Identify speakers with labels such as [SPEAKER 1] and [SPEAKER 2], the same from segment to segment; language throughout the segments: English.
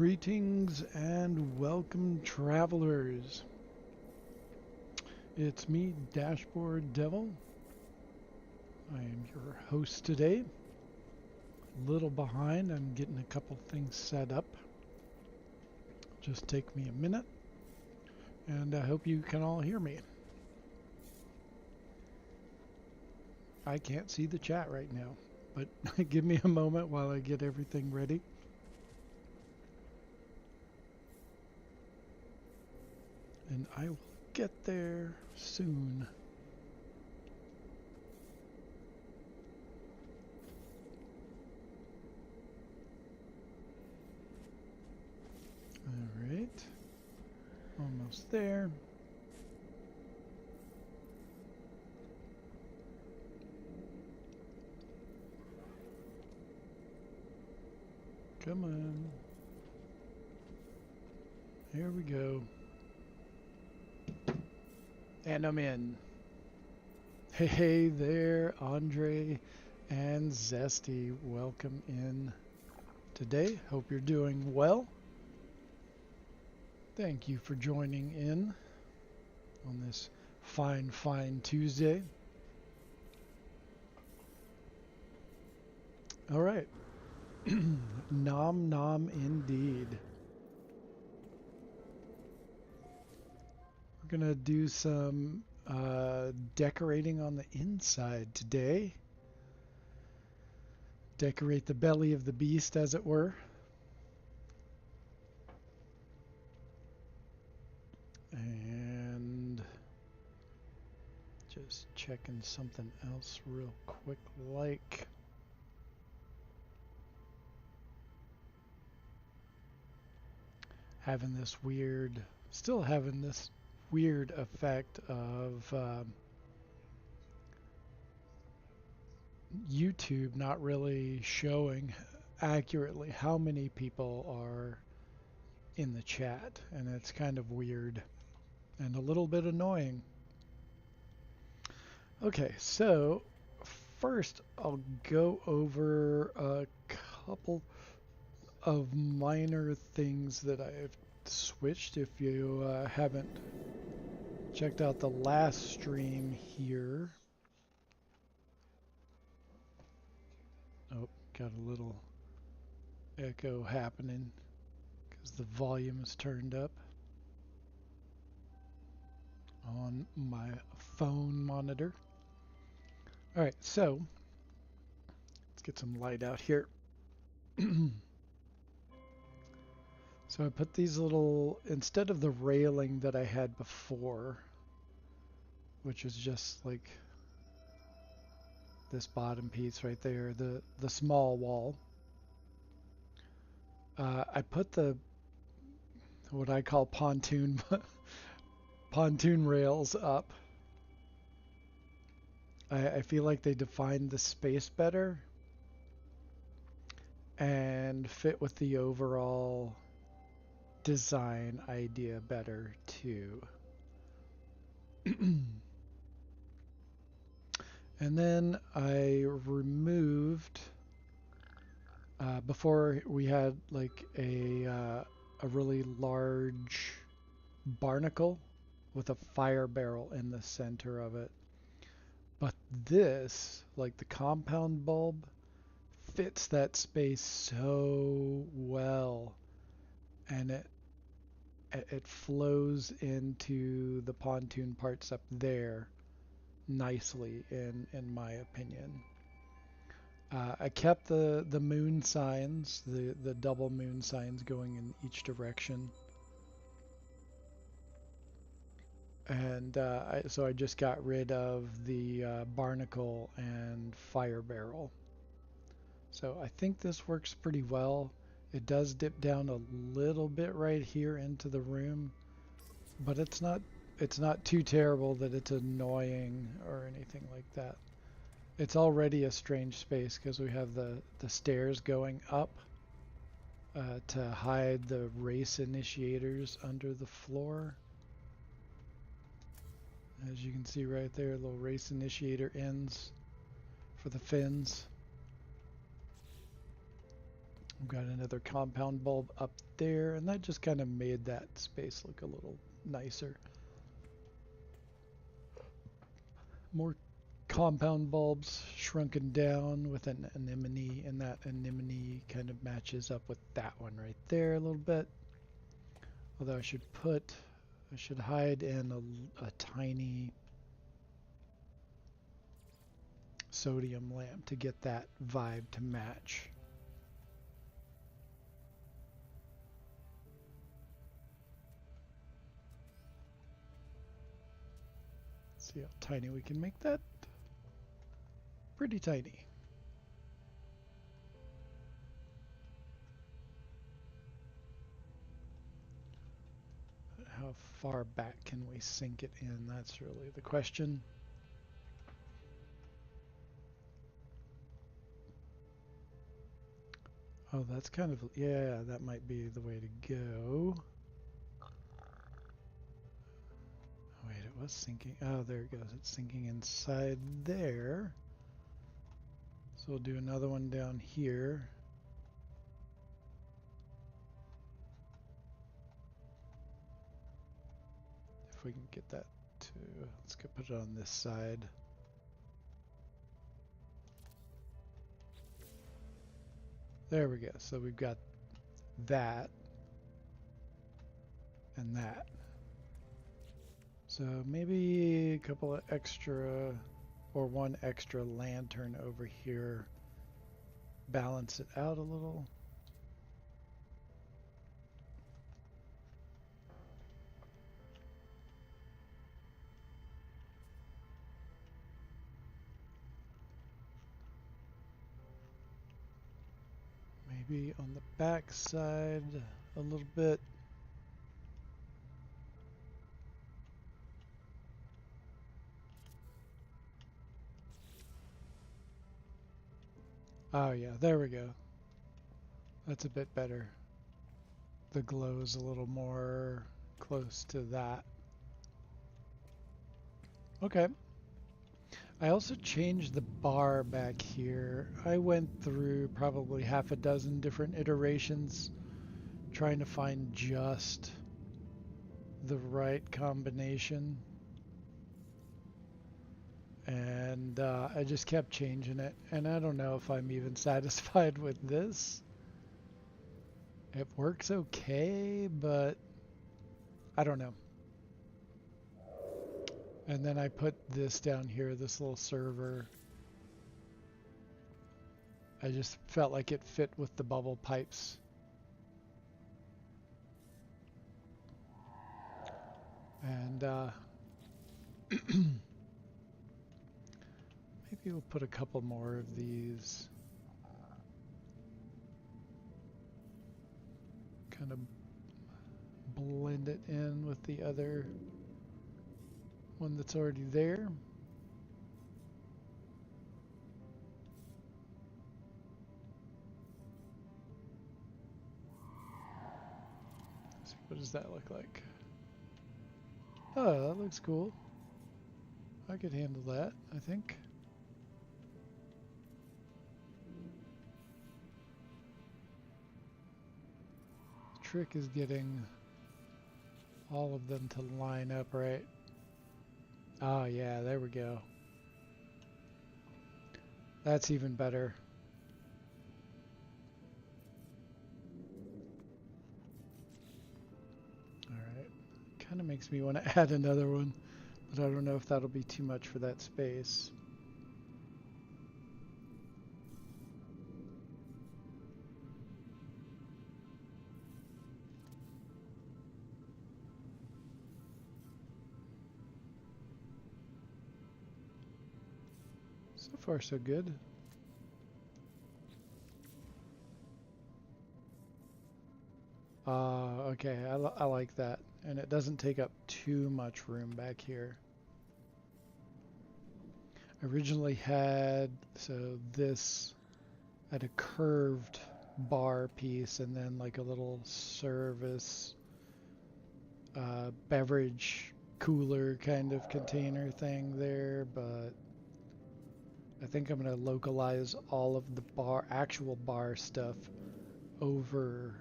[SPEAKER 1] Greetings and welcome, travelers. It's me, Dashboard Devil. I am your host today. A little behind, I'm getting a couple things set up. Just take me a minute, and I hope you can all hear me. I can't see the chat right now, but give me a moment while I get everything ready. And I will get there soon. All right, almost there. Come on. Here we go. And I'm in. Hey there, Andre and Zesty. Welcome in today. Hope you're doing well. Thank you for joining in on this fine Tuesday. All right. Nom indeed. We're gonna do some decorating on the inside today. Decorate the belly of the beast, as it were. And just checking something else real quick, like still having this weird effect of YouTube not really showing accurately how many people are in the chat, and it's kind of weird and a little bit annoying. Okay, so first I'll go over a couple of minor things that I've switched. If you haven't checked out the last stream here. Oh, got a little echo happening because the volume is turned up on my phone monitor. All right, so let's get some light out here. So I put these little, instead of the railing that I had before, which was just like this bottom piece right there, the small wall, I put what I call pontoon rails up. I feel like they define the space better and fit with the overall design idea better too. And then I removed, before we had like a really large barnacle with a fire barrel in the center of it. But this, like the compound bulb, fits that space so well, and it flows into the pontoon parts up there nicely, in my opinion. I kept the moon signs, the double moon signs going in each direction. And so I just got rid of the barnacle and fire barrel. So I think this works pretty well. It does dip down a little bit right here into the room, but it's not too terrible that it's annoying or anything like that. It's already a strange space because we have the stairs going up to hide the race initiators under the floor. As you can see right there, little race initiator ends for the fins. We've got another compound bulb up there, and that just kind of made that space look a little nicer. More compound bulbs shrunken down with an anemone, and that anemone kind of matches up with that one right there a little bit. Although I should hide in a tiny sodium lamp to get that vibe to match. See how tiny we can make that. Pretty tiny. How far back can we sink it in? That's really the question. Oh, that's kind of, yeah, that might be the way to go. Oh, wait, it was sinking. Oh, there it goes. It's sinking inside there. So we'll do another one down here. If we can get that to, let's go put it on this side. There we go. So we've got that and that. So maybe a couple of extra, or one extra lantern over here. Balance it out a little. Maybe on the back side a little bit. Oh yeah, there we go. That's a bit better. The glow's a little more close to that. Okay. I also changed the bar back here. I went through probably half a dozen different iterations trying to find just the right combination. And I just kept changing it. And I don't know if I'm even satisfied with this. It works okay, but I don't know. And then I put this down here, this little server. I just felt like it fit with the bubble pipes. And maybe we'll put a couple more of these. Kind of blend it in with the other one that's already there. Let's see, what does that look like? Oh, that looks cool. I could handle that, I think. The trick is getting all of them to line up right. Oh yeah, there we go. That's even better. Alright. Kind of makes me want to add another one, but I don't know if that'll be too much for that space. So far, so good. Okay, I like that. And it doesn't take up too much room back here. Originally had, so this had a curved bar piece and then like a little service beverage cooler kind of container thing there, but I think I'm going to localize all of the actual bar stuff over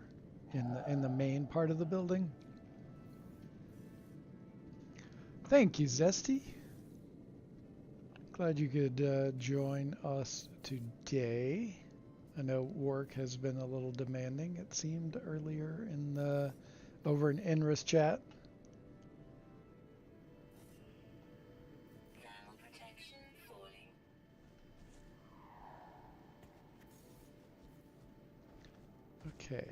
[SPEAKER 1] in the main part of the building. Thank you, Zesty. Glad you could join us today. I know work has been a little demanding, it seemed earlier in the over in Inris chat. Okay.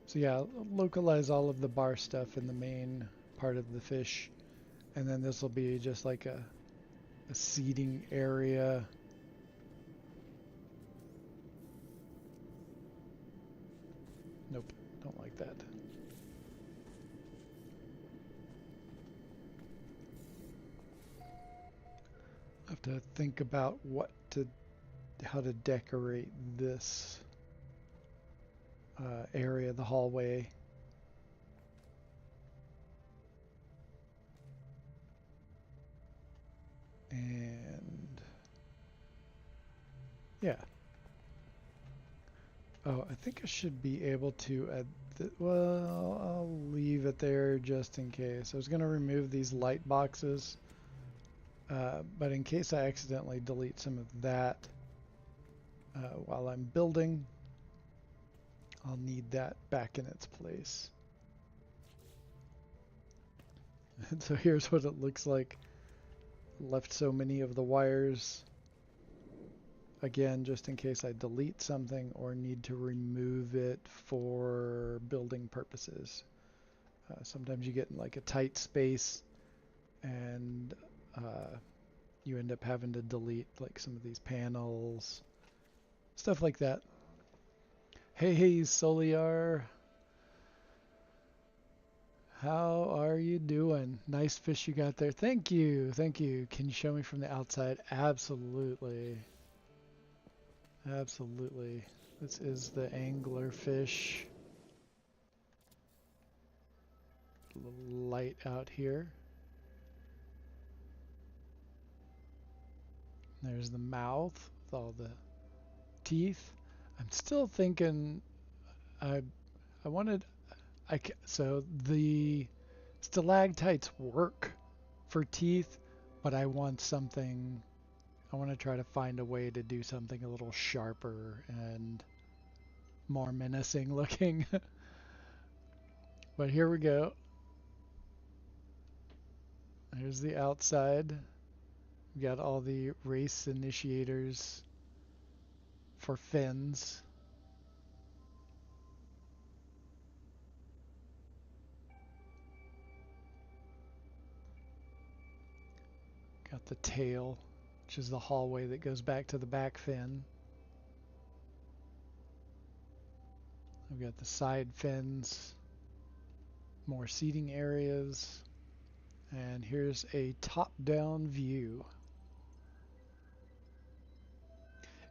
[SPEAKER 1] So yeah, localize all of the bar stuff in the main part of the fish. And then this will be just like a seating area. Nope, don't like that. I have to think about how to decorate this area, the hallway. And yeah. Oh, I think I should be able to add well, I'll leave it there just in case. I was going to remove these light boxes, but in case I accidentally delete some of that while I'm building, I'll need that back in its place. And so here's what it looks like. Left so many of the wires. Again, just in case I delete something or need to remove it for building purposes. Sometimes you get in like a tight space and you end up having to delete like some of these panels, stuff like that. Hey, Soliar. How are you doing? Nice fish you got there. Thank you. Thank you. Can you show me from the outside? Absolutely. Absolutely. This is the anglerfish. A little light out here. There's the mouth with all the teeth. I'm still thinking I wanted so the stalactites work for teeth, but I want to try to find a way to do something a little sharper and more menacing looking. But here we go. Here's the outside. We got all the race initiators for fins. Got the tail, which is the hallway that goes back to the back fin. I've got the side fins, more seating areas, and here's a top-down view.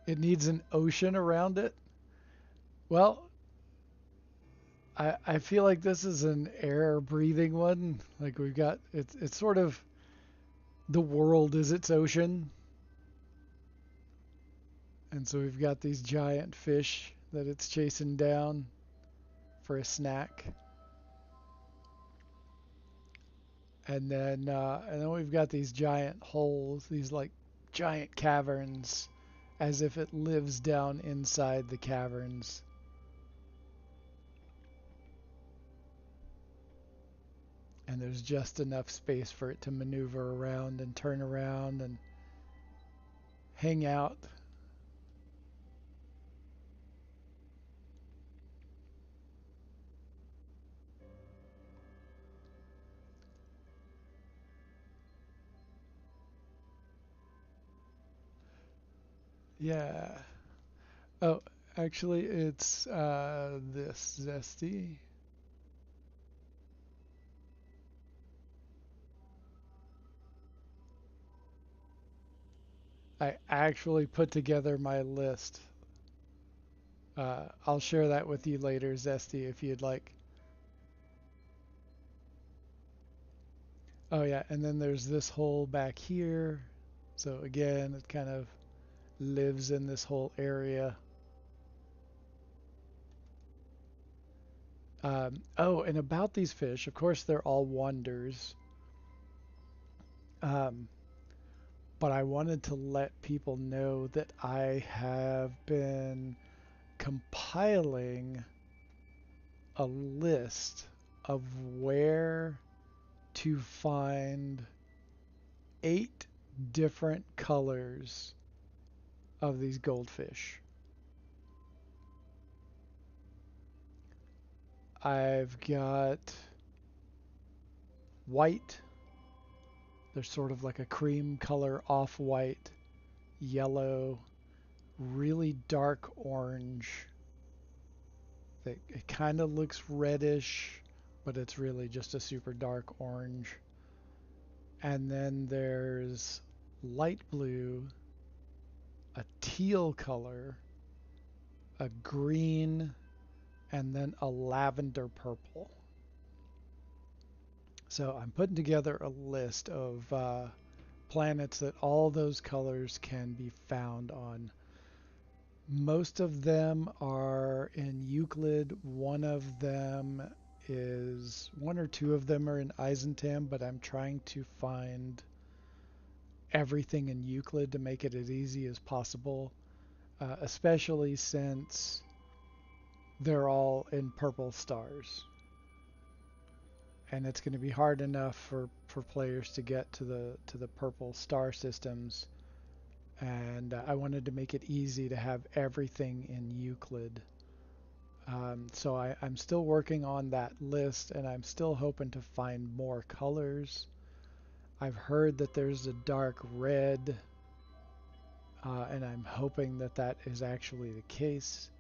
[SPEAKER 1] It needs an ocean around it. Well, I feel like this is an air-breathing one. Like we've got, it's sort of, the world is its ocean. And so we've got these giant fish that it's chasing down for a snack. And then we've got these giant holes, these like giant caverns, as if it lives down inside the caverns. And there's just enough space for it to maneuver around and turn around and hang out. Yeah. Oh, actually, it's this Zesty. I actually put together my list. I'll share that with you later, Zesty, if you'd like. Oh yeah, and then there's this hole back here. So again, it kind of lives in this whole area. Oh, and about these fish, of course, they're all wonders. Um, but I wanted to let people know that I have been compiling a list of where to find 8 different colors of these goldfish. I've got white, there's sort of like a cream color, off-white, yellow, really dark orange. It kind of looks reddish, but it's really just a super dark orange. And then there's light blue, a teal color, a green, and then a lavender purple. So I'm putting together a list of planets that all those colors can be found on. Most of them are in Euclid. One or two of them are in Eisentam, but I'm trying to find everything in Euclid to make it as easy as possible, especially since they're all in purple stars. And it's going to be hard enough for players to get to the purple star systems, and I wanted to make it easy to have everything in Euclid. So I'm still working on that list, and I'm still hoping to find more colors. I've heard that there's a dark red, and I'm hoping that that is actually the case.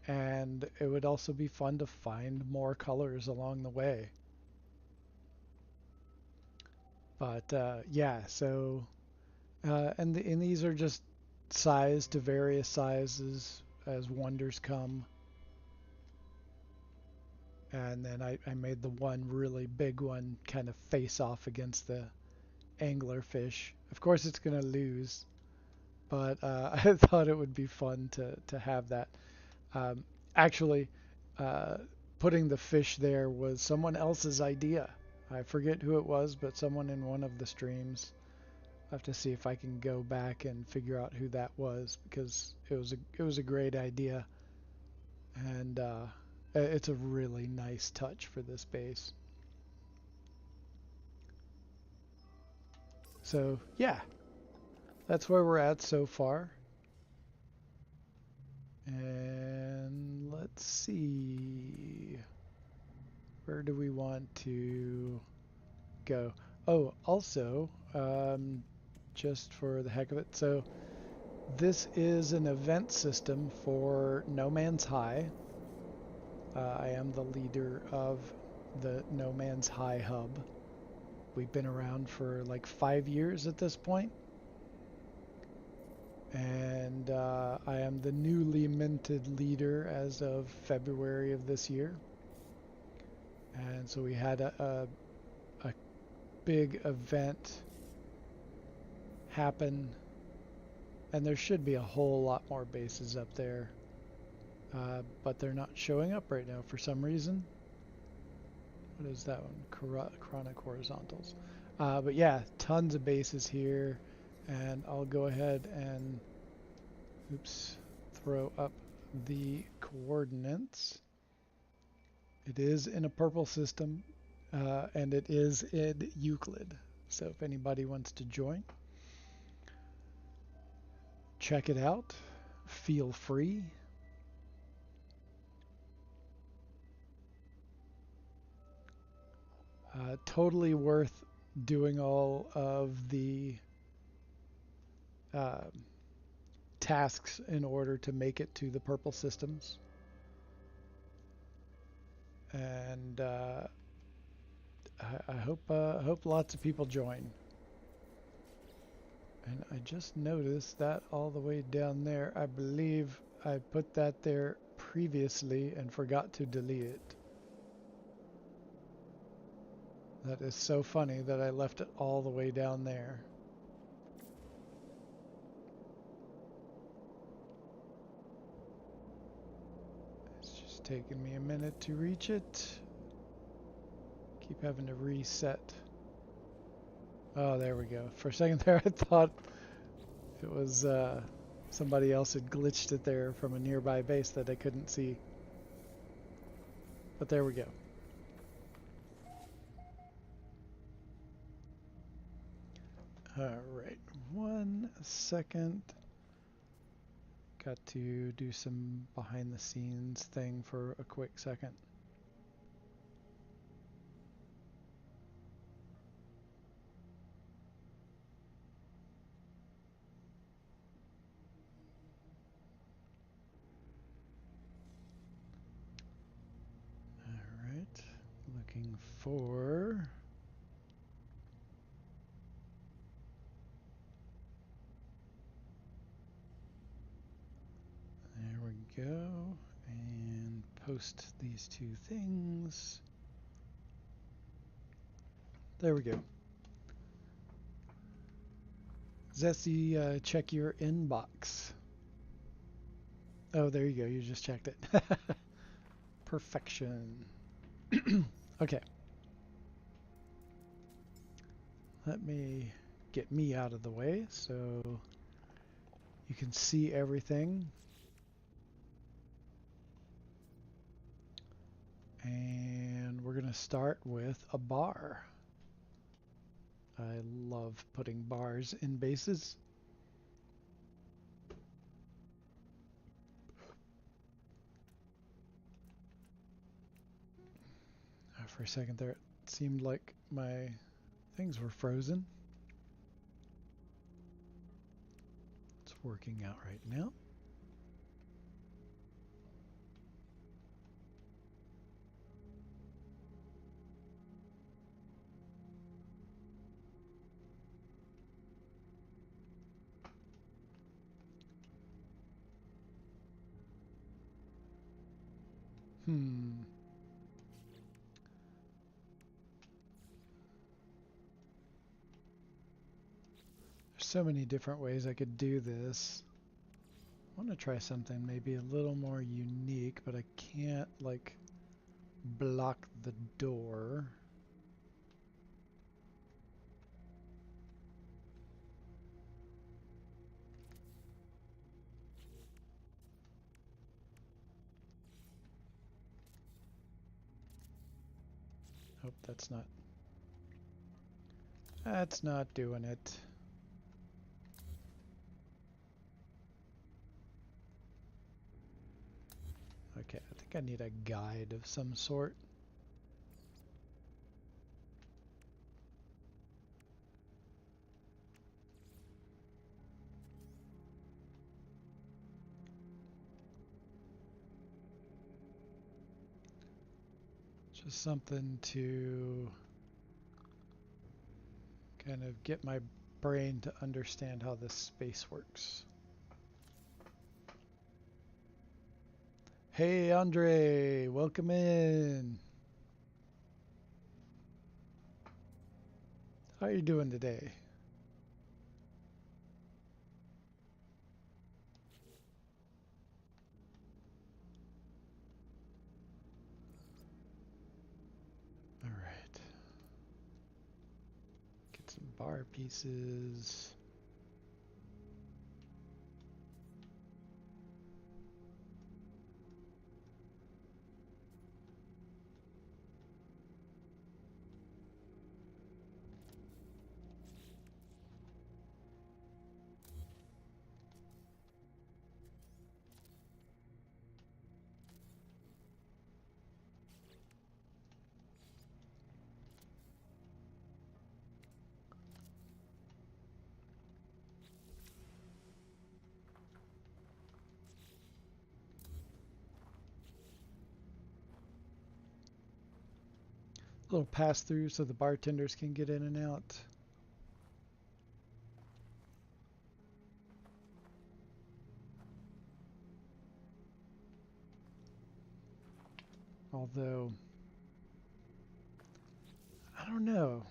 [SPEAKER 1] And it would also be fun to find more colors along the way. But yeah, so and these are just sized to various sizes as wonders come. And then I made the one really big one kind of face off against the anglerfish. Of course, it's going to lose, but I thought it would be fun to have that. Um, actually, uh, putting the fish there was someone else's idea. I forget who it was, but someone in one of the streams. I have to see if I can go back and figure out who that was, because it was a great idea, and it's a really nice touch for this base. So yeah, that's where we're at so far. And let's see, where do we want to go? Oh, also, just for the heck of it, so this is an event system for No Man's High. I am the leader of the No Man's High hub. We've been around for like 5 years at this point, and I am the newly minted leader as of February of this year. And so we had a big event happen, and there should be a whole lot more bases up there, but they're not showing up right now for some reason. What is that one? Chronic horizontals. But yeah, tons of bases here, and I'll go ahead and throw up the coordinates. It is in a purple system, and it is in Euclid. So if anybody wants to join, check it out. Feel free. Totally worth doing all of the uh, tasks in order to make it to the purple systems. And I hope lots of people join. And I just noticed that all the way down there, I believe I put that there previously and forgot to delete it. That is so funny that I left it all the way down there. It's just taking me a minute to reach it. Keep having to reset. Oh, there we go. For a second there, I thought it was somebody else had glitched it there from a nearby base that I couldn't see. But there we go. Alright, 1 second. Got to do some behind the scenes thing for a quick second. Alright, looking for... There we go. And post these two things. There we go. Zesty, check your inbox. Oh, there you go. You just checked it. Perfection. Okay. Let me get me out of the way so you can see everything. And we're going to start with a bar. I love putting bars in bases. For a second there, it seemed like my things were frozen. It's working out right now. There's so many different ways I could do this. I want to try something maybe a little more unique, but I can't, like, block the door. Oh, that's not doing it. Okay, I think I need a guide of some sort. Just something to kind of get my brain to understand how this space works. Hey Andre, welcome in. How are you doing today? All right. Get some bar pieces. Little pass through so the bartenders can get in and out. Although, I don't know.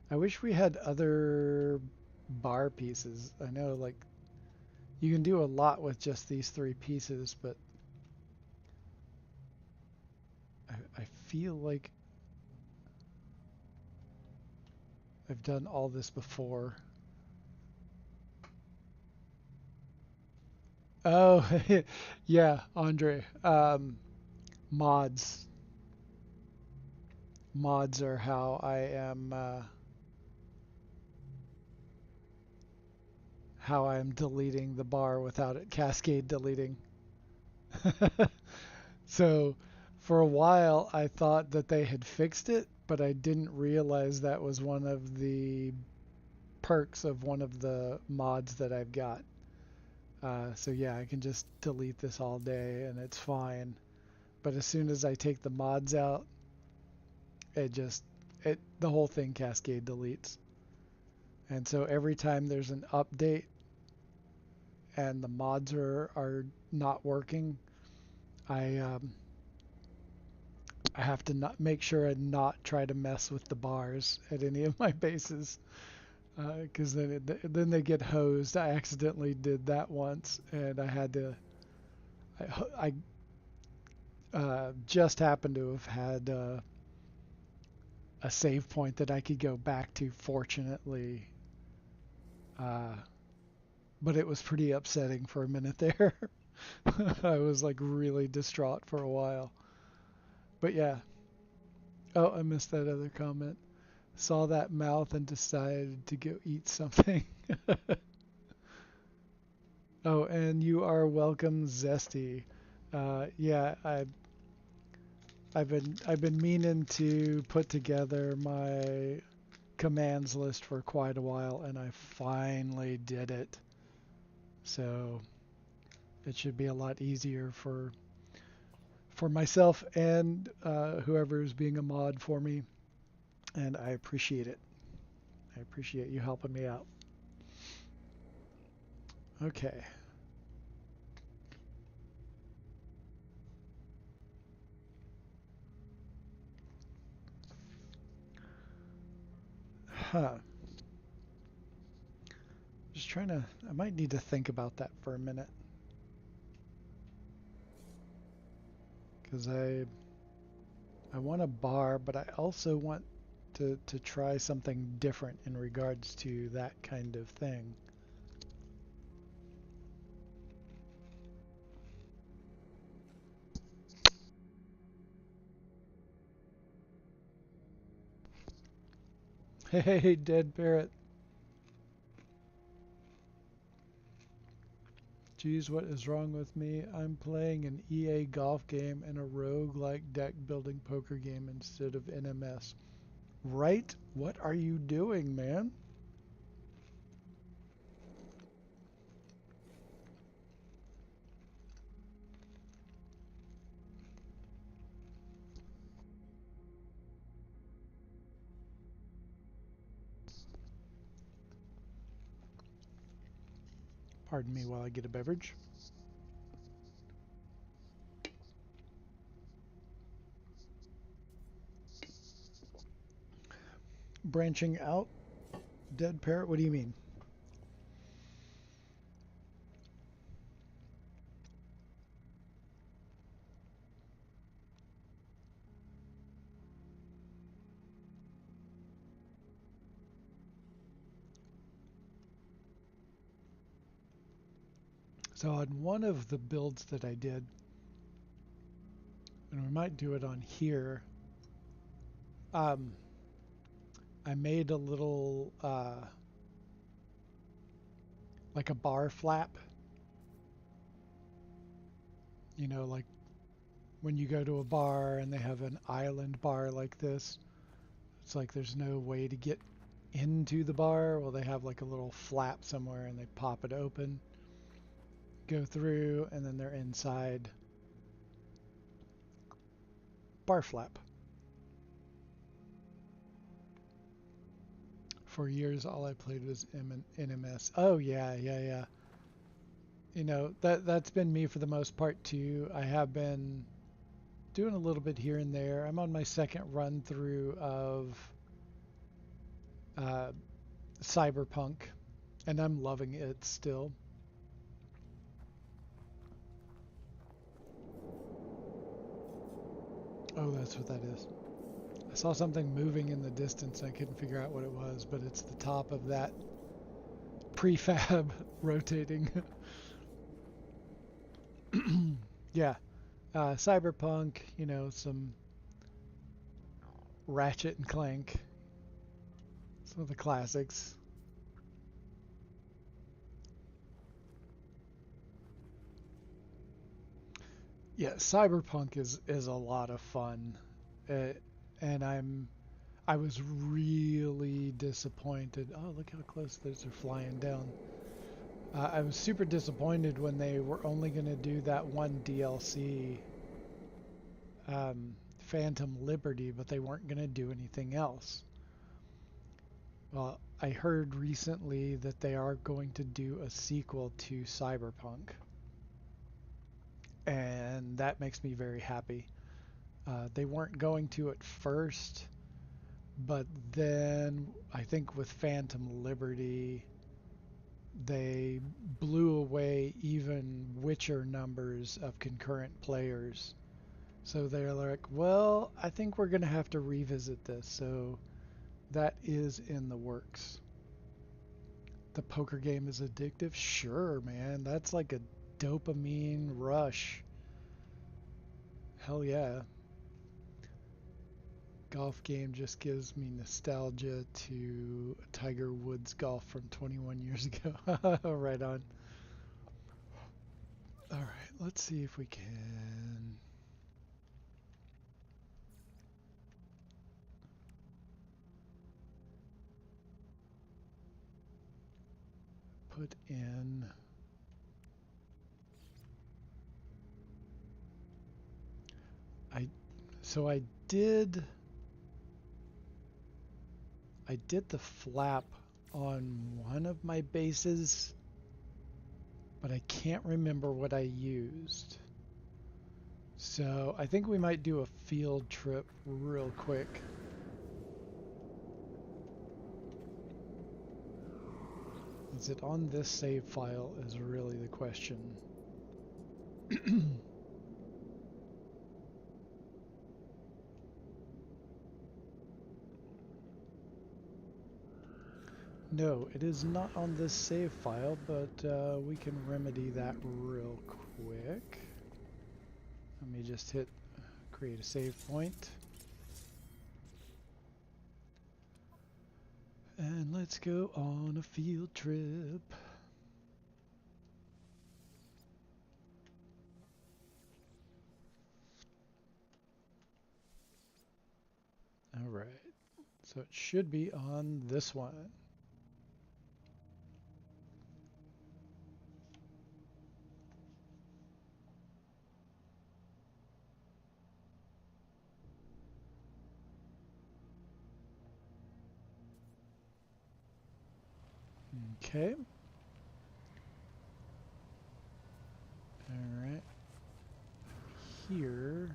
[SPEAKER 1] I wish we had other bar pieces. I know, like, you can do a lot with just these 3 pieces, but feel like I've done all this before. Oh, yeah, Andre. Mods. Mods are how I'm deleting the bar without it cascade deleting. So for a while I thought that they had fixed it, but I didn't realize that was one of the perks of one of the mods that I've got. So yeah, I can just delete this all day and it's fine. But as soon as I take the mods out, it just the whole thing cascade deletes. And so every time there's an update and the mods are not working, I I have to not make sure and not try to mess with the bars at any of my bases, because then they get hosed. I accidentally did that once, and I had to. I just happened to have had a save point that I could go back to, fortunately, uh, but it was pretty upsetting for a minute there. I was like really distraught for a while. But yeah. Oh, I missed that other comment. Saw that mouth and decided to go eat something. Oh, and you are welcome, Zesty. Yeah, I've been meaning to put together my commands list for quite a while, and I finally did it. So it should be a lot easier for myself and whoever is being a mod for me, and I appreciate it. I appreciate you helping me out. Okay. Huh. Just trying to. I might need to think about that for a minute because I want a bar, but I also want to try something different in regards to that kind of thing. Hey, dead parrot. Geez, what is wrong with me? I'm playing an EA golf game and a roguelike deck building poker game instead of NMS. Right? What are you doing, man? Pardon me while I get a beverage. Branching out, dead parrot? What do you mean? So on one of the builds that I did, and we might do it on here, um, I made a little, like a bar flap. You know, like when you go to a bar and they have an island bar like this, it's like there's no way to get into the bar. Well, they have like a little flap somewhere and they pop it open, go through, and then they're inside. Bar flap. For years, all I played was NMS. Oh yeah, yeah, yeah. You know that's been me for the most part too. I have been doing a little bit here and there. I'm on my second run through of uh, Cyberpunk, and I'm loving it still. Oh, that's what that is. I saw something moving in the distance. I couldn't figure out what it was, but it's the top of that prefab rotating. Yeah. Cyberpunk, some Ratchet and Clank, some of the classics. Yeah, Cyberpunk is a lot of fun, uh, and I was really disappointed. Oh, look how close those are flying down. I was super disappointed when they were only going to do that one DLC, Phantom Liberty, but they weren't going to do anything else. Well, I heard recently that they are going to do a sequel to Cyberpunk, and that makes me very happy. They weren't going to at first, but then I think with Phantom Liberty, they blew away even Witcher numbers of concurrent players. So they're like, well, I think we're going to have to revisit this. So that is in the works. The poker game is addictive? Sure, man. That's like a dopamine rush. Hell yeah. Golf game just gives me nostalgia to Tiger Woods golf from 21 years ago. Right on. All right, let's see if we can put in. I so I did the flap on one of my bases, but I can't remember what I used. So I think we might do a field trip real quick. Is it on this save file is really the question. No, it is not on this save file, but we can remedy that real quick. Let me just hit create a save point. And let's go on a field trip. All right. So it should be on this one. Okay. All right. Here.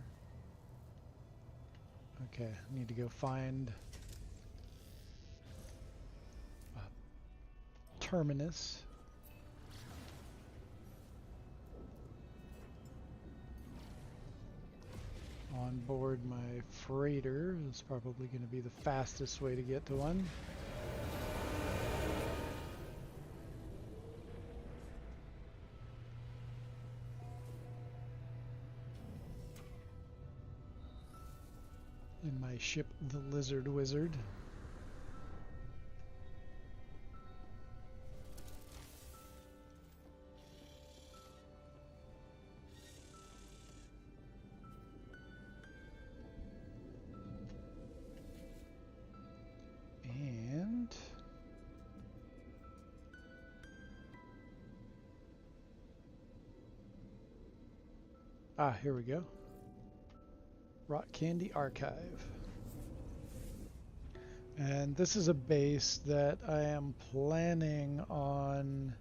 [SPEAKER 1] Okay, need to go find a terminus. On board my freighter is probably going to be the fastest way to get to one. In my ship, the Lizard Wizard. And here we go. Rock Candy Archive. And this is a base that I am planning on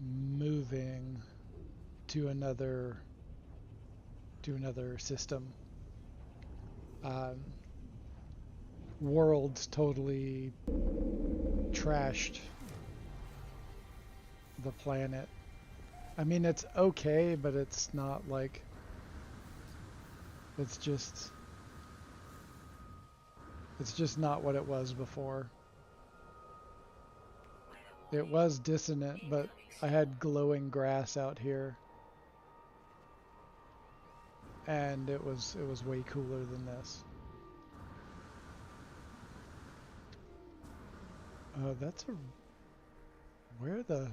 [SPEAKER 1] moving to another system. Worlds totally trashed the planet. I mean, it's okay, but it's not like It's just it's just not what it was before. It was dissonant, but I had glowing grass out here, and it was way cooler than this. That's a where the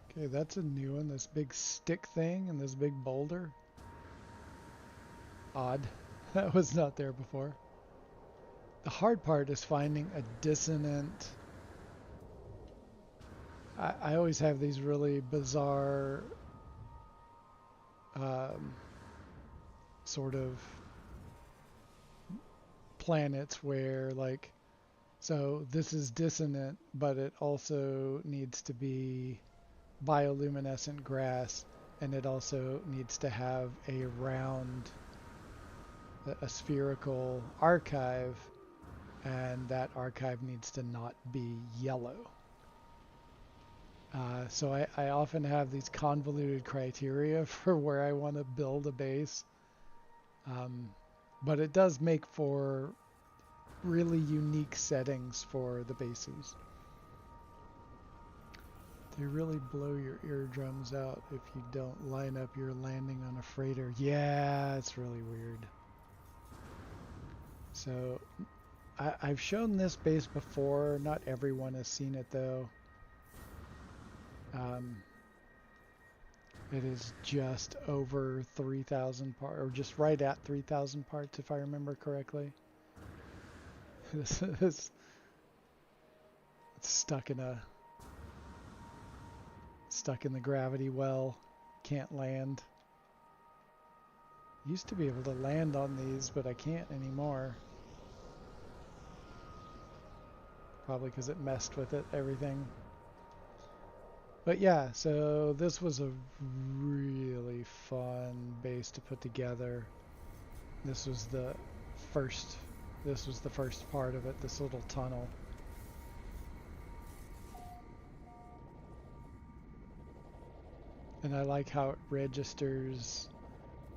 [SPEAKER 1] okay, that's a new one. This big stick thing and this big boulder. Odd. That was not there before. The hard part is finding a dissonant. I always have these really bizarre um, sort of planets where, like, so this is dissonant, but it also needs to be bioluminescent grass, and it also needs to have a round, a spherical archive, and that archive needs to not be yellow. So I often have these convoluted criteria for where I want to build a base. Um, but it does make for really unique settings for the bases. They really blow your eardrums out if you don't line up your landing on a freighter. Yeah, it's really weird. So I've shown this base before. Not everyone has seen it though. It is just over 3,000 parts, or just right at 3,000 parts if I remember correctly. This is stuck in the gravity well. Can't land. Used to be able to land on these, but I can't anymore. Probably because it messed with everything. But yeah, so this was a really fun base to put together. This was the first part of it, this little tunnel. And I like how it registers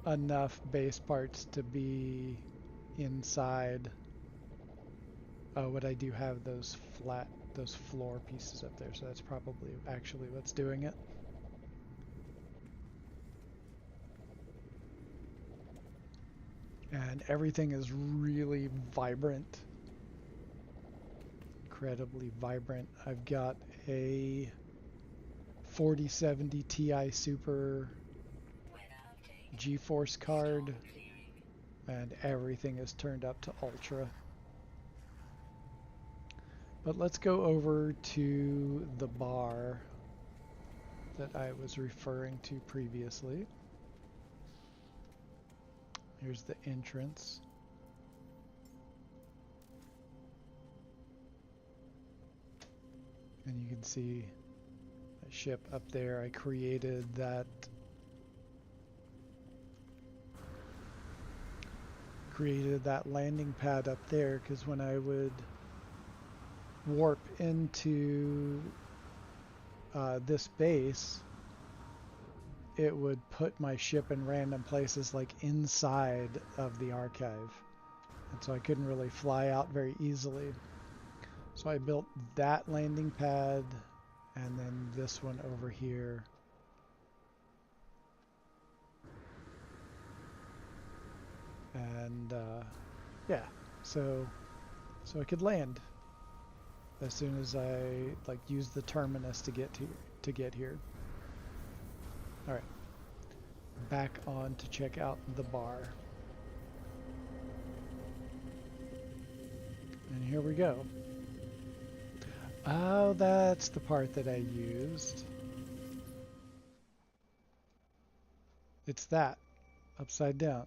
[SPEAKER 1] enough base parts to be inside. Oh, but I do have those floor pieces up there, so that's probably actually what's doing it. And everything is really vibrant. Incredibly vibrant. I've got a 4070 Ti Super GeForce card, and everything is turned up to ultra. But let's go over to the bar that I was referring to previously. Here's the entrance. And you can see a ship up there. I created that landing pad up there because when I would warp into this base, it would put my ship in random places like inside of the archive, and so I couldn't really fly out very easily. So I built that landing pad and then this one over here. And yeah, so I could land as soon as I like use the terminus to get here. All right, back on to check out the bar. And here we go. Oh, that's the part that I used. It's that, upside down.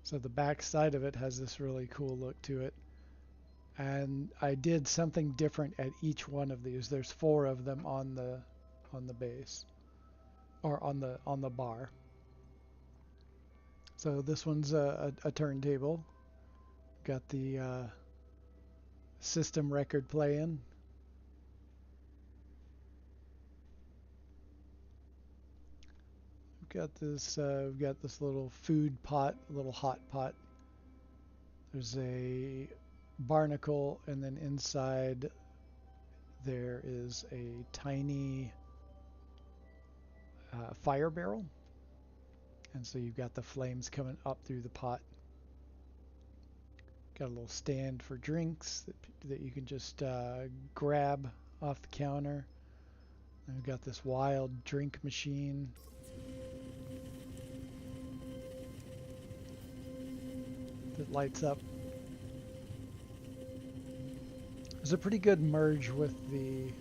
[SPEAKER 1] So the back side of it has this really cool look to it. And I did something different at each one of these. There's 4 of them on the base, or on the bar. So this one's a turntable. Got the system record playing. we've got this little food pot, little hot pot. There's a barnacle, and then inside there is a tiny fire barrel. And so you've got the flames coming up through the pot. Got a little stand for drinks that you can just grab off the counter. And we've got this wild drink machine. That lights up. There's a pretty good merge with the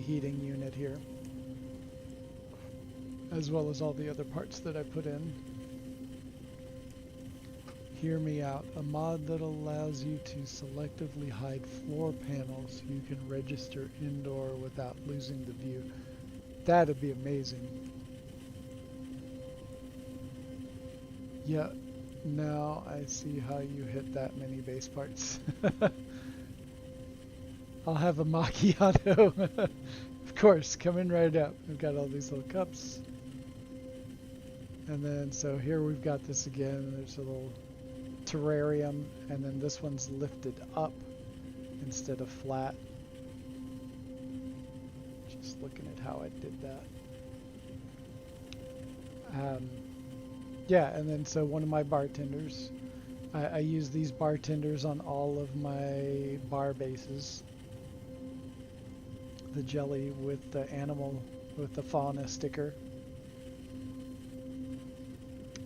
[SPEAKER 1] heating unit here, as well as all the other parts that I put in. Hear me out. A mod that allows you to selectively hide floor panels you can register indoor without losing the view. That'd be amazing. Yeah, now I see how you hit that many base parts. I'll have a macchiato. Of course, coming right up. We've got all these little cups. And then, so here we've got this again. There's a little terrarium, and then this one's lifted up instead of flat. Just looking at how I did that. Yeah, and then so one of my bartenders, I use these bartenders on all of my bar bases. The jelly with the animal, with the fauna sticker.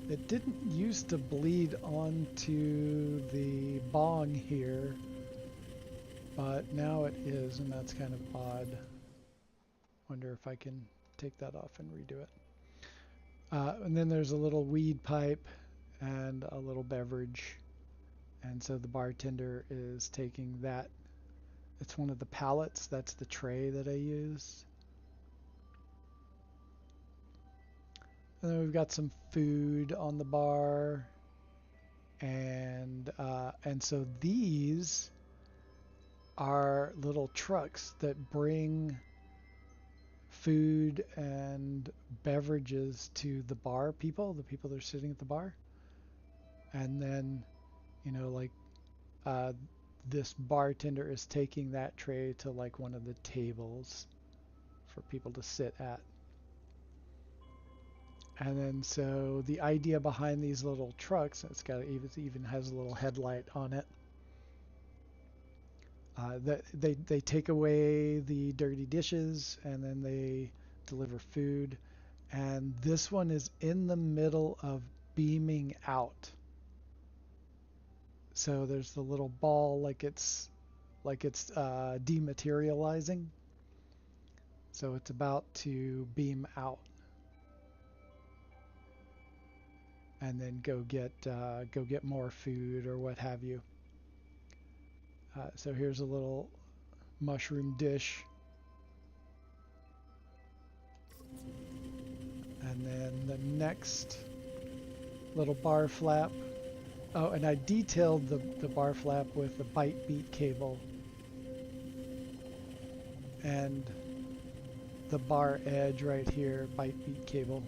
[SPEAKER 1] It didn't used to bleed onto the bong here, but now it is, and that's kind of odd. Wonder if I can take that off and redo it. And then there's a little weed pipe and a little beverage. And so the bartender is taking that. It's one of the pallets. That's the tray that I use. And then we've got some food on the bar. And so these are little trucks that bring food and beverages to the bar people, the people that are sitting at the bar. And then, you know, like this bartender is taking that tray to like one of the tables for people to sit at. And then so the idea behind these little trucks, it even has a little headlight on it. They take away the dirty dishes, and then they deliver food. And this one is in the middle of beaming out. So there's the little ball like it's dematerializing. So it's about to beam out. And then go get more food or what have you. So here's a little mushroom dish. And then the next little bar flap. Oh, and I detailed the bar flap with the bite beat cable. And the bar edge right here, bite beat cable.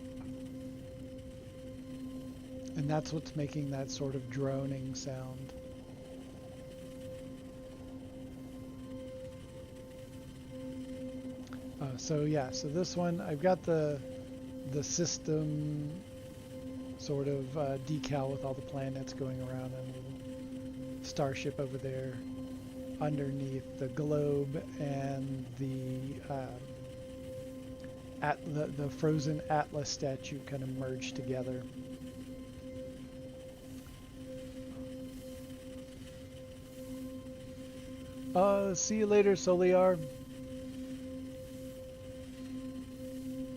[SPEAKER 1] And that's what's making that sort of droning sound. So yeah, so this one, I've got the system sort of decal with all the planets going around and a little starship over there underneath the globe, and the frozen Atlas statue kind of merged together. See you later, Soliar.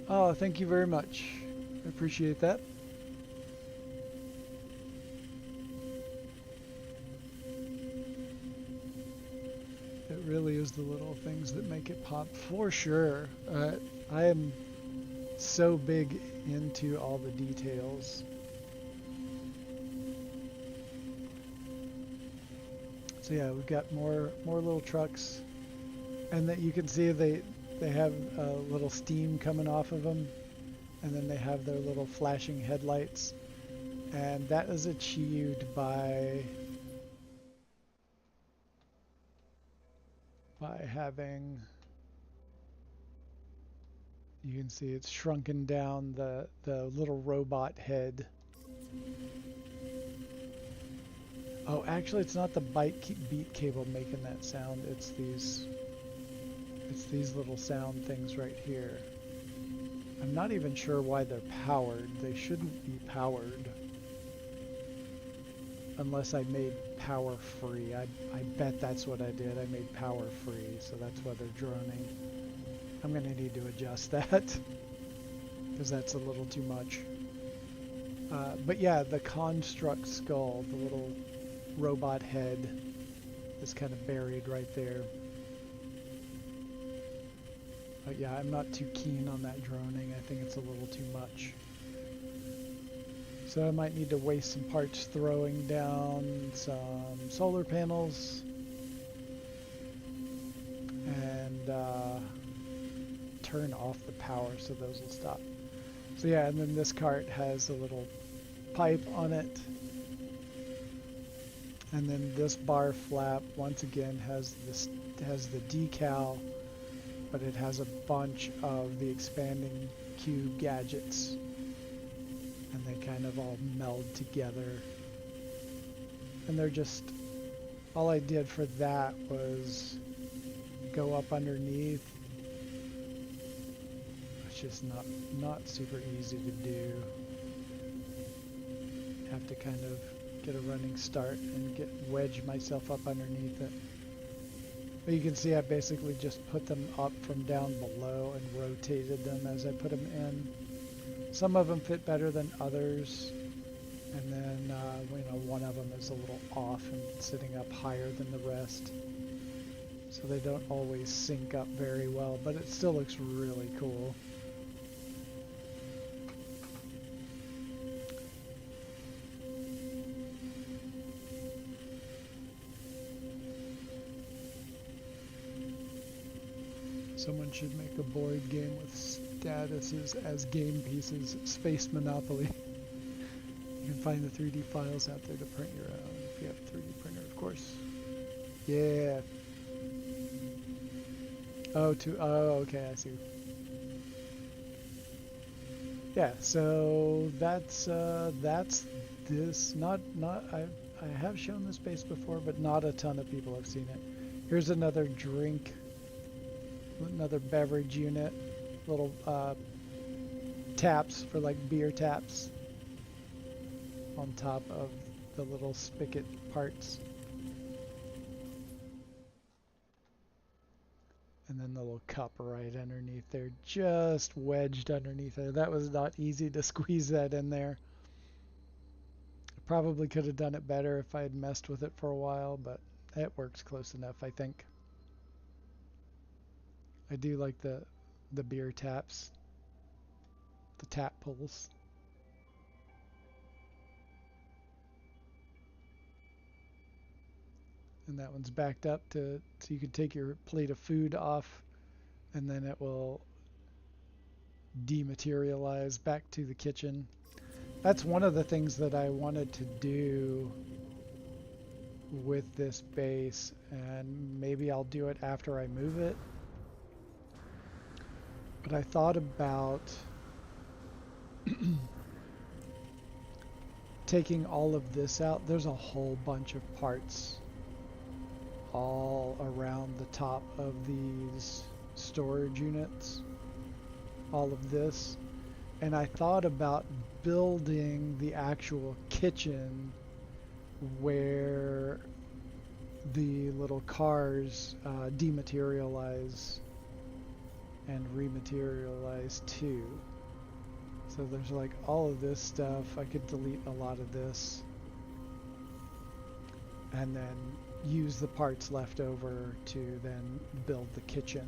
[SPEAKER 1] Oh, thank you very much. I appreciate that. It really is the little things that make it pop, for sure. I am so big into all the details. So yeah, we've got more little trucks, and that you can see they have a little steam coming off of them, and then they have their little flashing headlights, and that is achieved by having, you can see it's shrunken down the little robot head. Oh, actually it's not the beat cable making that sound, it's these little sound things right here. I'm not even sure why they're powered. They shouldn't be powered. Unless I made power free. I bet that's what I did. I made power free, so that's why they're droning. I'm going to need to adjust that because that's a little too much. But yeah, the construct skull, the little robot head is kind of buried right there. But yeah, I'm not too keen on that droning. I think it's a little too much. So I might need to waste some parts throwing down some solar panels and turn off the power so those will stop. So yeah, and then this cart has a little pipe on it. And then this bar flap once again has the decal, but it has a bunch of the expanding cube gadgets, and they kind of all meld together. And they're just, all I did for that was go up underneath. It's just not super easy to do. Have to kind of get a running start and wedge myself up underneath it. But you can see I basically just put them up from down below and rotated them as I put them in. Some of them fit better than others, and then one of them is a little off and sitting up higher than the rest. So they don't always sync up very well, but it still looks really cool. Someone should make a board game with statuses as game pieces. Space Monopoly. You can find the 3D files out there to print your own if you have a 3D printer, of course. Yeah. Oh, okay, I see. Yeah, so that's this. I have shown this base before, but not a ton of people have seen it. Here's another drink. Another beverage unit, little taps for like beer taps on top of the little spigot parts. And then the little cup right underneath there, just wedged underneath there. That was not easy to squeeze that in there. I probably could have done it better if I had messed with it for a while, but it works close enough, I think. I do like the beer taps, the tap pulls. And that one's backed up so you can take your plate of food off, and then it will dematerialize back to the kitchen. That's one of the things that I wanted to do with this base, and maybe I'll do it after I move it. But I thought about taking all of this out. There's a whole bunch of parts all around the top of these storage units, all of this. And I thought about building the actual kitchen where the little cars dematerialize and rematerialize too. So there's like all of this stuff. I could delete a lot of this and then use the parts left over to then build the kitchen.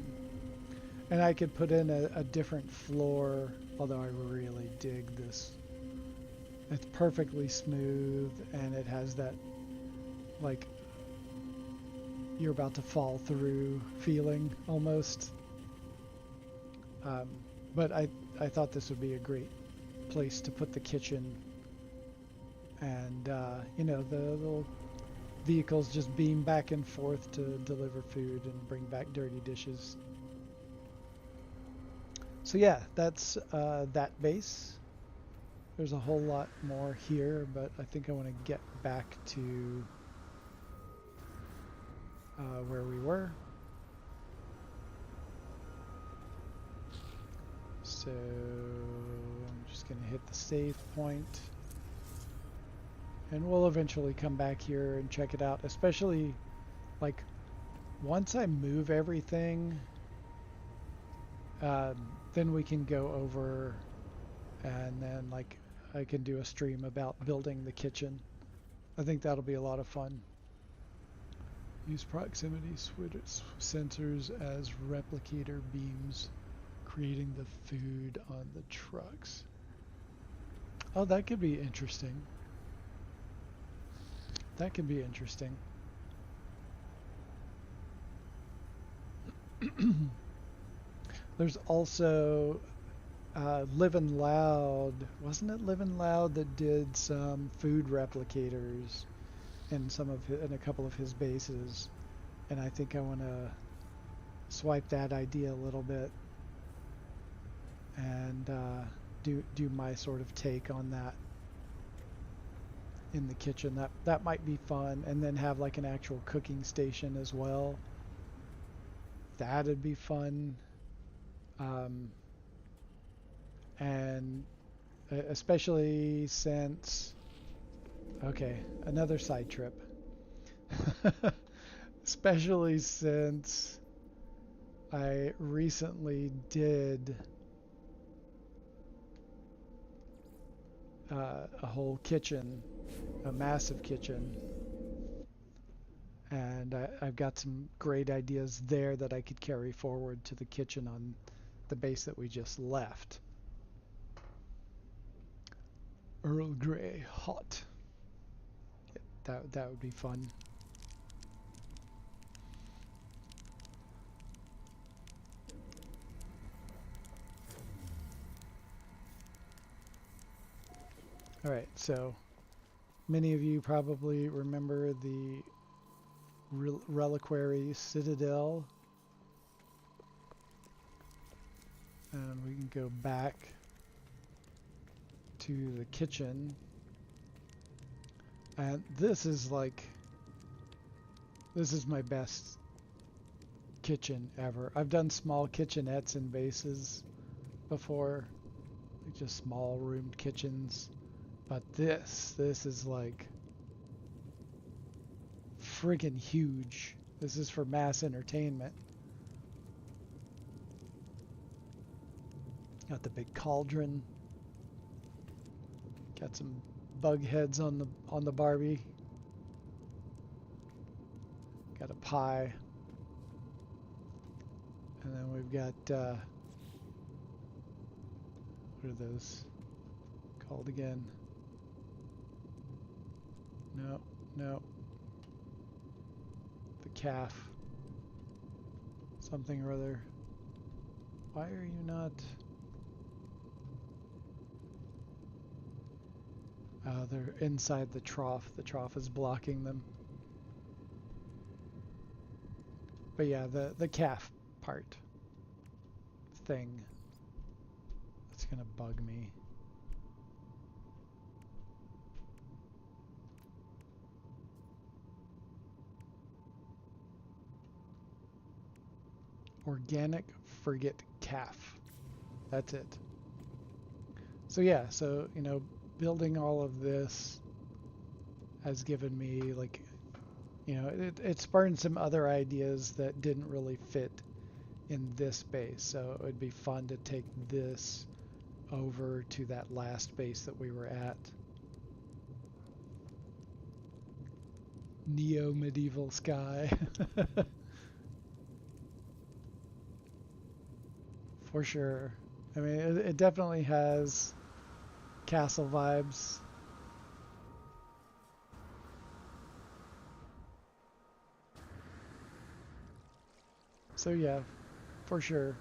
[SPEAKER 1] And I could put in a different floor, although I really dig this. It's perfectly smooth, and it has that like you're about to fall through feeling almost. But I thought this would be a great place to put the kitchen, and you know, the little vehicles just beam back and forth to deliver food and bring back dirty dishes. So yeah, that's that base. There's a whole lot more here, but I think I want to get back to where we were. So I'm just going to hit the save point. And we'll eventually come back here and check it out, especially like once I move everything, then we can go over and then like I can do a stream about building the kitchen. I think that'll be a lot of fun. Use proximity sensors as replicator beams, creating the food on the trucks. Oh, that could be interesting. That could be interesting. There's also Living Loud. Wasn't it Living Loud that did some food replicators in in a couple of his bases? And I think I want to swipe that idea a little bit and do my sort of take on that in the kitchen. That might be fun, and then have like an actual cooking station as well. That'd be fun. And especially since, okay, another side trip. Especially since I recently did a whole kitchen, a massive kitchen, and I've got some great ideas there that I could carry forward to the kitchen on the base that we just left. Earl Grey hot. That would be fun. All right, so many of you probably remember the Reliquary Citadel. And we can go back to the kitchen. And this is my best kitchen ever. I've done small kitchenettes and bases before, like just small roomed kitchens. But this is like friggin' huge. This is for mass entertainment. Got the big cauldron. Got some bug heads on the Barbie. Got a pie. And then we've got what are those called again? No. The calf. Something or other. Why are you not? They're inside the trough. The trough is blocking them. But yeah, the calf part thing. It's gonna bug me. Organic frigate calf. That's it. So yeah, so you know, building all of this has given me like, you know, it spurned some other ideas that didn't really fit in this base. So it would be fun to take this over to that last base that we were at. Neo-medieval sky. For sure. I mean, it definitely has castle vibes. So yeah, for sure.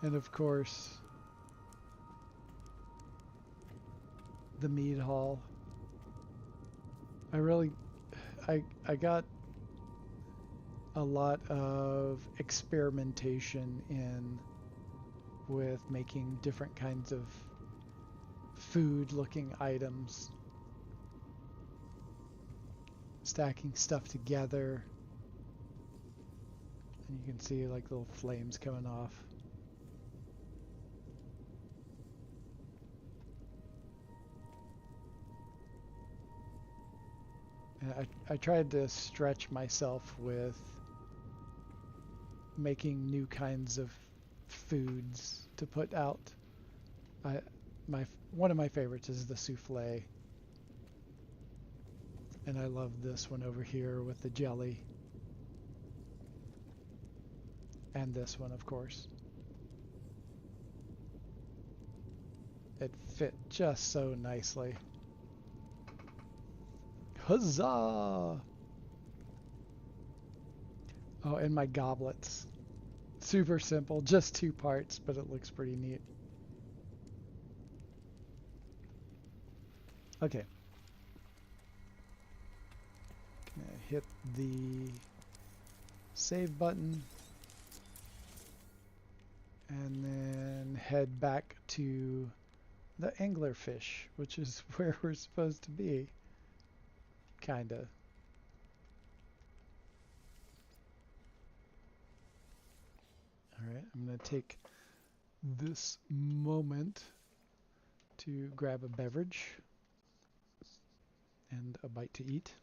[SPEAKER 1] And of course, the mead hall. I really, I got a lot of experimentation in with making different kinds of food looking items, stacking stuff together, and you can see like little flames coming off. And I tried to stretch myself with making new kinds of foods to put out. I one of my favorites is the souffle, and I love this one over here with the jelly, and this one, of course. It fit just so nicely. Huzzah! Oh, and my goblets. Super simple, just 2 parts, but it looks pretty neat. Okay. Gonna hit the save button and then head back to the Anglerfish, which is where we're supposed to be. Kinda. Alright, I'm gonna take this moment to grab a beverage and a bite to eat.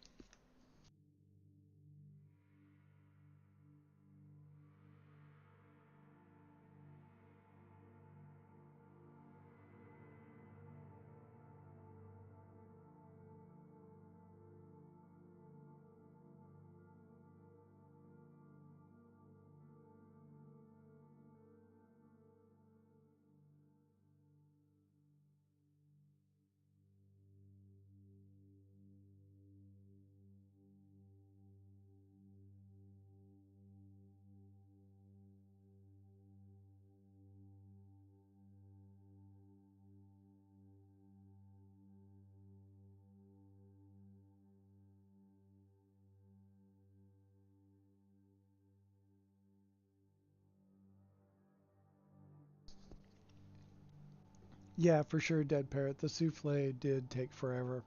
[SPEAKER 1] Yeah, for sure, Dead Parrot. The souffle did take forever.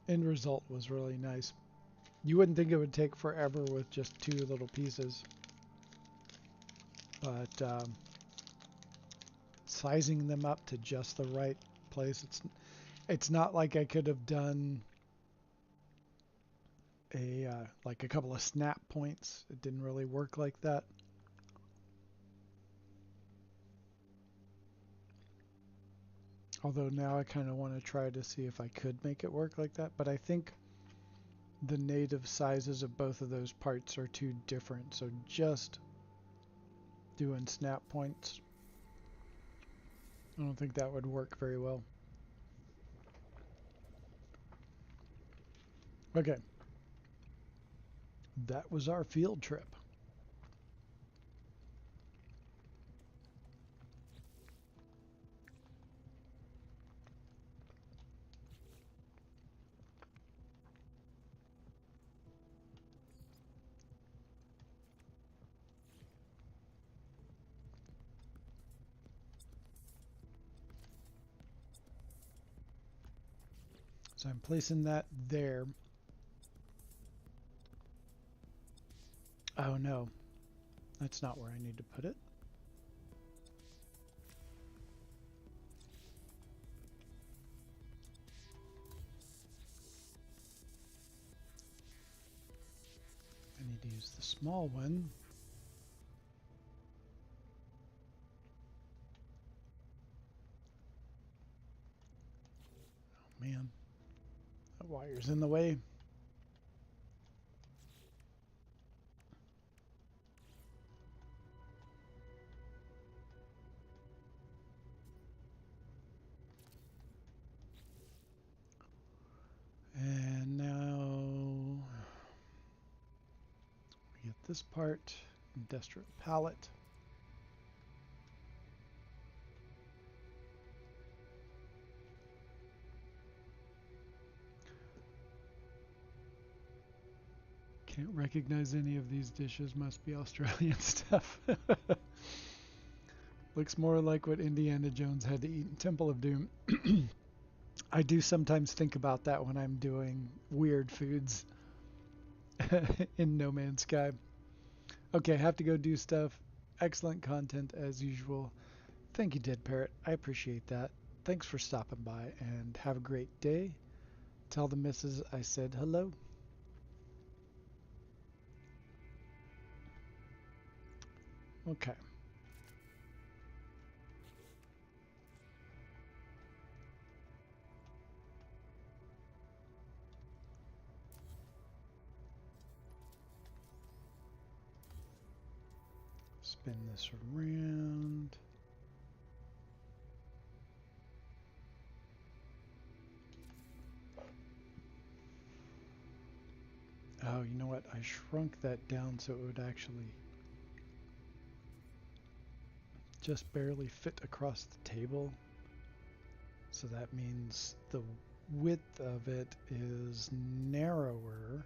[SPEAKER 1] End result was really nice. You wouldn't think it would take forever with just 2 little pieces. But sizing them up to just the right place, it's not like I could have done a like a couple of snap points. It didn't really work like that. Although now I kind of want to try to see if I could make it work like that. But I think the native sizes of both of those parts are too different. So just doing snap points, I don't think that would work very well. Okay. That was our field trip. So I'm placing that there. Oh no, that's not where I need to put it. I need to use the small one. Oh man, that wire's in the way. And now we get this part, industrial pallet. Can't recognize any of these dishes. Must be Australian stuff. Looks more like what Indiana Jones had to eat in Temple of Doom. I do sometimes think about that when I'm doing weird foods in No Man's Sky. Okay, I have to go do stuff. Excellent content as usual. Thank you, Dead Parrot. I appreciate that. Thanks for stopping by and have a great day. Tell the missus I said hello. Okay. Spin this around. Oh, you know what? I shrunk that down so it would actually just barely fit across the table. So that means the width of it is narrower.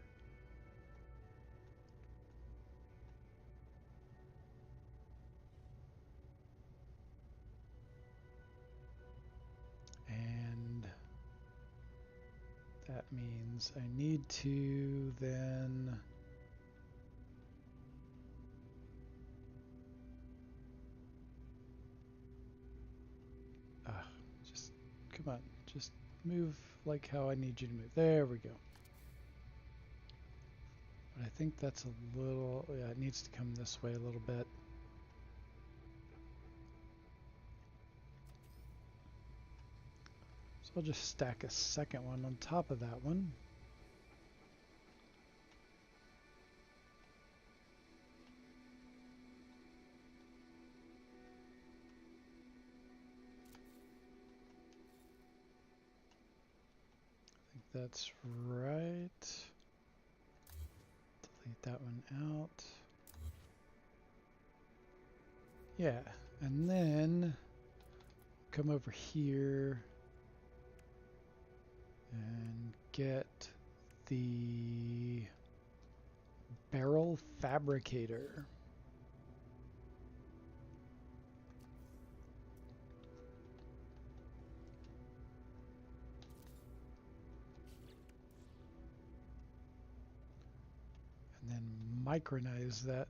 [SPEAKER 1] And that means I need to then just come on, just move like how I need you to move. There we go. But I think that's a little, yeah, it needs to come this way a little bit. So I'll just stack a second one on top of that one. I think that's right. Delete that one out. Yeah, and then come over here and get the barrel fabricator. And then micronize that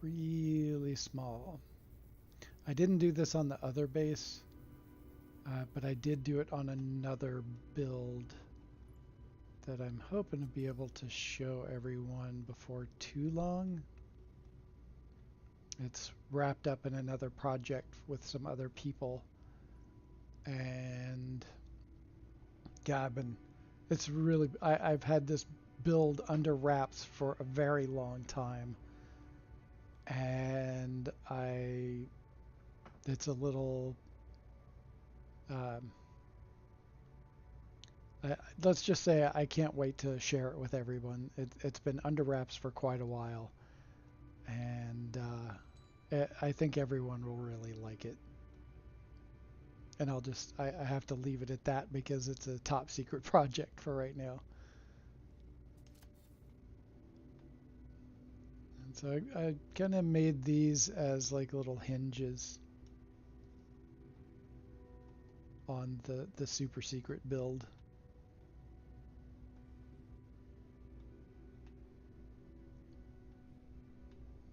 [SPEAKER 1] really small. I didn't do this on the other base, but I did do it on another build that I'm hoping to be able to show everyone before too long. It's wrapped up in another project with some other people, and yeah, it's really, I've had this build under wraps for a very long time, and it's a little, um, let's just say I can't wait to share it with everyone. It's been under wraps for quite a while, and I think everyone will really like it. And I have to leave it at that because it's a top secret project for right now. And so I kind of made these as like little hinges on the super secret build.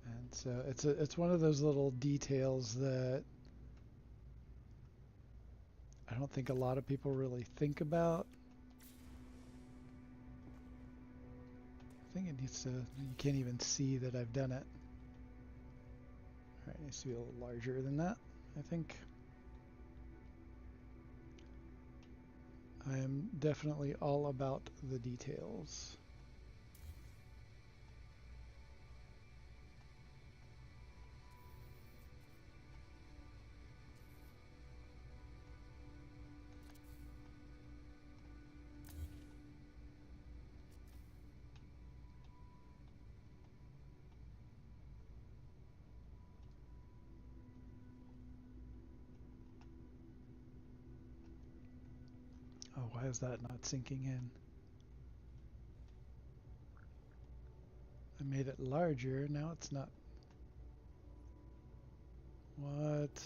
[SPEAKER 1] And so it's one of those little details that I don't think a lot of people really think about. I think it needs to, you can't even see that I've done it. All right, it needs to be a little larger than that, I think. I am definitely all about the details. Oh, why is that not sinking in? made it larger. Now it's not. What?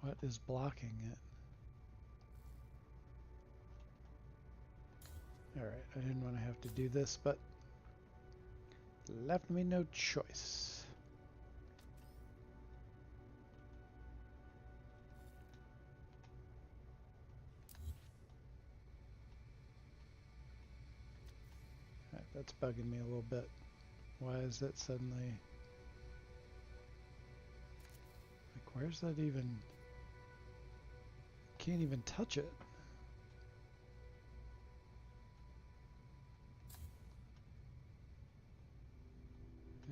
[SPEAKER 1] What is blocking it? Alright, I didn't want to have to do this, but left me no choice. Alright, that's bugging me a little bit. Why is it suddenly... Like, where's that even... Can't even touch it.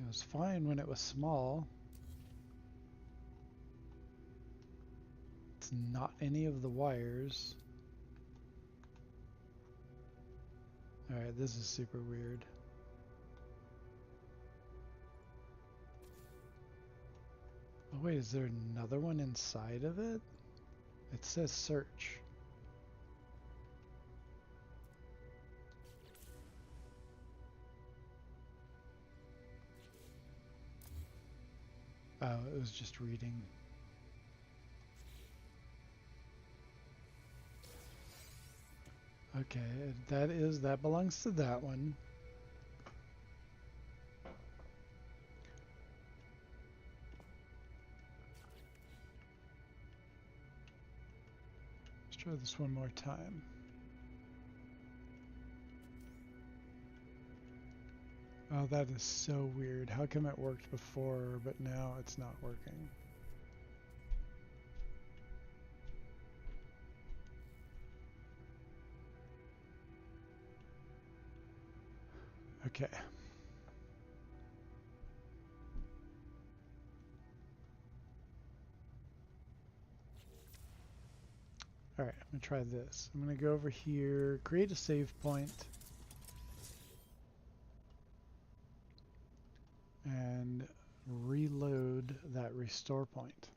[SPEAKER 1] It was fine when it was small. It's not any of the wires. Alright, this is super weird. Oh wait, is there another one inside of it? It says search. Oh, it was just reading. Okay, that belongs to that one. Let's try this one more time. Oh, that is so weird. How come it worked before, but now it's not working? Okay. Alright, I'm going to try this. I'm going to go over here, create a save point, and reload that restore point.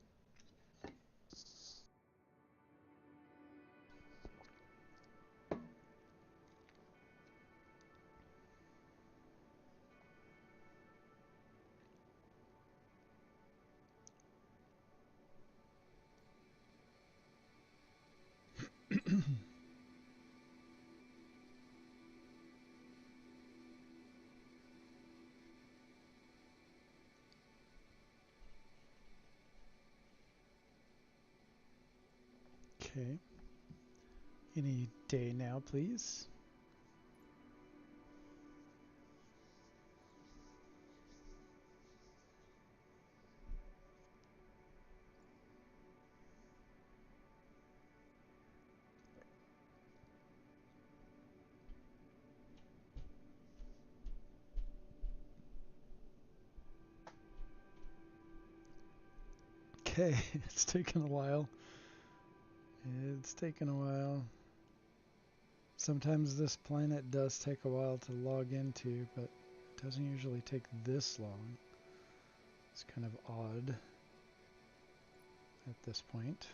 [SPEAKER 1] Okay. Any day now, please. Okay, it's taken a while. It's taken a while. Sometimes this planet does take a while to log into, but it doesn't usually take this long. It's kind of odd at this point.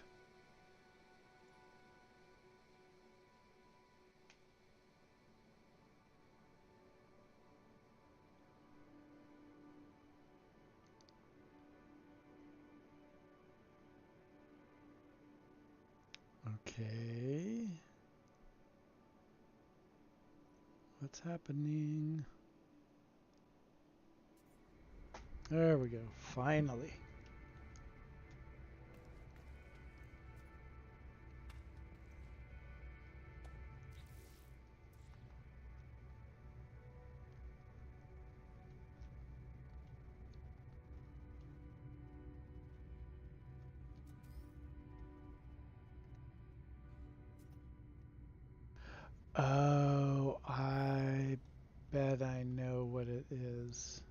[SPEAKER 1] Okay. What's happening? There we go. Finally. Oh, I bet I know what it is.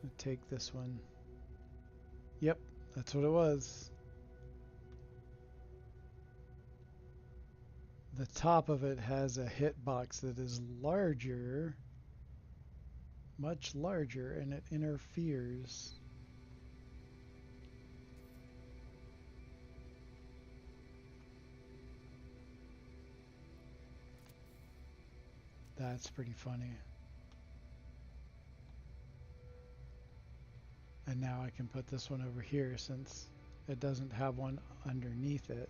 [SPEAKER 1] I'll take this one. Yep, that's what it was. The top of it has a hitbox that is larger, much larger, and it interferes. That's pretty funny. And now I can put this one over here since it doesn't have one underneath it.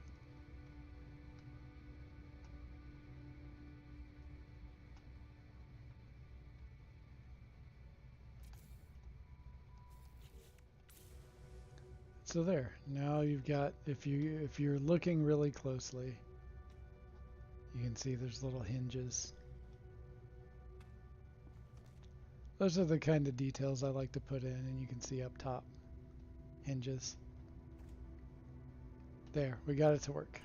[SPEAKER 1] So there. Now you've got, if you're looking really closely, you can see there's little hinges. Those are the kind of details I like to put in, and you can see up top hinges. There, we got it to work.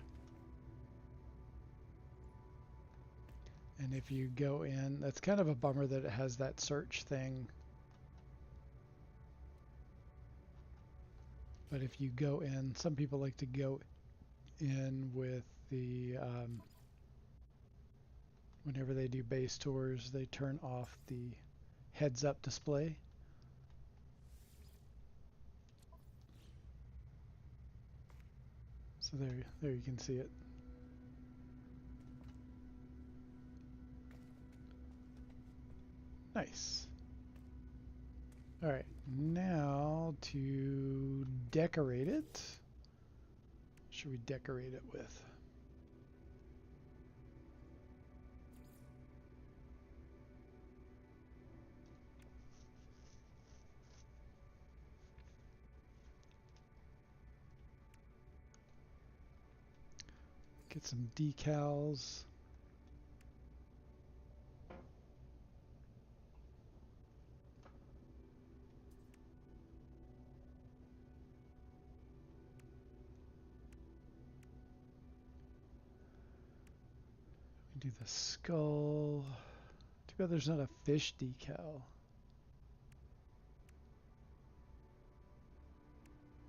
[SPEAKER 1] And if you go in, that's kind of a bummer that it has that search thing. But if you go in, some people like to go in with the, whenever they do base tours, they turn off the heads-up display. So there you can see it. Nice. All right, now to decorate it. What should we decorate it with? Get some decals. We do the skull. Too bad there's not a fish decal.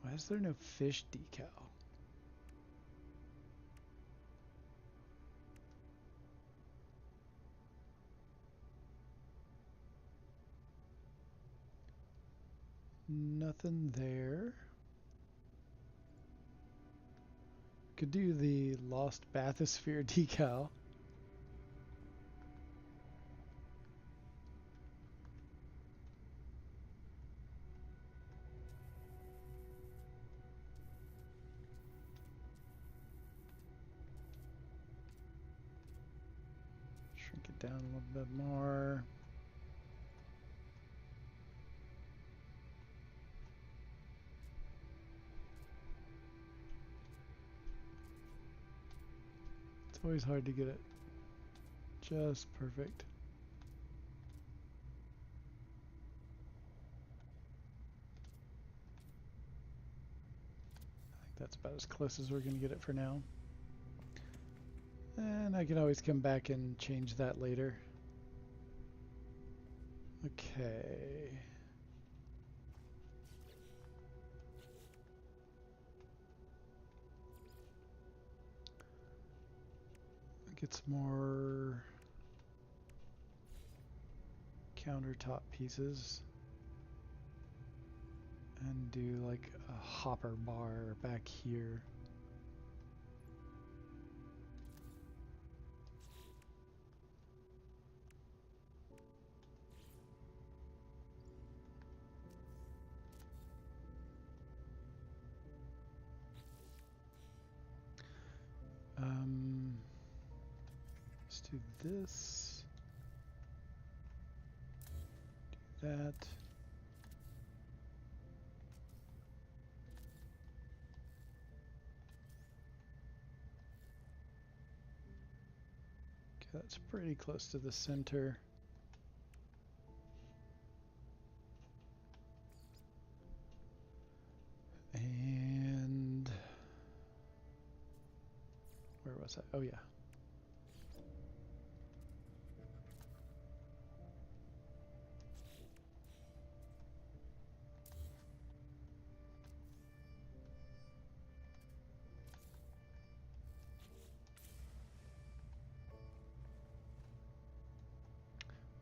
[SPEAKER 1] Why is there no fish decal? Nothing there. Could do the Lost Bathysphere decal. Shrink it down a little bit more. It's always hard to get it just perfect. I think that's about as close as we're going to get it for now. And I can always come back and change that later. Okay. Get some more countertop pieces and do like a hopper bar back here. Let's do this. Do that. Okay, that's pretty close to the center. And where was I? Oh yeah.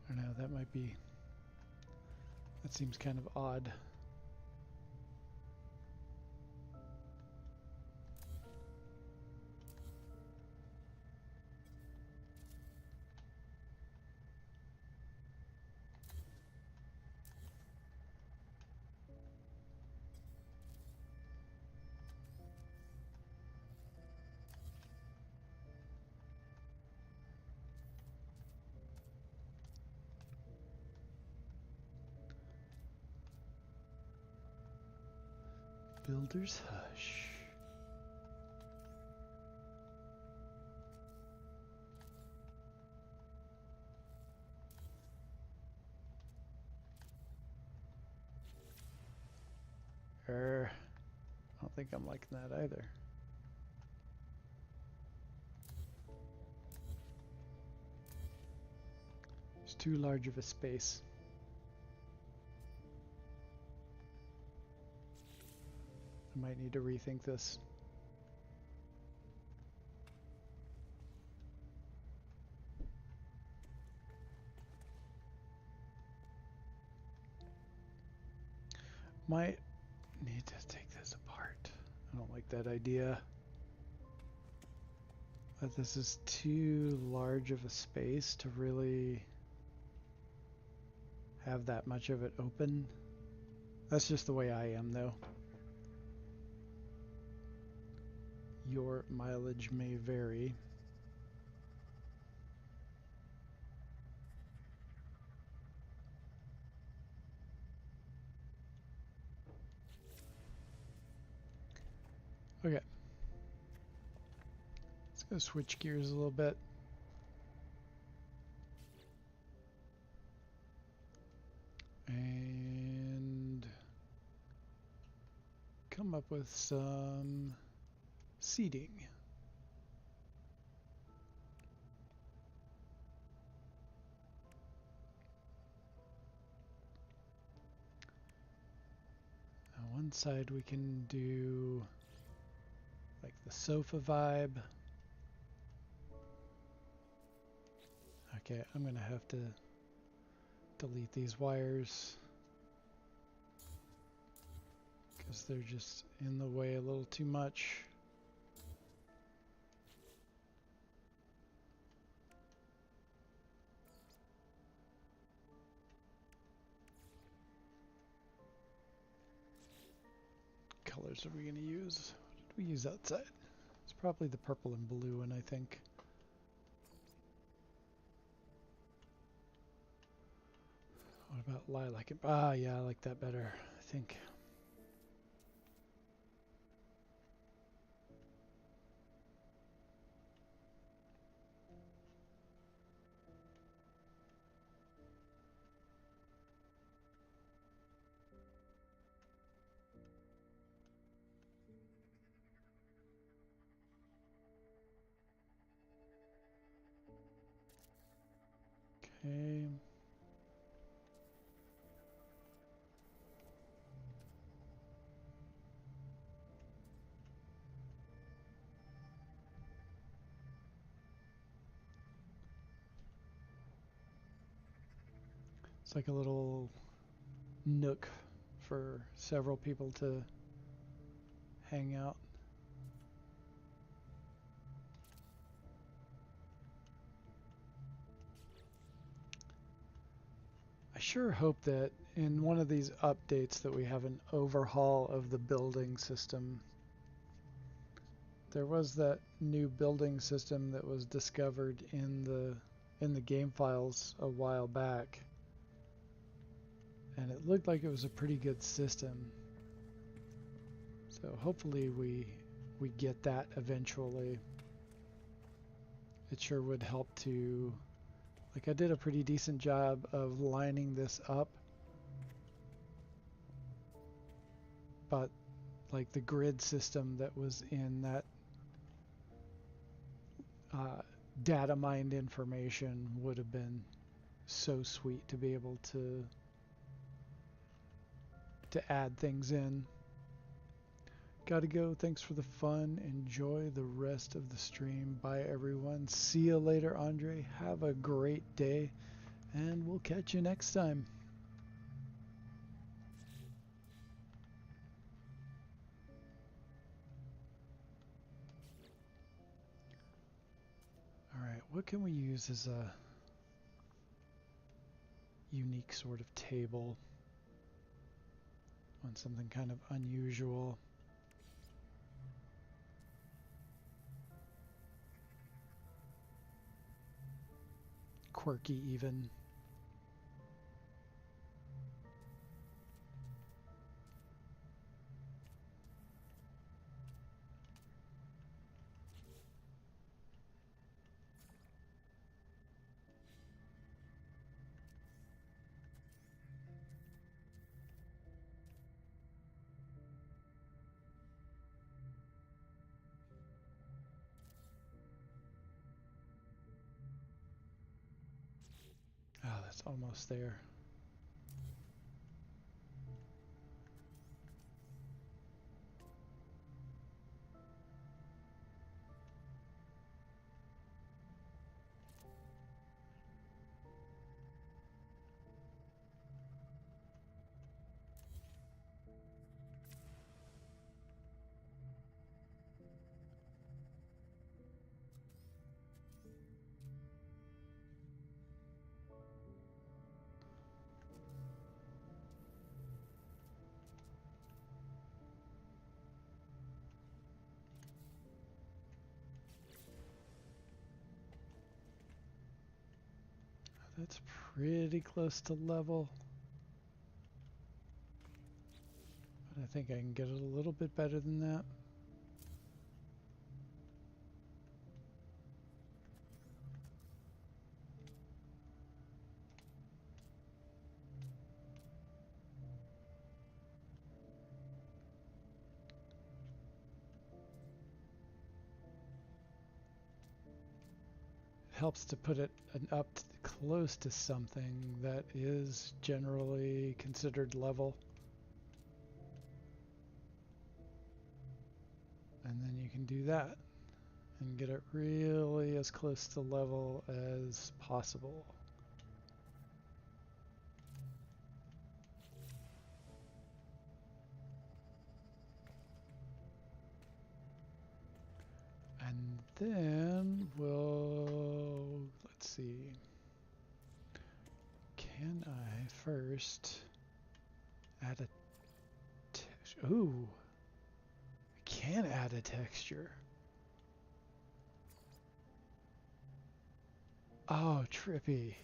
[SPEAKER 1] I don't know, that might be, that seems kind of odd. Builder's hush. I don't think I'm liking that either. It's too large of a space. I might need to rethink this. Might need to take this apart. I don't like that idea. But this is too large of a space to really have that much of it open. That's just the way I am, though. Your mileage may vary. Okay. Let's go switch gears a little bit. And come up with some seating. On one side we can do like the sofa vibe. Okay, I'm gonna have to delete these wires because they're just in the way a little too much. Colors are we going to use? What did we use outside? It's probably the purple and blue one, I think. What about lilac? Ah, yeah, I like that better, I think. Okay. It's like a little nook for several people to hang out. I sure hope that in one of these updates that we have an overhaul of the building system. There was that new building system that was discovered in the game files a while back. And it looked like it was a pretty good system. So hopefully we get that eventually. It sure would help to, like, I did a pretty decent job of lining this up, but like the grid system that was in that data mined information would have been so sweet to be able to add things in. Gotta go. Thanks for the fun. Enjoy the rest of the stream. Bye, everyone. See you later, Andre. Have a great day, and we'll catch you next time. Alright, what can we use as a unique sort of table? On something kind of unusual. Quirky even. it's almost there. That's pretty close to level. But I think I can get it a little bit better than that. Helps to put it up close to something that is generally considered level. And then you can do that and get it really as close to level as possible. And then we'll, let's see, can I first add a texture? Ooh, I can add a texture. Oh, trippy.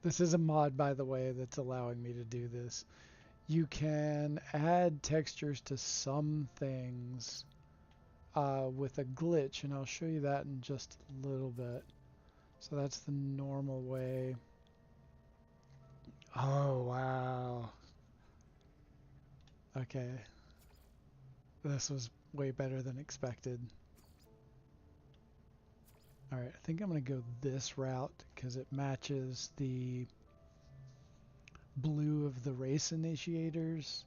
[SPEAKER 1] This is a mod, by the way, that's allowing me to do this. You can add textures to some things with a glitch, and I'll show you that in just a little bit. So that's the normal way. Oh, wow. Okay. This was way better than expected. Alright, I think I'm going to go this route because it matches the blue of the race initiators.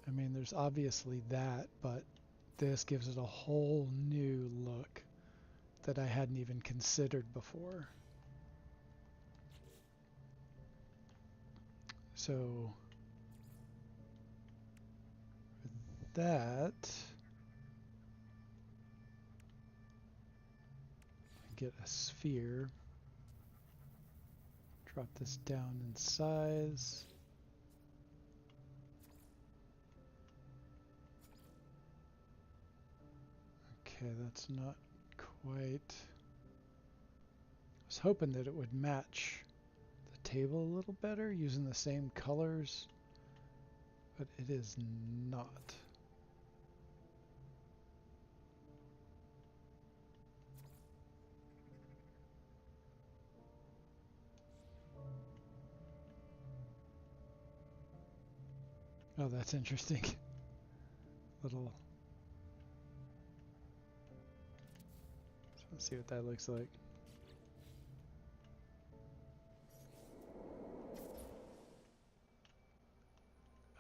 [SPEAKER 1] I mean, there's obviously that, but this gives it a whole new look that I hadn't even considered before. So, with that, get a sphere, drop this down in size. Okay, that's not quite. I was hoping that it would match the table a little better using the same colors, but it is not. Oh, that's interesting. Little. Let's see what that looks like.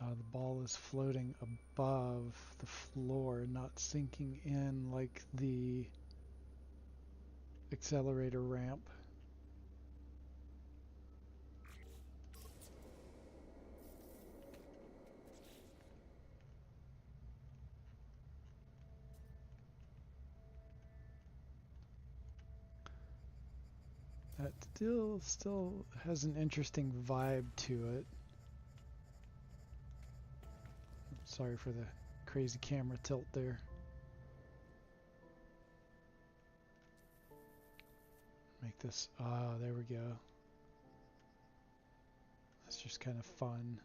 [SPEAKER 1] The ball is floating above the floor, not sinking in like the accelerator ramp. That still has an interesting vibe to it. Sorry for the crazy camera tilt there. Make this, there we go. That's just kind of fun.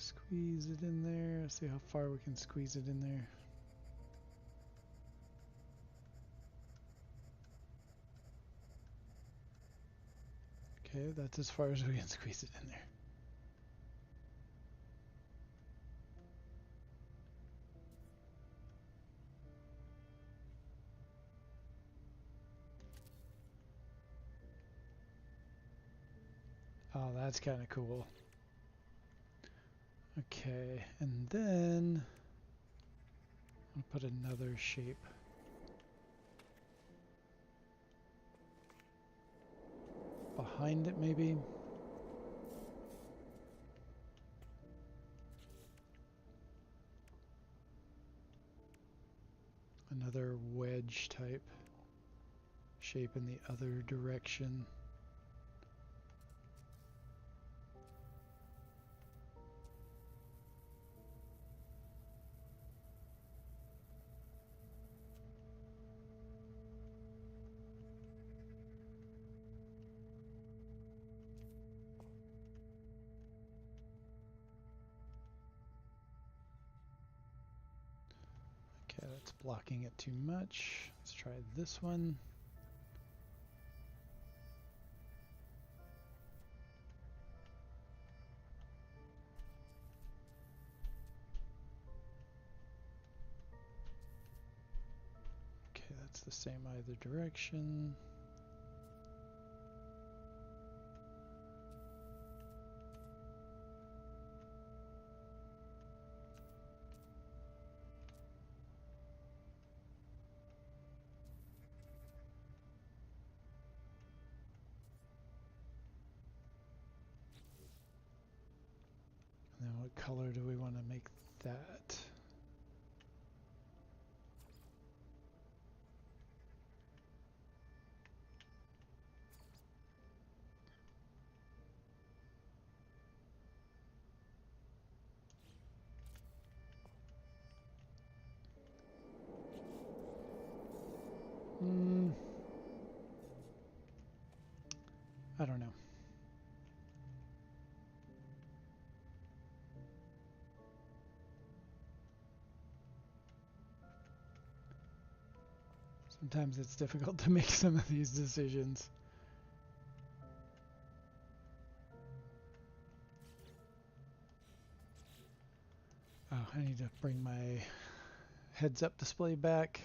[SPEAKER 1] Squeeze it in there. See how far we can squeeze it in there. Okay, that's as far as we can squeeze it in there. Oh, that's kind of cool. Okay, and then I'll put another shape. Behind it, maybe. Another wedge type shape in the other direction. Okay, that's blocking it too much. Let's try this one. Okay, that's the same either direction. And then what color do we want to make that? I don't know. Sometimes it's difficult to make some of these decisions. Oh, I need to bring my heads-up display back.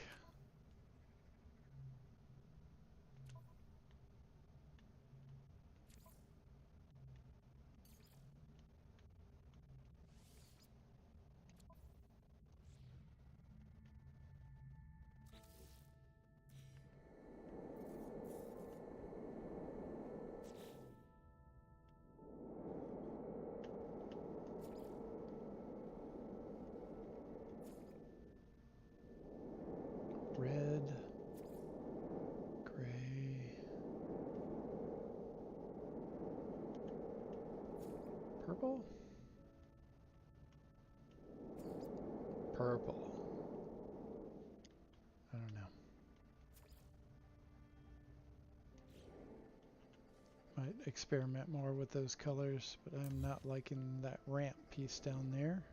[SPEAKER 1] Red, gray, purple, purple. I don't know. Might experiment more with those colors, but I'm not liking that ramp piece down there.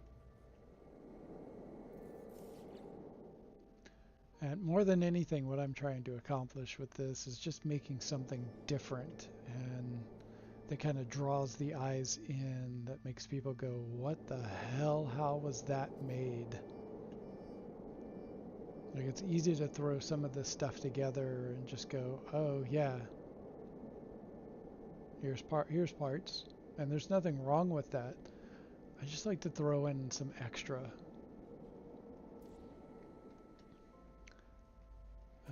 [SPEAKER 1] And more than anything, what I'm trying to accomplish with this is just making something different and that kind of draws the eyes in, that makes people go, what the hell? How was that made? Like, it's easy to throw some of this stuff together and just go, oh yeah, here's parts, and there's nothing wrong with that. I just like to throw in some extra.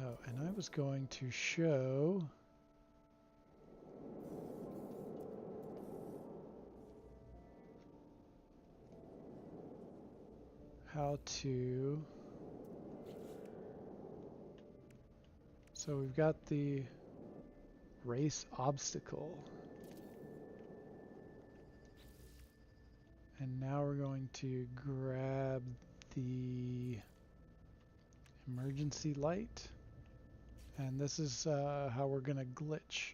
[SPEAKER 1] Oh, and I was going to show how to. So we've got the race obstacle. And now we're going to grab the emergency light. And this is how we're going to glitch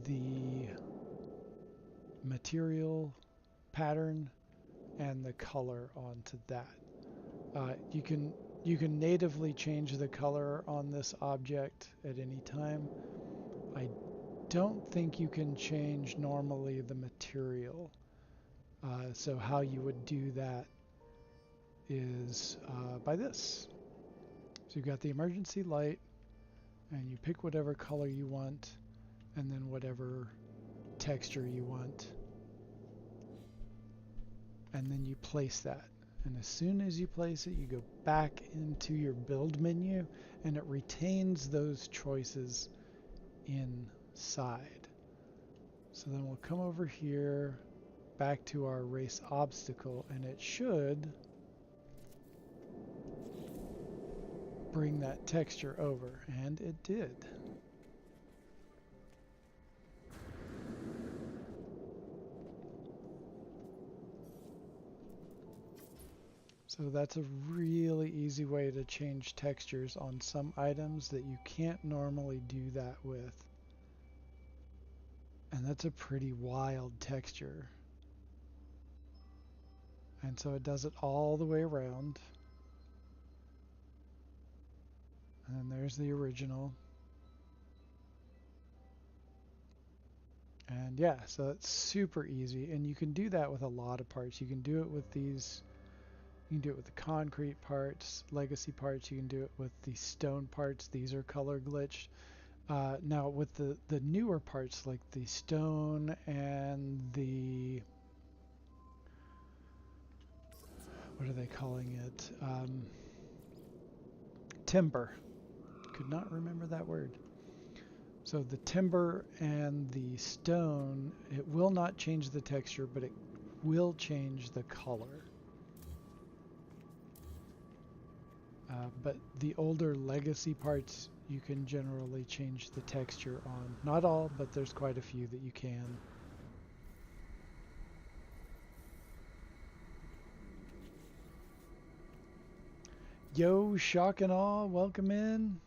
[SPEAKER 1] the material pattern and the color onto that. You can natively change the color on this object at any time. I don't think you can change normally the material. So how you would do that is by this. So you've got the emergency light, and you pick whatever color you want, and then whatever texture you want, and then you place that. And as soon as you place it, you go back into your build menu, and it retains those choices inside. So then we'll come over here, back to our race obstacle, and it should bring that texture over, and it did. So that's a really easy way to change textures on some items that you can't normally do that with. And that's a pretty wild texture. And so it does it all the way around. And then there's the original. And yeah, so it's super easy. And you can do that with a lot of parts. You can do it with these. You can do it with the concrete parts, legacy parts. You can do it with the stone parts. These are color glitched. Now with the newer parts like the stone and the, what are they calling it? Timber. Could not remember that word. So the timber and the stone, it will not change the texture, but it will change the color. But the older legacy parts, you can generally change the texture on. Not all, but there's quite a few that you can. Yo, shock and awe, welcome in.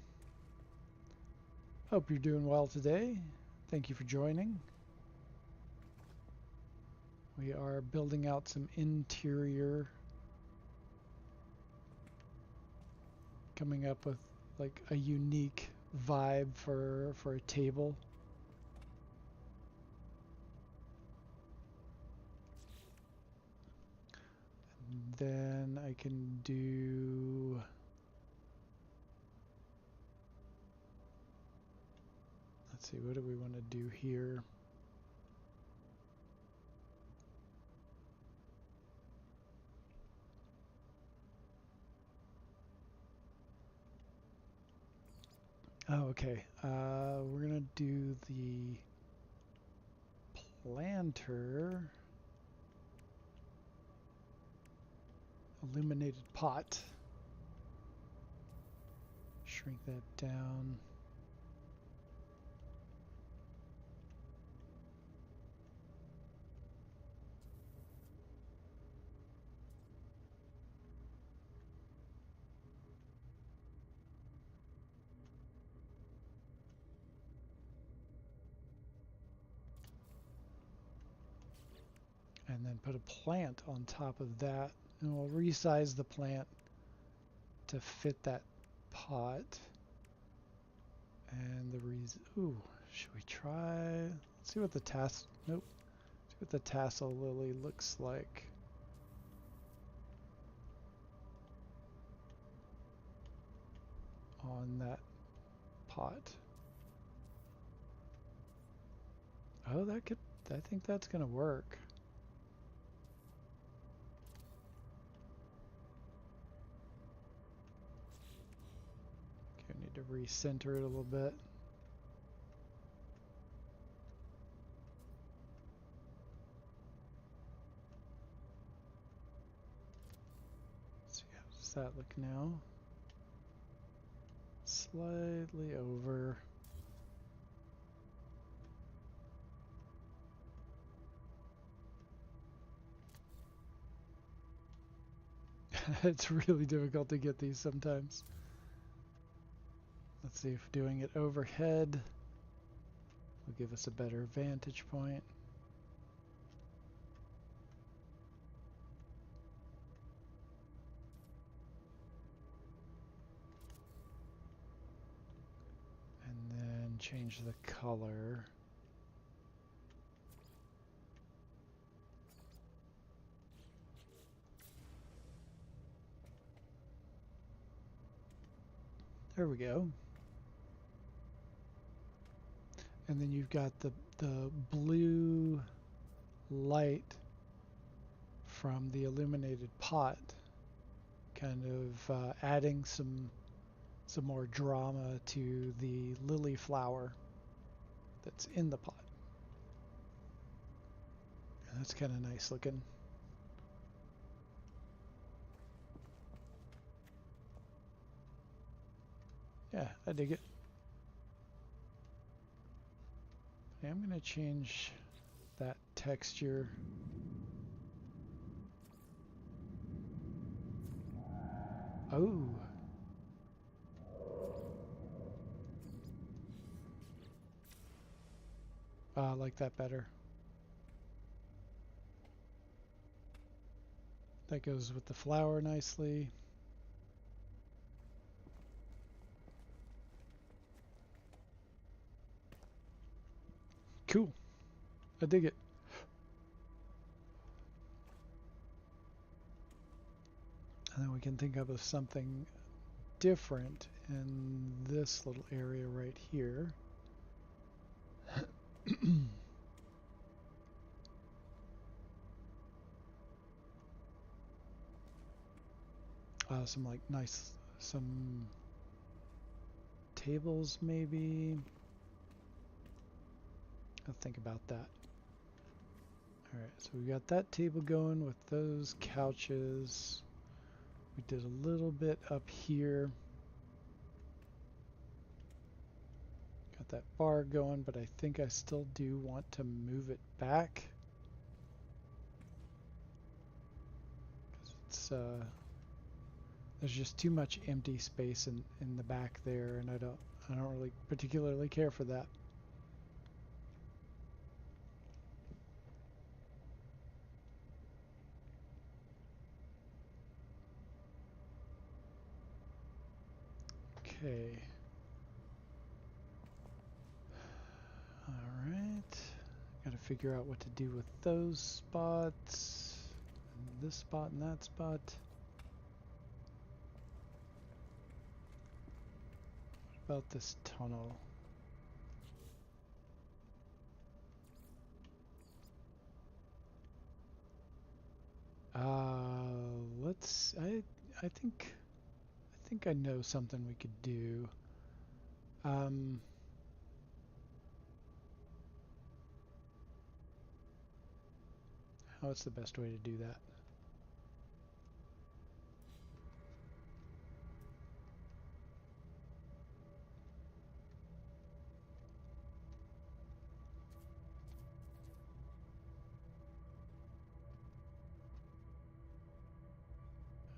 [SPEAKER 1] Hope you're doing well today. Thank you for joining. We are building out some interior, coming up with like a unique vibe for a table. And then I can do, let's see, what do we want to do here? Oh, okay. We're gonna do the planter illuminated pot. Shrink that down. And then put a plant on top of that, and we'll resize the plant to fit that pot. And the ooh, should we try? Let's see what the nope. See what the tassel lily looks like. On that pot. Oh, I think that's gonna work. Okay, I need to recenter it a little bit. Let's see, how does that look now? Slightly over. It's really difficult to get these sometimes. Let's see if doing it overhead will give us a better vantage point. change the color. There we go. And then you've got the blue light from the illuminated pot, kind of adding some more drama to the lily flower that's in the pot. And that's kind of nice looking. Yeah, I dig it. I'm going to change that texture. Oh. I like that better. That goes with the flower nicely. Cool. I dig it. And then we can think of something different in this little area right here. Some like nice, some tables maybe. I'll think about that. Alright, so we got that table going with those couches. We did a little bit up here. Got that bar going, but I think I still do want to move it back. It's there's just too much empty space in the back there, and I don't really particularly care for that. Okay. Alright. Gotta figure out what to do with those spots. And this spot and that spot. What about this tunnel? Let's I think I know something we could do. What's the best way to do that?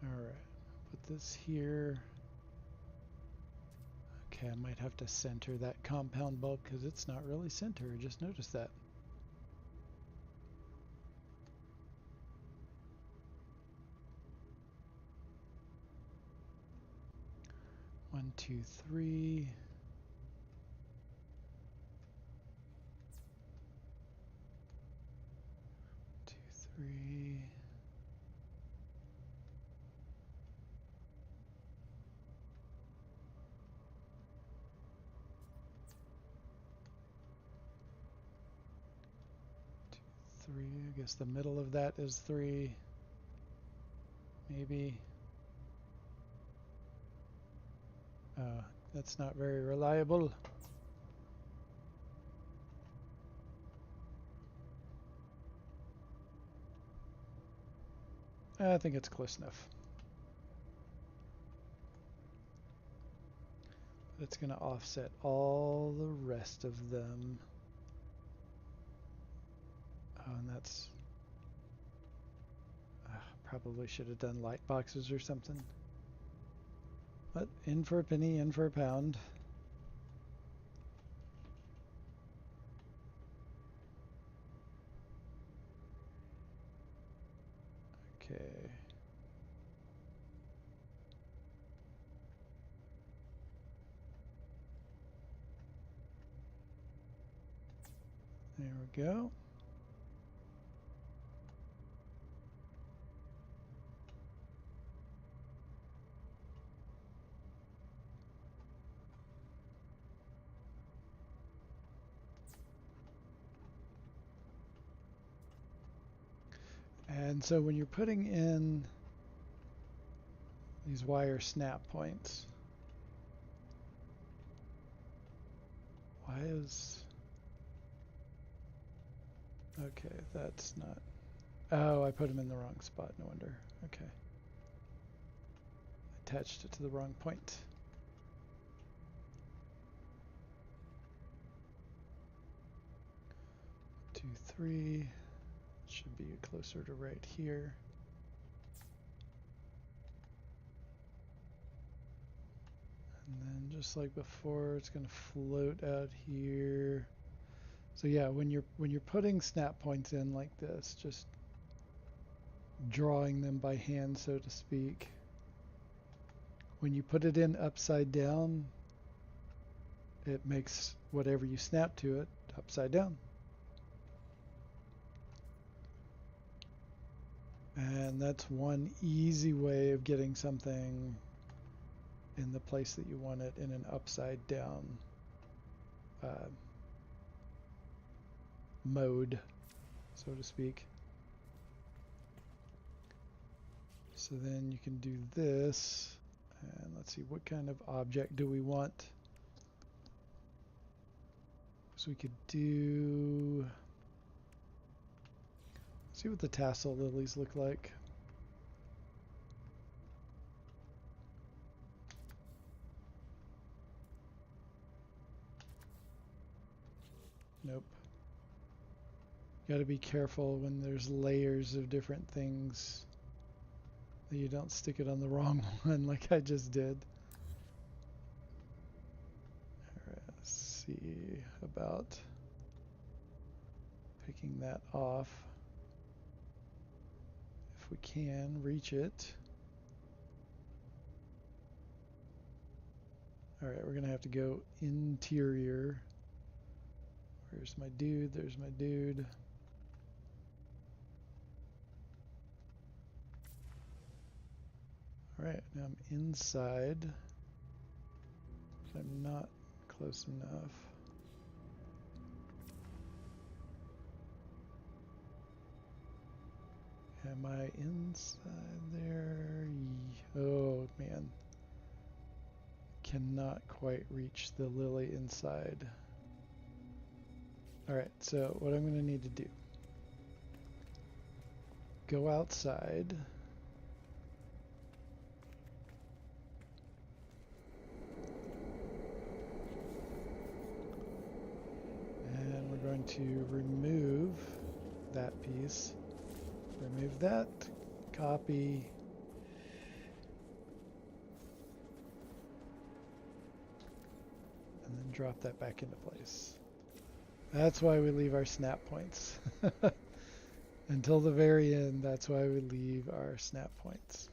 [SPEAKER 1] Alright, put this here. Okay, I might have to center that compound bulb because it's not really center. I just noticed that. One, two, three. Two, three. Three. I guess the middle of that is three. Maybe. That's not very reliable. I think it's close enough. It's going to offset all the rest of them. Oh, and that's... probably should have done light boxes or something. But in for a penny, in for a pound. Okay. There we go. And so when you're putting in these wire snap points, why is... Okay, that's not... Oh, I put them in the wrong spot, no wonder. Okay. Attached it to the wrong point. Two, three. Should be closer to right here. And then just like before, it's going to float out here. So yeah, when you're putting snap points in like this, just drawing them by hand, so to speak. When you put it in upside down, it makes whatever you snap to it upside down. And that's one easy way of getting something in the place that you want it in an upside down mode, so to speak. So then you can do this, and let's see, what kind of object do we want? So we could do, see what the tassel lilies look like. Nope. Got to be careful when there's layers of different things that you don't stick it on the wrong one like I just did. All right, let's see about picking that off. If we can reach it. All right, we're going to have to go interior. Where's my dude? There's my dude. All right, now I'm inside. I'm not close enough. Am I inside there? Oh, man. Cannot quite reach the lily inside. All right, so what I'm going to need to do, go outside. And we're going to remove that piece. Remove that, copy. And then drop that back into place. That's why we leave our snap points. Until the very end, that's why we leave our snap points.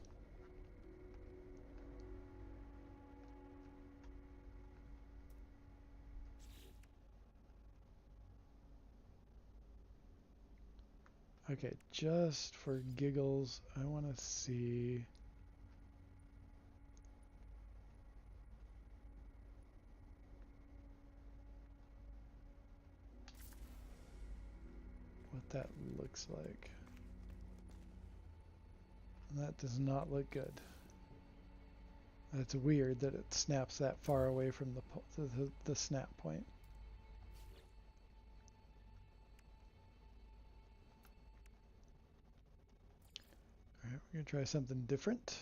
[SPEAKER 1] Okay, just for giggles, I want to see what that looks like. And that does not look good. That's weird that it snaps that far away from the snap point. All right, we're going to try something different.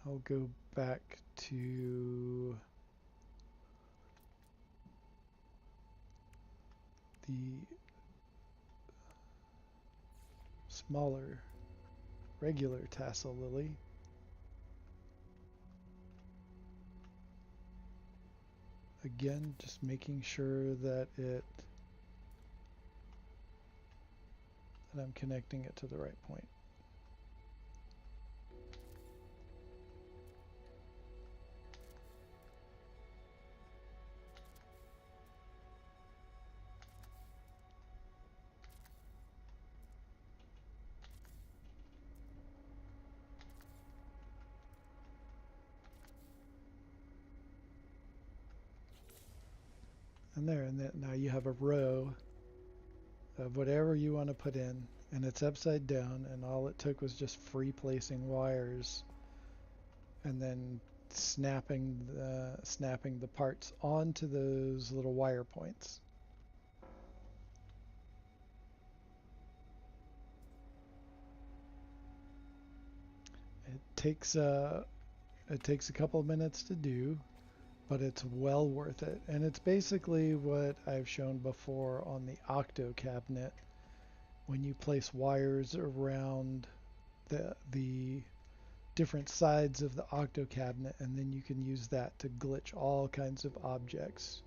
[SPEAKER 1] I'll go back to the smaller regular tassel lily. Again, just making sure that I'm connecting it to the right point. And there, and then now you have a row of whatever you want to put in, and it's upside down, and all it took was just free placing wires and then snapping the parts onto those little wire points. It takes a couple of minutes to do, but it's well worth it. And it's basically what I've shown before on the Octo cabinet. When you place wires around the different sides of the Octo cabinet, and then you can use that to glitch all kinds of objects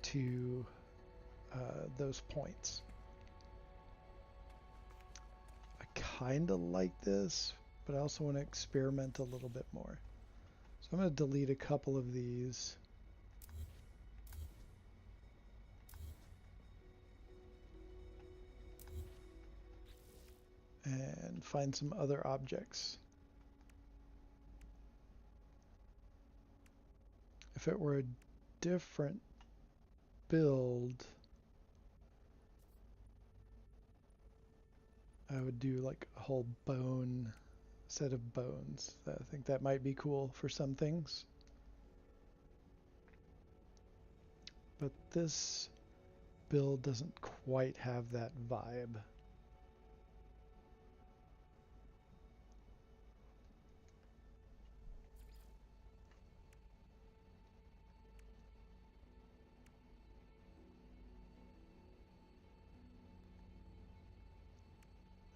[SPEAKER 1] to those points. I kind of like this, but I also want to experiment a little bit more. So I'm going to delete a couple of these. And find some other objects. If it were a different build, I would do like a whole set of bones. I think that might be cool for some things. But this build doesn't quite have that vibe.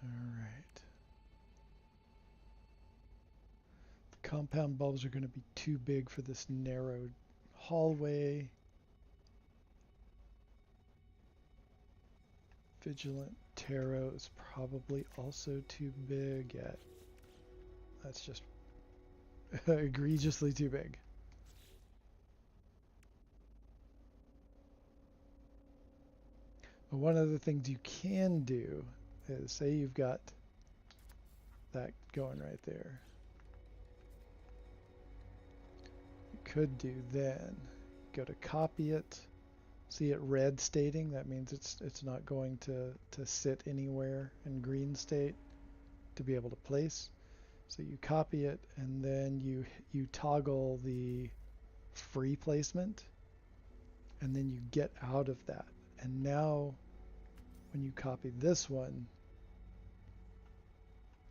[SPEAKER 1] Alright. The compound bulbs are going to be too big for this narrow hallway. Vigilant Tarot is probably also too big yet. That's just egregiously too big. But one of the things you can do is, say you've got that going right there. You could do then go to copy it. See it red stating, that means it's not going to sit anywhere, in green state to be able to place. So you copy it, and then you toggle the free placement, and then you get out of that. And now when you copy this one,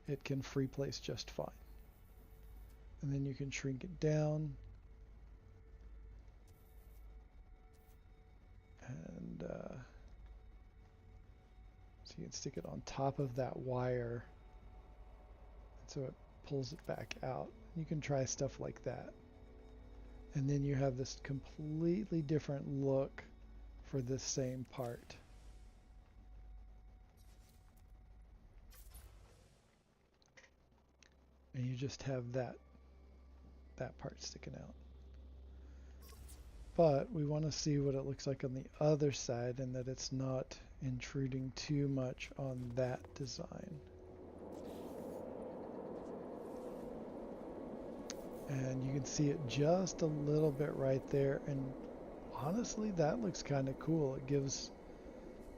[SPEAKER 1] it can free place just fine. And then you can shrink it down. And so you can stick it on top of that wire. And so it pulls it back out. You can try stuff like that. And then you have this completely different look for this same part. And you just have that part sticking out. But we want to see what it looks like on the other side, and that it's not intruding too much on that design. And you can see it just a little bit right there, and honestly that looks kind of cool. It gives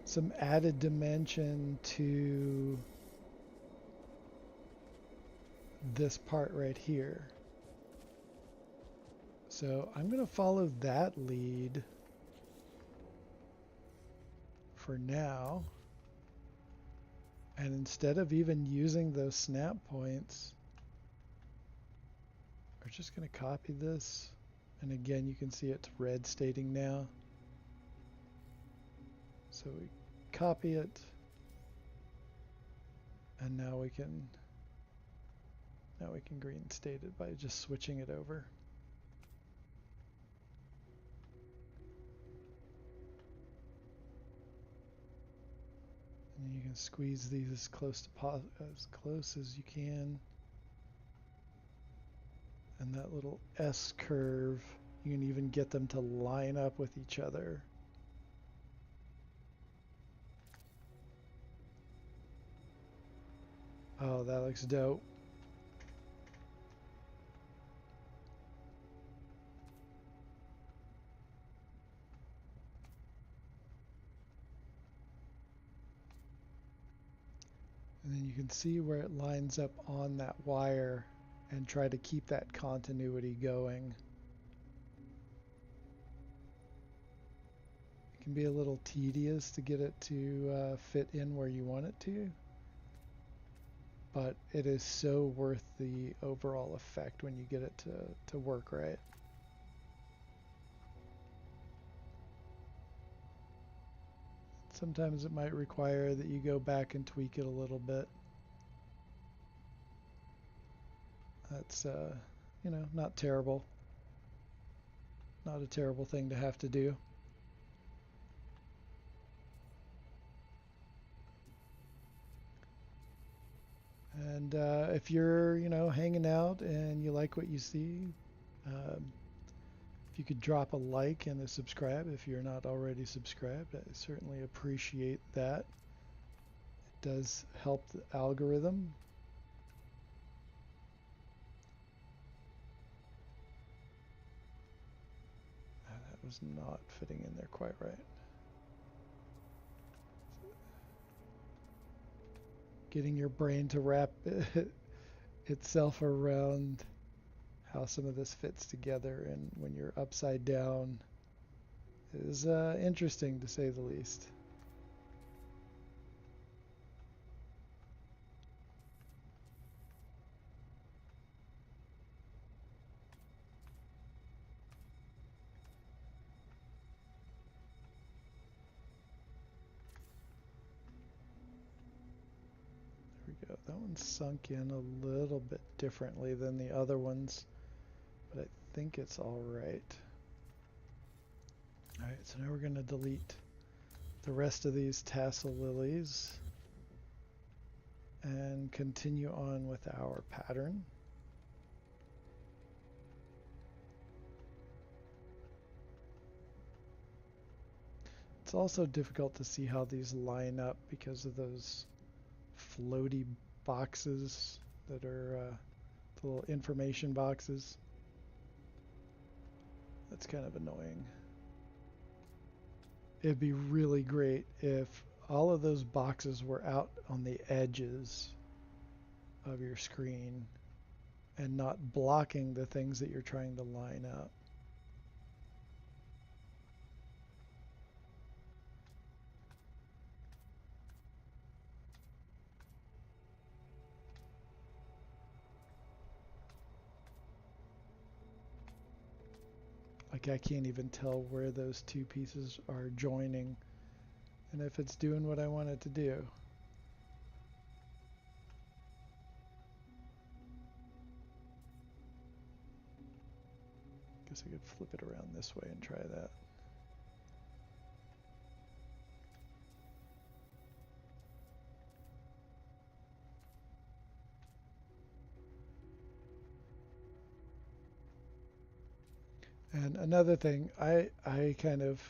[SPEAKER 1] some added dimension to this part right here. So I'm going to follow that lead for now. And instead of even using those snap points, we're just going to copy this. And again, you can see it's red stating now. So we copy it. And now we can green state it by just switching it over. And you can squeeze these as close as you can. And that little S curve, you can even get them to line up with each other. Oh, that looks dope. And then you can see where it lines up on that wire and try to keep that continuity going. It can be a little tedious to get it to fit in where you want it to, but it is so worth the overall effect when you get it to work right. Sometimes it might require that you go back and tweak it a little bit. That's, not terrible. Not a terrible thing to have to do. And if you're, hanging out and you like what you see, if you could drop a like and a subscribe if you're not already subscribed, I certainly appreciate that. It does help the algorithm. That was not fitting in there quite right. Getting your brain to wrap itself around how some of this fits together and when you're upside down is interesting to say the least. There we go. That one's sunk in a little bit differently than the other ones, but I think it's all right. All right, so now we're going to delete the rest of these tassel lilies and continue on with our pattern. It's also difficult to see how these line up because of those floaty boxes that are the little information boxes. That's kind of annoying. It'd be really great if all of those boxes were out on the edges of your screen and not blocking the things that you're trying to line up. Like I can't even tell where those two pieces are joining and if it's doing what I want it to do. Guess I could flip it around this way and try that. And another thing, I kind of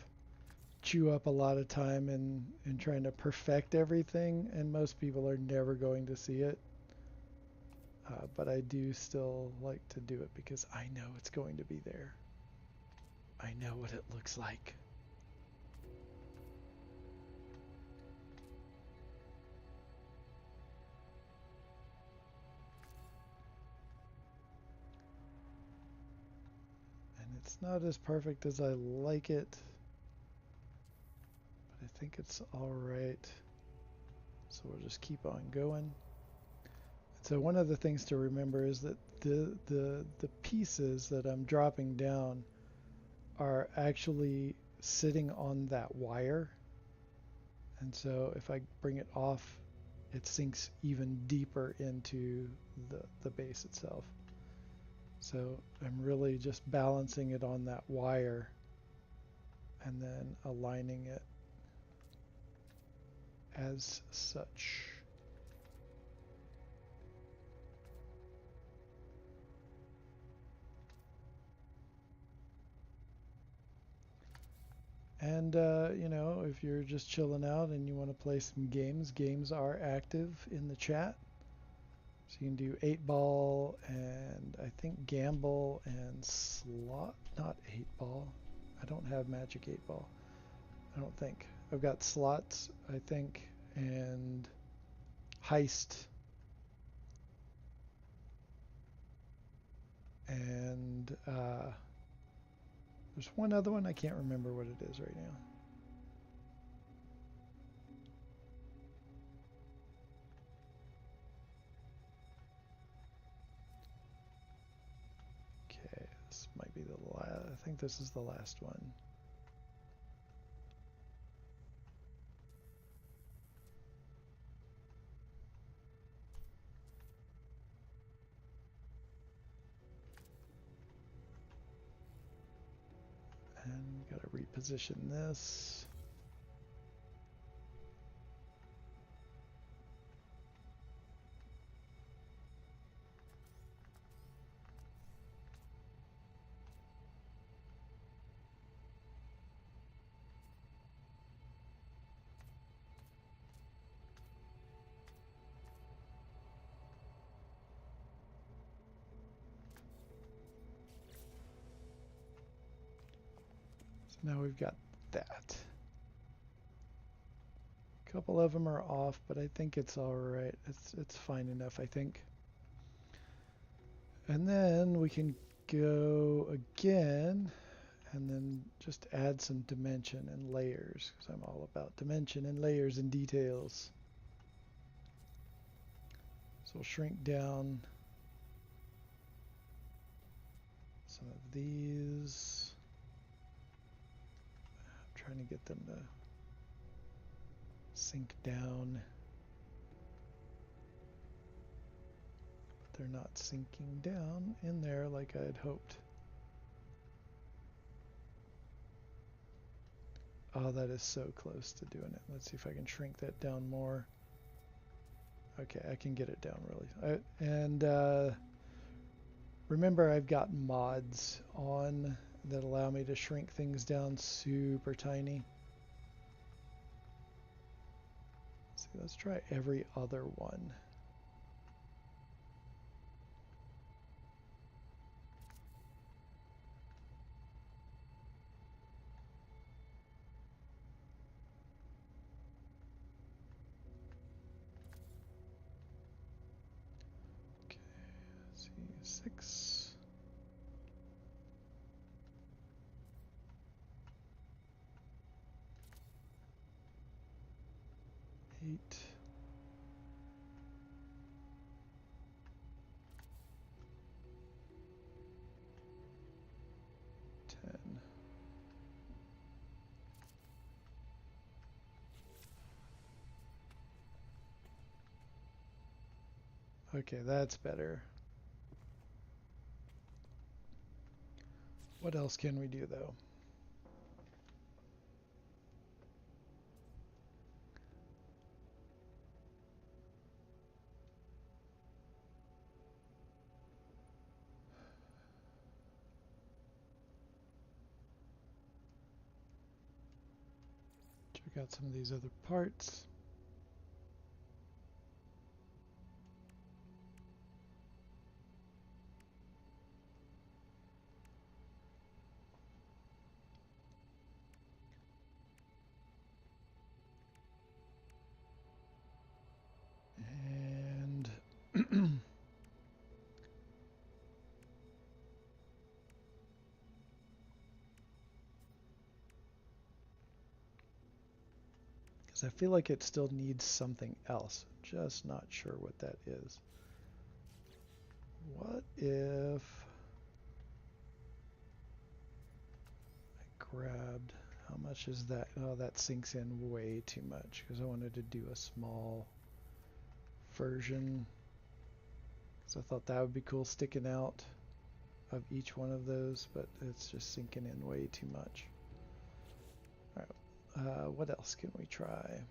[SPEAKER 1] chew up a lot of time in trying to perfect everything, and most people are never going to see it. But I do still like to do it because I know it's going to be there. I know what it looks like. And it's not as perfect as I like it, but I think it's all right. So we'll just keep on going. So one of the things to remember is that the pieces that I'm dropping down are actually sitting on that wire. And so if I bring it off, it sinks even deeper into the base itself. So I'm really just balancing it on that wire and then aligning it as such. And, if you're just chilling out and you want to play some games, games are active in the chat. So you can do 8-ball and I think gamble and slot, not 8-ball. I don't have Magic 8-ball. I don't think. I've got slots, I think, and Heist. And there's one other one. I can't remember what it is right now. Okay, this might be the last. I think this is the last one. And gotta reposition this. So now we've got that. A couple of them are off, but I think it's all right. It's fine enough, I think. And then we can go again and then just add some dimension and layers, because I'm all about dimension and layers and details. So we'll shrink down some of these. I'm trying to get them to sink down. But they're not sinking down in there like I had hoped. Oh, that is so close to doing it. Let's see if I can shrink that down more. Okay, I can get it down really. Remember, I've got mods on that allow me to shrink things down super tiny. See, let's try every other one. Okay, let's see, 6. 8. 10. Okay, that's better. What else can we do though? Check out some of these other parts. And because I feel like it still needs something else. Just not sure what that is. What if I grabbed, how much is that? Oh, that sinks in way too much because I wanted to do a small version. So I thought that would be cool sticking out of each one of those, but it's just sinking in way too much. All right, what else can we try?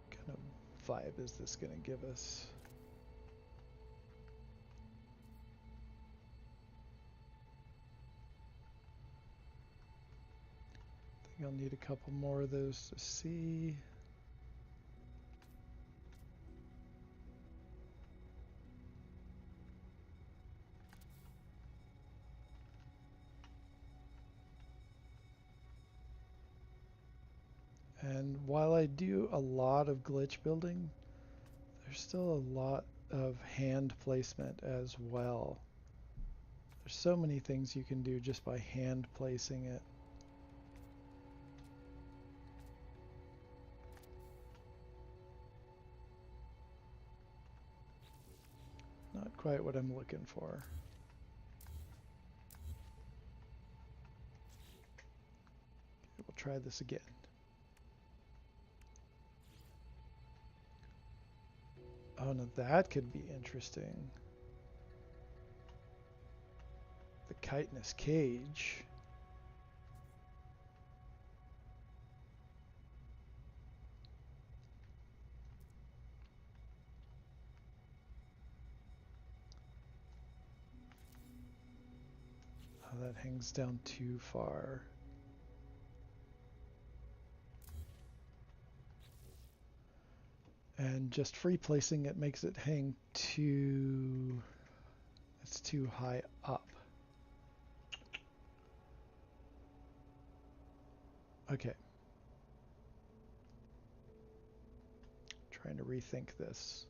[SPEAKER 1] What kind of vibe is this going to give us? I'll need a couple more of those to see. And while I do a lot of glitch building, there's still a lot of hand placement as well. There's so many things you can do just by hand placing it. Not quite what I'm looking for. Okay, we'll try this again. Oh, now that could be interesting. The chitinous cage. Oh, that hangs down too far. And just free placing it makes it hang too... It's too high up. Okay. Trying to rethink this.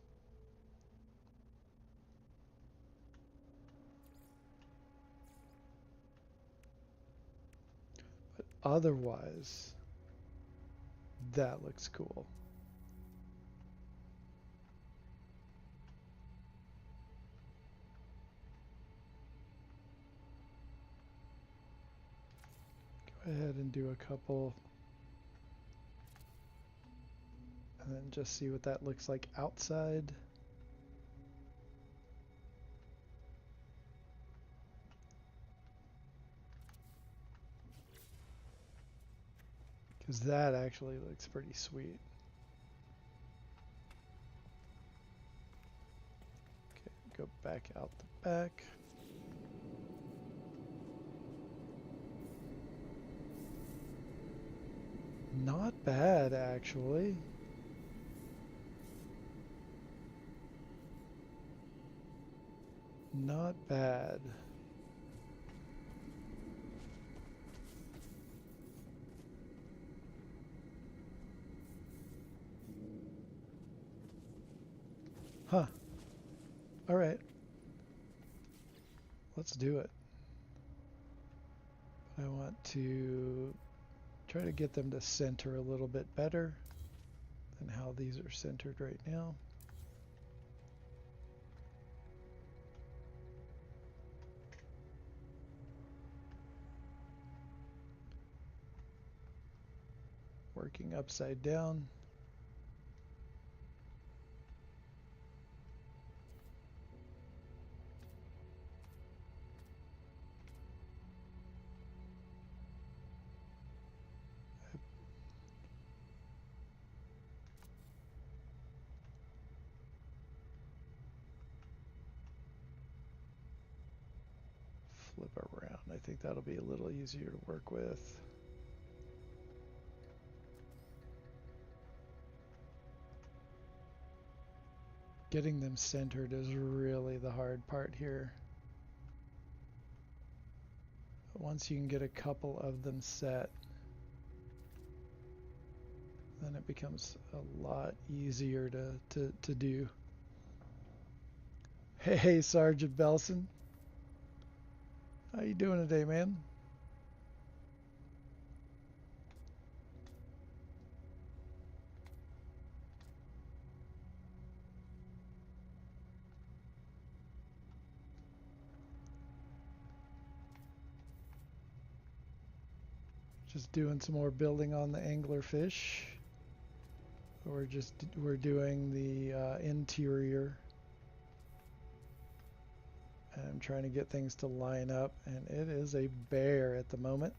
[SPEAKER 1] But otherwise, that looks cool. Go ahead and do a couple. And then just see what that looks like outside. Because that actually looks pretty sweet. Okay, go back out the back. Not bad, actually. Not bad. Huh. All right. Let's do it. I want to try to get them to center a little bit better than how these are centered right now. Working upside down. Flip around. I think that'll be a little easier to work with. Getting them centered is really the hard part here. But once you can get a couple of them set, then it becomes a lot easier to do. Hey, Sergeant Belson. How you doing today, man? Just doing some more building on the Anglerfish. We're doing the interior. And I'm trying to get things to line up, and it is a bear at the moment.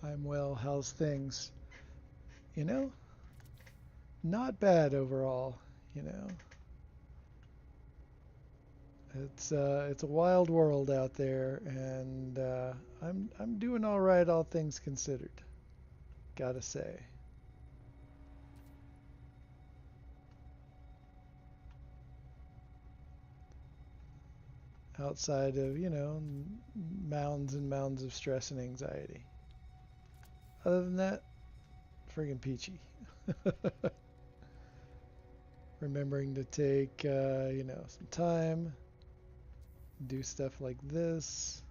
[SPEAKER 1] I'm well. How's things? You know, not bad overall. you know. It's a wild world out there, and I'm doing all right, all things considered. Gotta say. Outside of, mounds and mounds of stress and anxiety. Other than that, friggin' peachy. Remembering to take, some time, do stuff like this.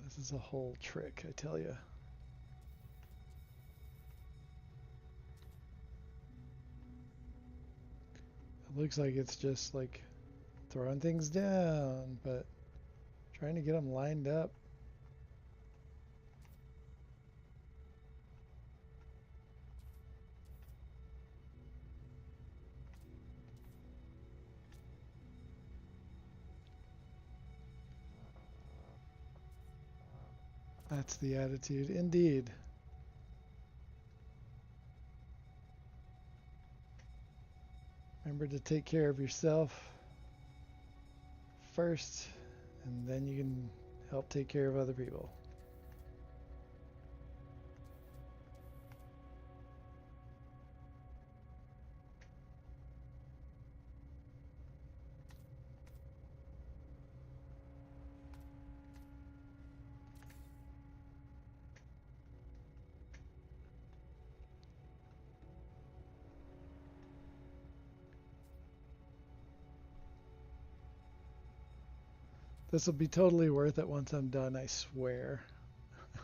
[SPEAKER 1] This is a whole trick, I tell you. It looks like it's just like throwing things down, but trying to get them lined up. That's the attitude, indeed. Remember to take care of yourself first, and then you can help take care of other people. This will be totally worth it once I'm done, I swear.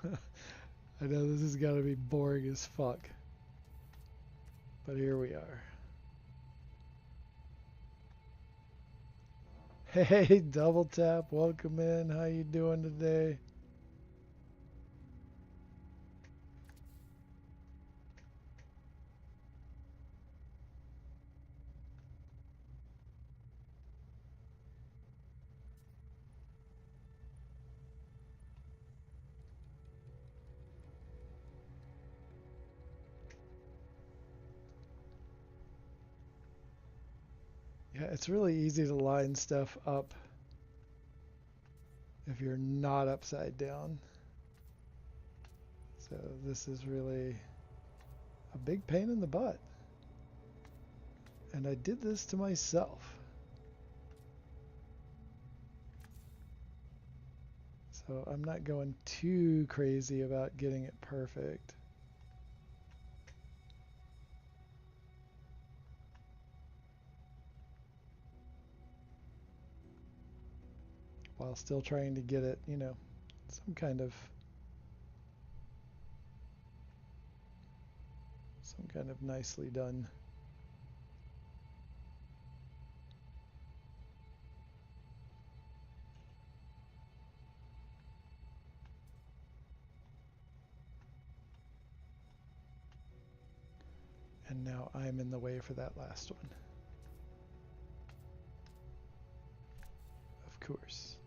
[SPEAKER 1] I know this has got to be boring as fuck. But here we are. Hey, Double Tap, welcome in. How you doing today? Yeah, it's really easy to line stuff up if you're not upside down. So this is really a big pain in the butt. And I did this to myself. So I'm not going too crazy about getting it perfect. While still trying to get it, some kind of nicely done. And now I'm in the way for that last one. Of course.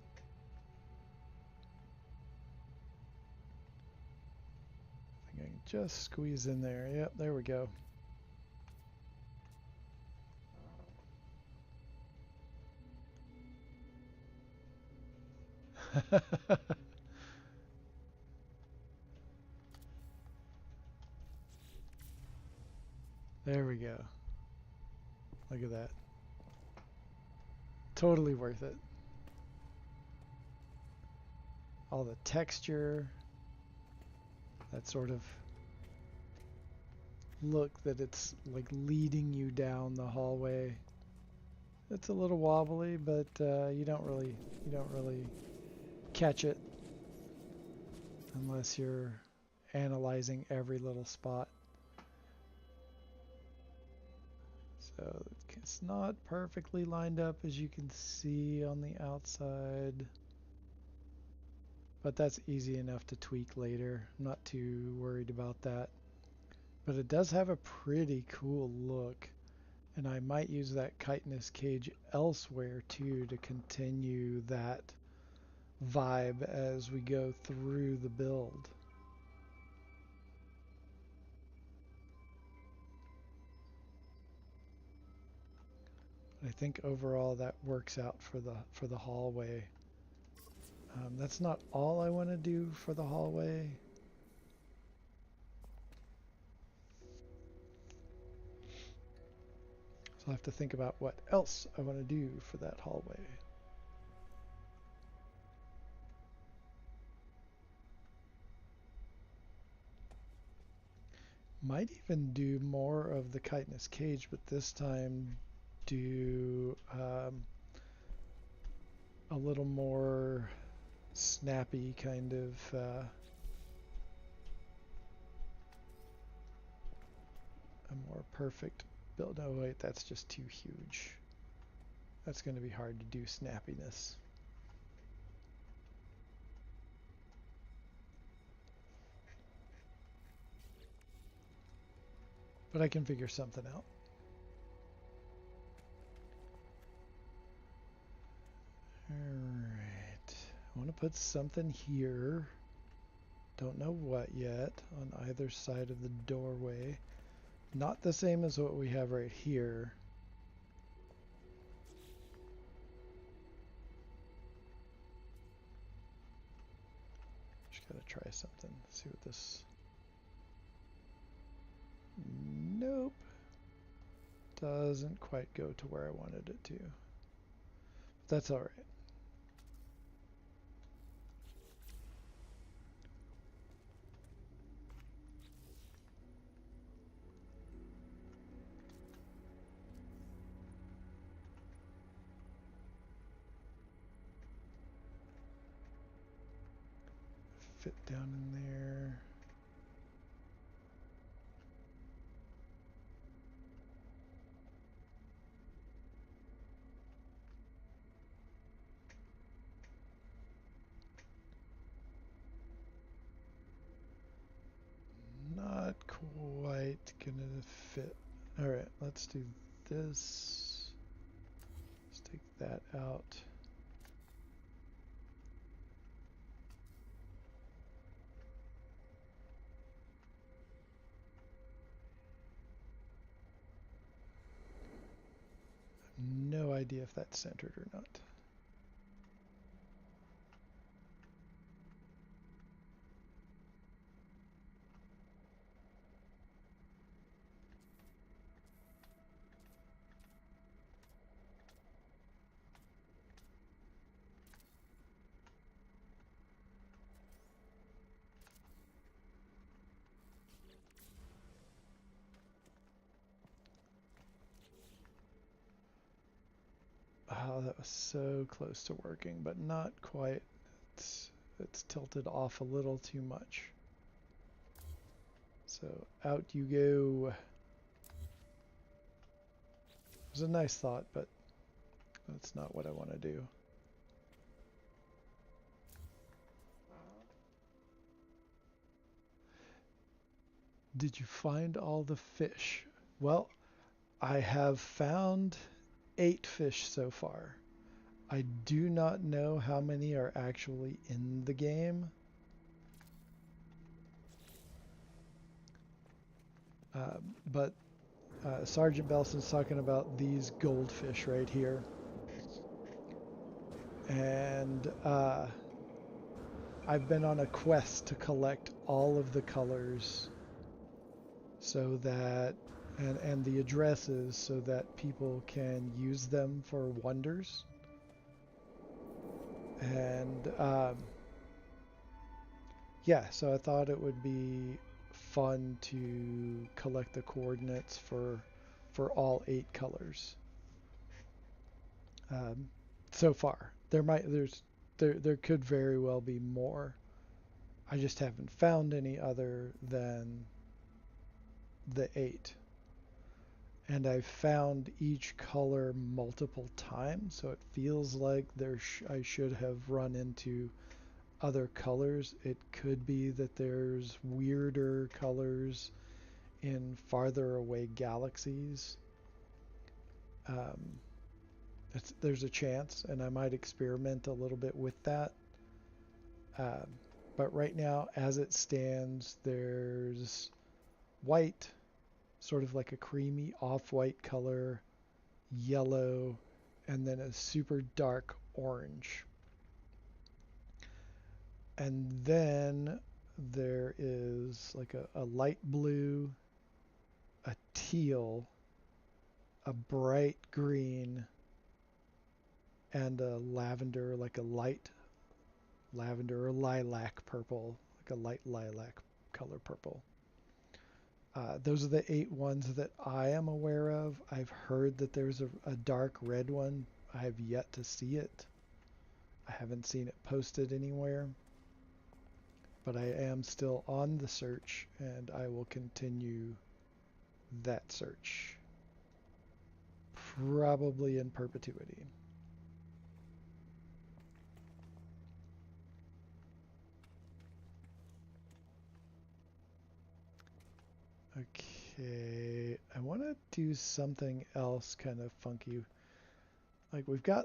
[SPEAKER 1] I think I can just squeeze in there. Yep, there we go. There we go. Look at that. Totally worth it. All the texture, that sort of look that it's like leading you down the hallway. It's a little wobbly, but you don't really catch it unless you're analyzing every little spot. So It's not perfectly lined up, as you can see on the outside, but that's easy enough to tweak later. I'm not too worried about that. But it does have a pretty cool look, and I might use that chitinous cage elsewhere too to continue that vibe as we go through the build. I think overall that works out for the hallway. That's not all I want to do for the hallway. So I'll have to think about what else I want to do for that hallway. Might even do more of the chitinous cage, but this time do a little more snappy kind of a more perfect build. Oh wait, that's just too huge. That's going to be hard to do snappiness. But I can figure something out. Alright. I want to put something here. Don't know what yet. On either side of the doorway. Not the same as what we have right here. Just gotta try something. See what this... Nope. Doesn't quite go to where I wanted it to. But that's alright. Fit down in there. Not quite gonna fit. Alright, let's do this. Let's take that out. No idea if that's centered or not. Oh, that was so close to working, but not quite. It's tilted off a little too much. So out you go. It was a nice thought, but that's not what I want to do. Did you find all the fish? Well, I have found 8 fish so far. I do not know how many are actually in the game. But Sergeant Belson's talking about these goldfish right here. And I've been on a quest to collect all of the colors so that, and the addresses so that people can use them for wonders. And yeah, so I thought it would be fun to collect the coordinates for all 8 colors. So far, there could very well be more. I just haven't found any other than the 8. and I've found each color multiple times, so it feels like I should have run into other colors. It could be that there's weirder colors in farther away galaxies. Um, there's a chance, and I might experiment a little bit with that. Um, but right now, as it stands, there's white, sort of like a creamy off-white color, yellow, and then a super dark orange. And then there is like a light blue, a teal, a bright green, and a lavender, like a light lavender or lilac purple, like a light lilac color purple. Those are the 8 ones that I am aware of. I've heard that there's a dark red one. I have yet to see it. I haven't seen it posted anywhere. But I am still on the search, and I will continue that search. Probably in perpetuity. Okay, I want to do something else kind of funky. Like we've got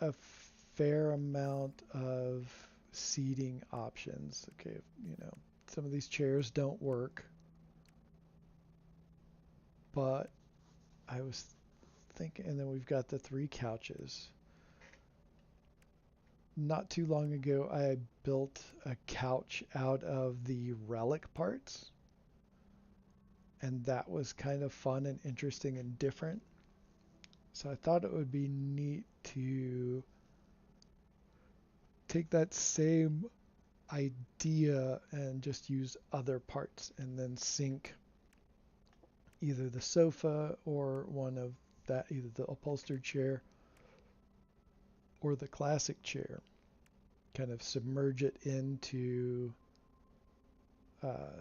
[SPEAKER 1] a fair amount of seating options. Okay, some of these chairs don't work, but I was thinking, and then we've got the 3 couches. Not too long ago, I built a couch out of the relic parts, and that was kind of fun and interesting and different. So I thought it would be neat to take that same idea and just use other parts and then sync either the sofa or one of that, either the upholstered chair or the classic chair, kind of submerge it into uh,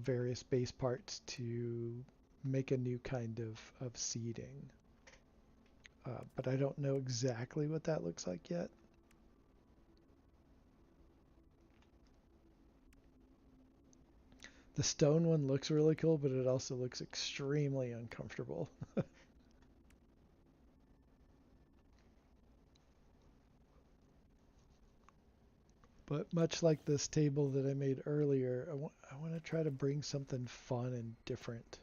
[SPEAKER 1] various base parts to make a new kind of seating. But I don't know exactly what that looks like yet. The stone one looks really cool, but it also looks extremely uncomfortable. But much like this table that I made earlier, I want to try to bring something fun and different.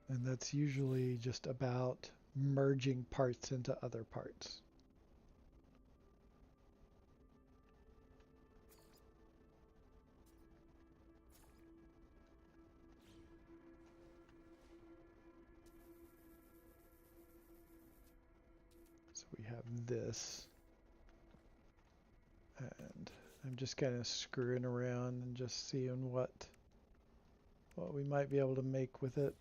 [SPEAKER 1] And that's usually just about merging parts into other parts. So we have this, and I'm just kind of screwing around and just seeing what we might be able to make with it.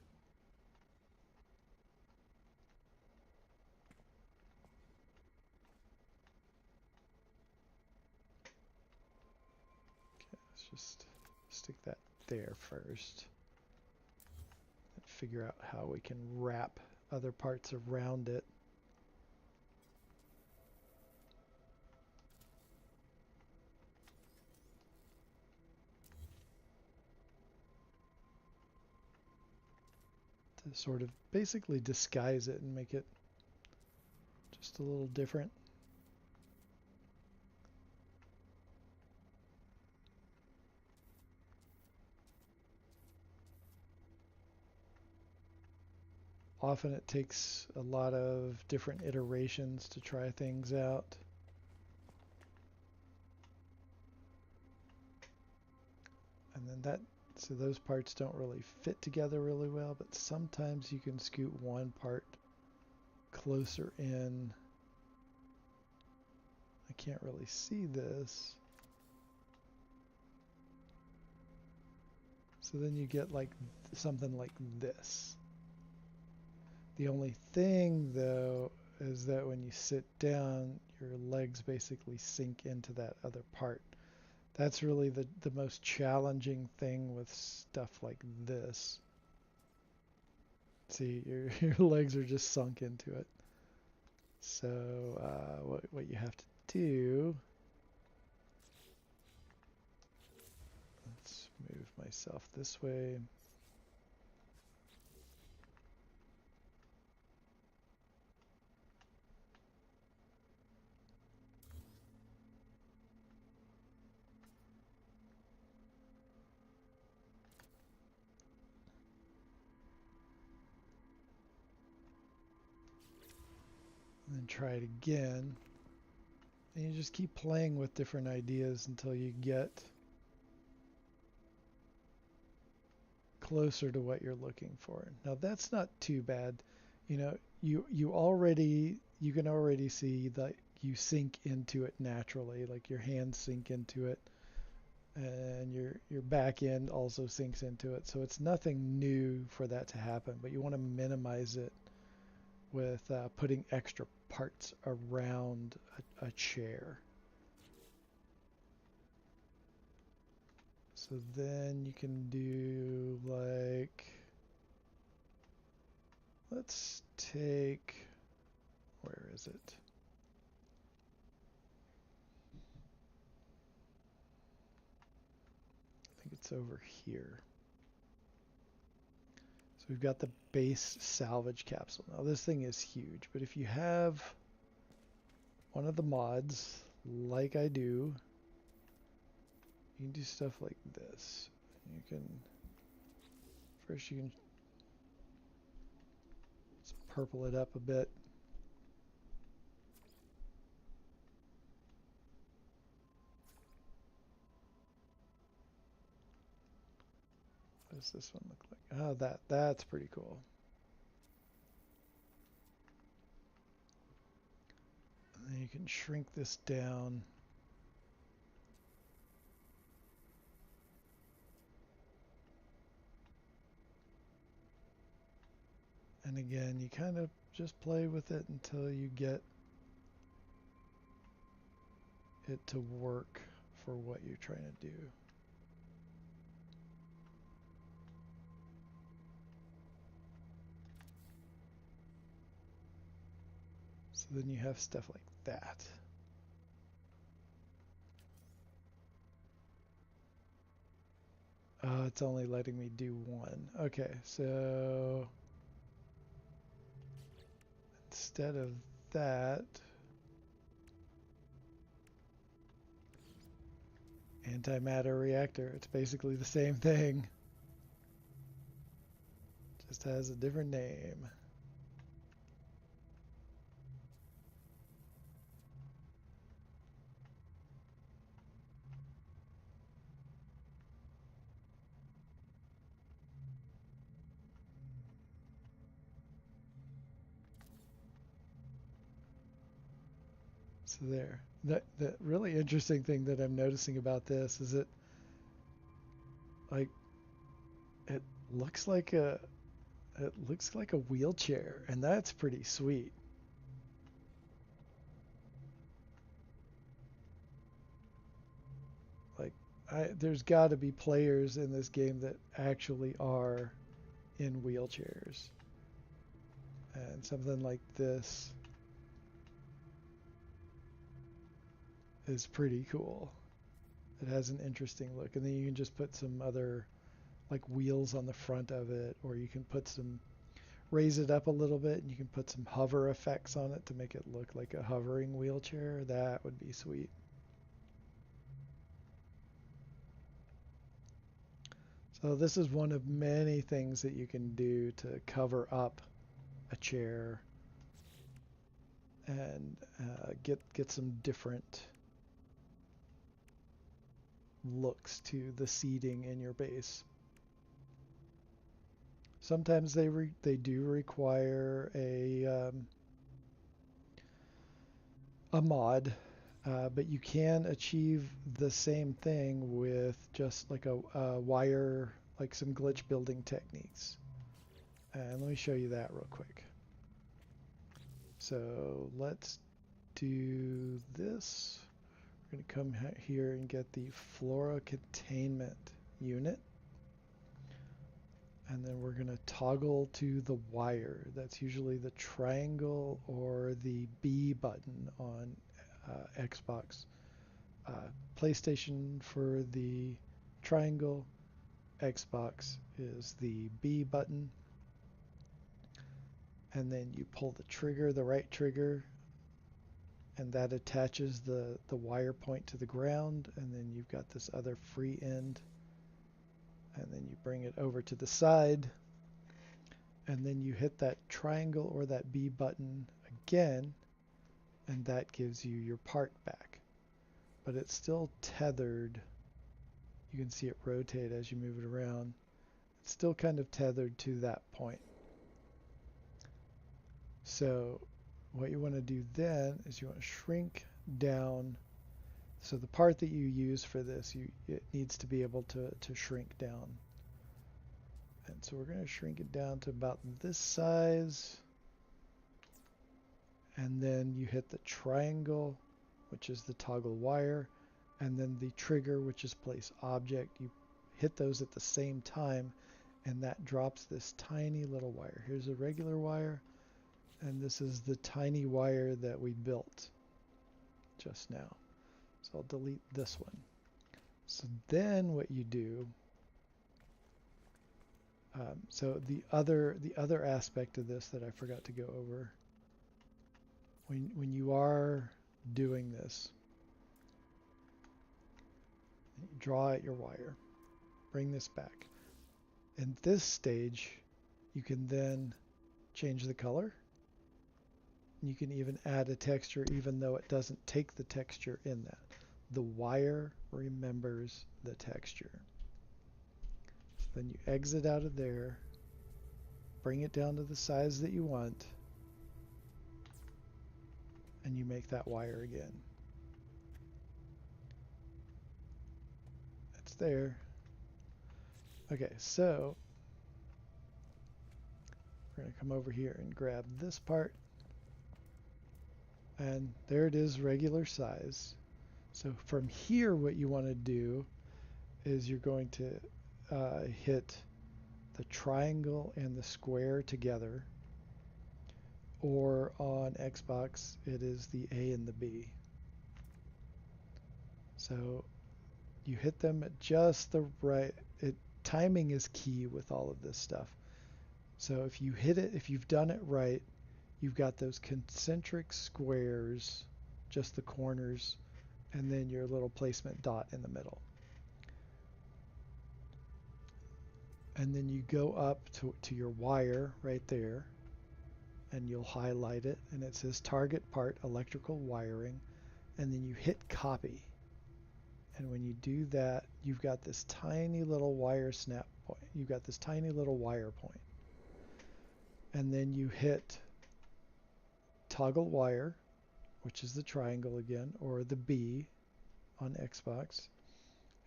[SPEAKER 1] Okay, let's just stick that there first and figure out how we can wrap other parts around it. To sort of basically disguise it and make it just a little different. Often it takes a lot of different iterations to try things out. And then so those parts don't really fit together really well, but sometimes you can scoot one part closer in. I can't really see this. So then you get like something like this. The only thing though is that when you sit down, your legs basically sink into that other part. That's really the most challenging thing with stuff like this. See, your legs are just sunk into it. So what you have to do, let's move myself this way. And then try it again. And you just keep playing with different ideas until you get closer to what you're looking for. Now that's not too bad. You know, you can already see that you sink into it naturally, like your hands sink into it and your back end also sinks into it. So it's nothing new for that to happen, but you want to minimize it with putting extra parts around a chair. So then you can do like, let's take, where is it? I think it's over here. So we've got the base salvage capsule. Now this thing is huge, but if you have one of the mods, like I do, you can do stuff like this. You can, first you can let's purple it up a bit. What does this one look like? Oh, that's pretty cool. And then you can shrink this down. And again, you kind of just play with it until you get it to work for what you're trying to do. So then you have stuff like that. It's only letting me do one. Okay, so instead of that, antimatter reactor, it's basically the same thing. Just has a different name. So there. The really interesting thing that I'm noticing about this is like it looks like a it looks like a wheelchair, and that's pretty sweet. Like there's got to be players in this game that actually are in wheelchairs. And something like this is pretty cool. It has an interesting look, and then you can just put some other like wheels on the front of it, or you can put some, raise it up a little bit, and you can put some hover effects on it to make it look like a hovering wheelchair. That would be sweet. So this is one of many things that you can do to cover up a chair and get some different looks to the seating in your base. Sometimes they do require a mod, but you can achieve the same thing with just like a wire, like some glitch building techniques. And let me show you that real quick. So let's do this. We're going to come here and get the flora containment unit. And then we're going to toggle to the wire. That's usually the triangle or the B button on Xbox. PlayStation for the triangle, Xbox is the B button. And then you pull the trigger, the right trigger, and that attaches the wire point to the ground, and then you've got this other free end, and then you bring it over to the side, and then you hit that triangle or that B button again, and that gives you your part back. But it's still tethered. You can see it rotate as you move it around. It's still kind of tethered to that point. So what you want to do then is you want to shrink down. So the part that you use for this, it needs to be able to shrink down. And so we're going to shrink it down to about this size. And then you hit the triangle, which is the toggle wire, and then the trigger, which is place object. You hit those at the same time, and that drops this tiny little wire. Here's a regular wire, and this is the tiny wire that we built just now. So I'll delete this one. So then what you do, so the other aspect of this that I forgot to go over, when you are doing this, draw out your wire, bring this back. In this stage, you can then change the color. You can even add a texture even though it doesn't take the texture in that. The wire remembers the texture. So then you exit out of there, bring it down to the size that you want, and you make that wire again. It's there. Okay, so we're going to come over here and grab this part, and there it is, regular size. So from here, what you want to do is you're going to hit the triangle and the square together, or on Xbox, it is the A and the B. So you hit them at just the right, timing is key with all of this stuff. So if you hit it, if you've done it right, you've got those concentric squares, just the corners, and then your little placement dot in the middle. And then you go up to your wire right there, and you'll highlight it, and it says target part electrical wiring, and then you hit copy. And when you do that, you've got this tiny little wire snap point. You've got this tiny little wire point. And then you hit toggle wire, which is the triangle again, or the B on Xbox,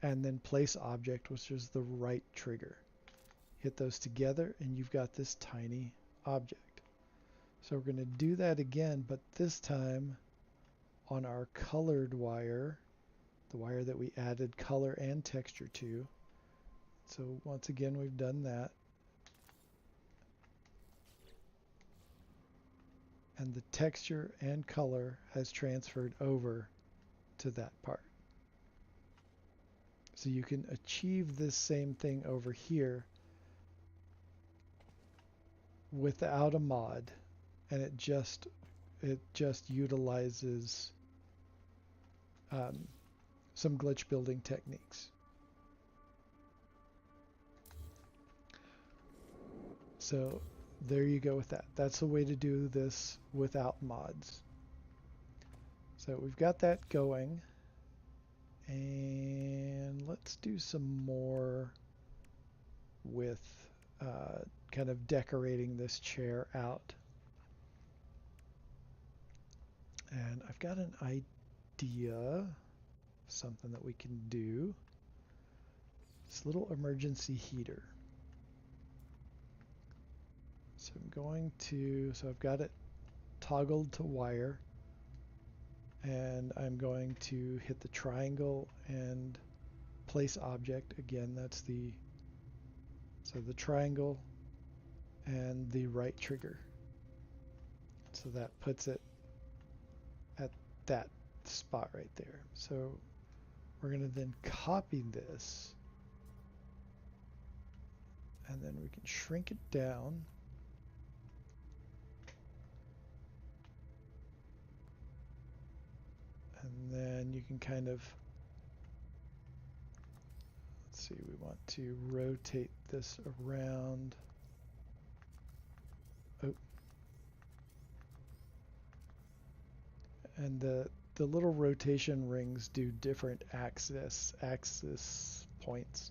[SPEAKER 1] and then place object, which is the right trigger. Hit those together, and you've got this tiny object. So we're going to do that again, but this time on our colored wire, the wire that we added color and texture to. So once again, we've done that. And the texture and color has transferred over to that part. So you can achieve this same thing over here without a mod, and it just utilizes some glitch building techniques. So there you go with that. That's a way to do this without mods. So we've got that going, and let's do some more with kind of decorating this chair out. And I've got an idea, something that we can do. this little emergency heater. So I'm going to, so I've got it toggled to wire, and I'm going to hit the triangle and place object. Again, that's the, so the triangle and the right trigger. So that puts it at that spot right there. So we're going to then copy this, and then we can shrink it down. And then you can kind of, let's see, we want to rotate this around. Oh. And the little rotation rings do different axis points.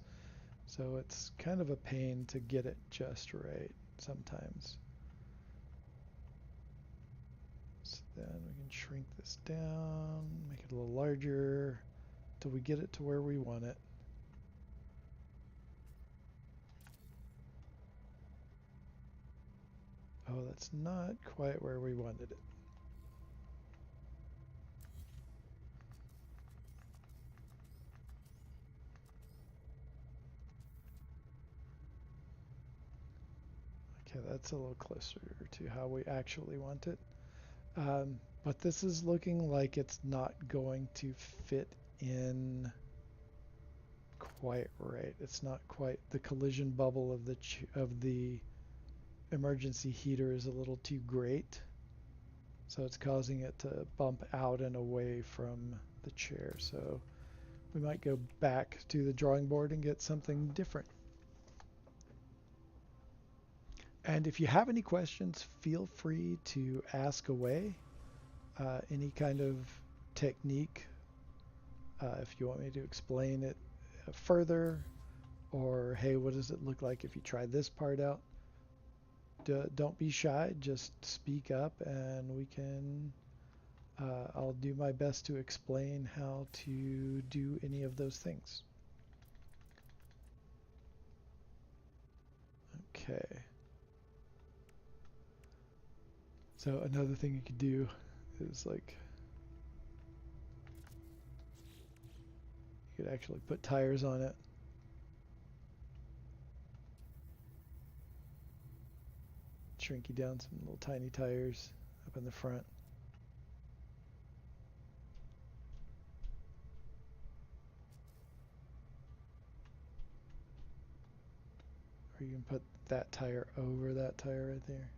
[SPEAKER 1] So it's kind of a pain to get it just right sometimes. So then we can shrink this down, make it a little larger till we get it to where we want it. Oh, that's not quite where we wanted it. Okay, that's a little closer to how we actually want it. But this is looking like it's not going to fit in quite right. It's not quite, the collision bubble of the emergency heater is a little too great. So it's causing it to bump out and away from the chair. So we might go back to the drawing board and get something different. And if you have any questions, feel free to ask away. Any kind of technique, if you want me to explain it further, or hey, what does it look like if you try this part out? Don't be shy, just speak up and we can, I'll do my best to explain how to do any of those things. Okay. So another thing you could do is like, you could actually put tires on it. Shrink you down some little tiny tires up in the front. Or you can put that tire over that tire right there.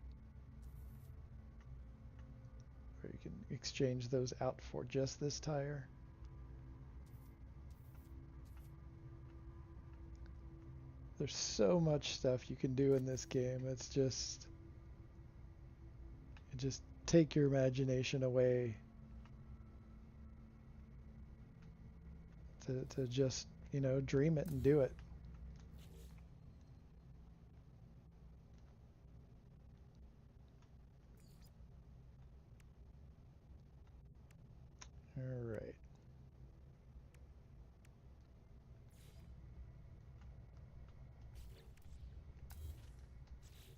[SPEAKER 1] Or you can exchange those out for just this tire. There's so much stuff you can do in this game. It's just take your imagination away to just, you know, dream it and do it. All right.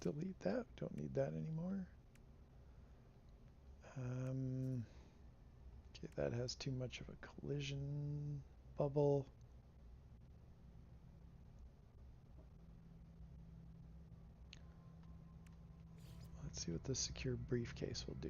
[SPEAKER 1] Delete that. Don't need that anymore. Okay, that has too much of a collision bubble. Let's see what the secure briefcase will do.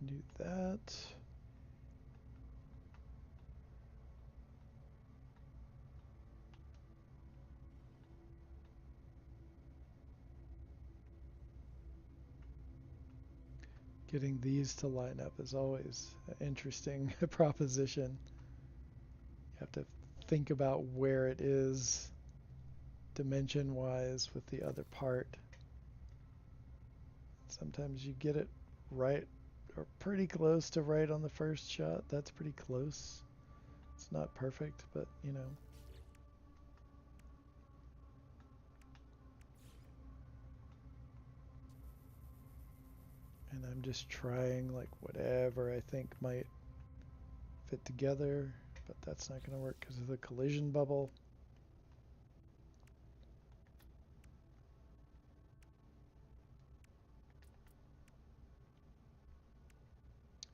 [SPEAKER 1] You can do that. Getting these to line up is always an interesting proposition. You have to think about where it is dimension wise with the other part. Sometimes you get it right or pretty close to right on the first shot. That's pretty close. It's not perfect, but you know. And I'm just trying like whatever I think might fit together, but that's not going to work because of the collision bubble.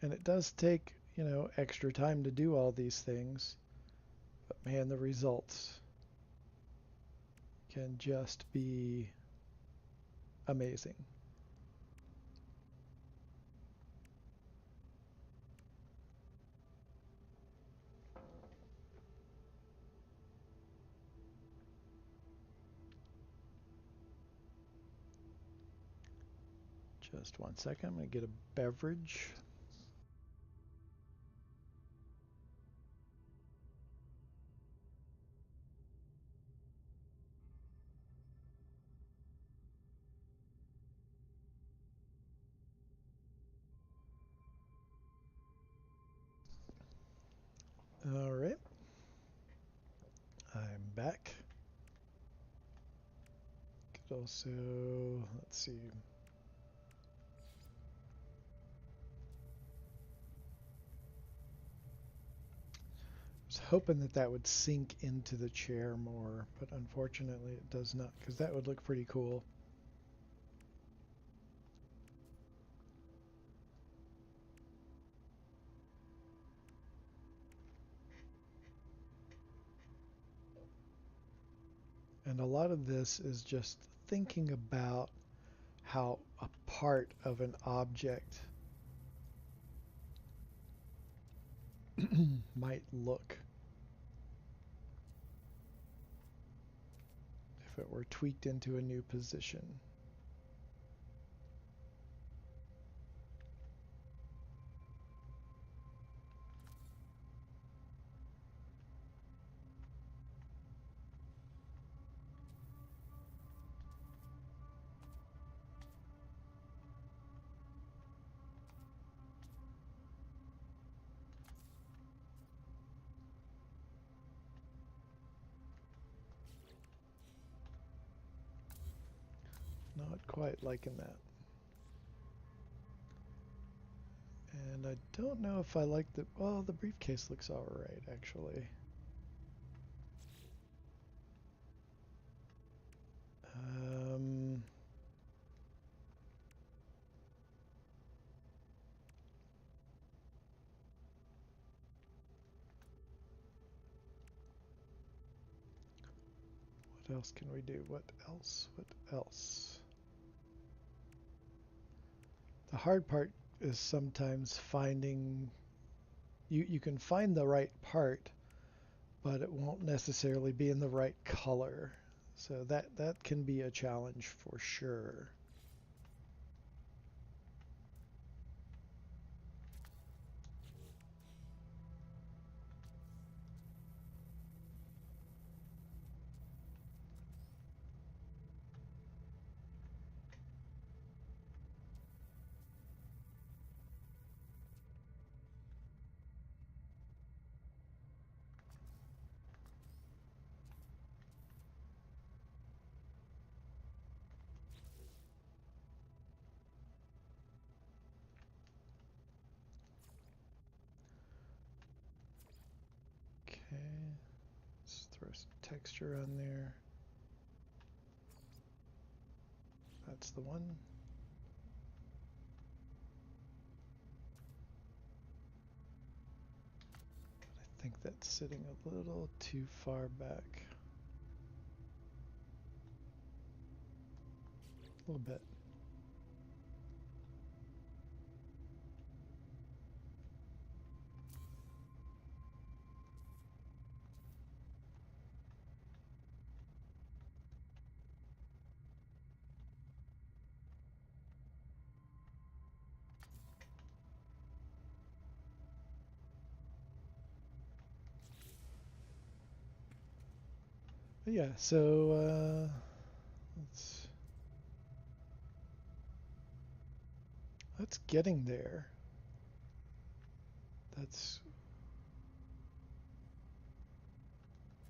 [SPEAKER 1] And it does take, you know, extra time to do all these things. But man, the results can just be amazing. Just one second, I'm going to get a beverage. All right. I'm back. Could also, let's see. I was hoping that that would sink into the chair more, but unfortunately it does not, because that would look pretty cool. And a lot of this is just thinking about how a part of an object might look if it were tweaked into a new position. Not quite liking that. And I don't know if I like the, well, the briefcase looks alright actually. What else can we do? What else? What else? The hard part is sometimes finding, you can find the right part, but it won't necessarily be in the right color. So that can be a challenge for sure. Okay, let's throw some texture on there. That's the one. I think that's sitting a little too far back. A little bit. But yeah, so that's getting there. That's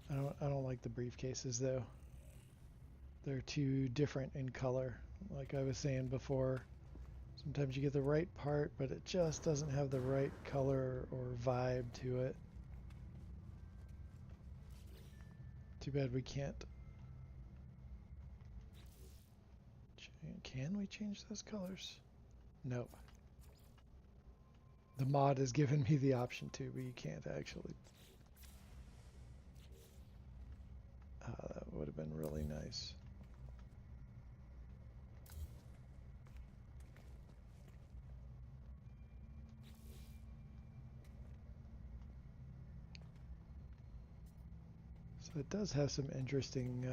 [SPEAKER 1] I don't like the briefcases though. They're too different in color. Like I was saying before, sometimes you get the right part, but it just doesn't have the right color or vibe to it. Too bad we can't. Can we change those colors? Nope. The mod has given me the option to, but you can't actually. That would have been really nice. So it does have some interesting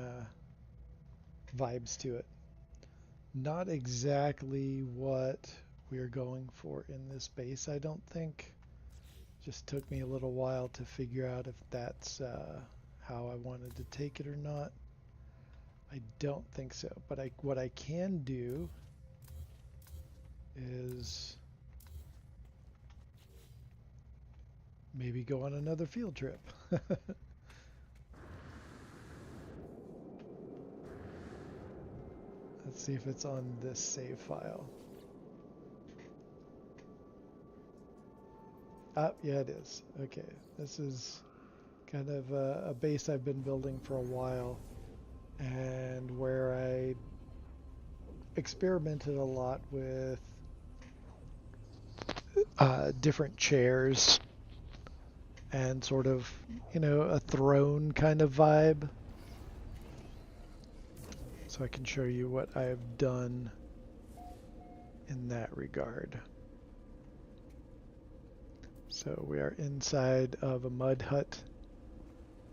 [SPEAKER 1] vibes to it. Not exactly what we're going for in this base, I don't think. Just took me a little while to figure out if that's how I wanted to take it or not. I don't think so, but what I can do is maybe go on another field trip. Let's see if it's on this save file. Ah, yeah, it is. Okay, this is kind of a base I've been building for a while, and where I experimented a lot with different chairs and sort of, a throne kind of vibe. So I can show you what I've done in that regard. So we are inside of a mud hut.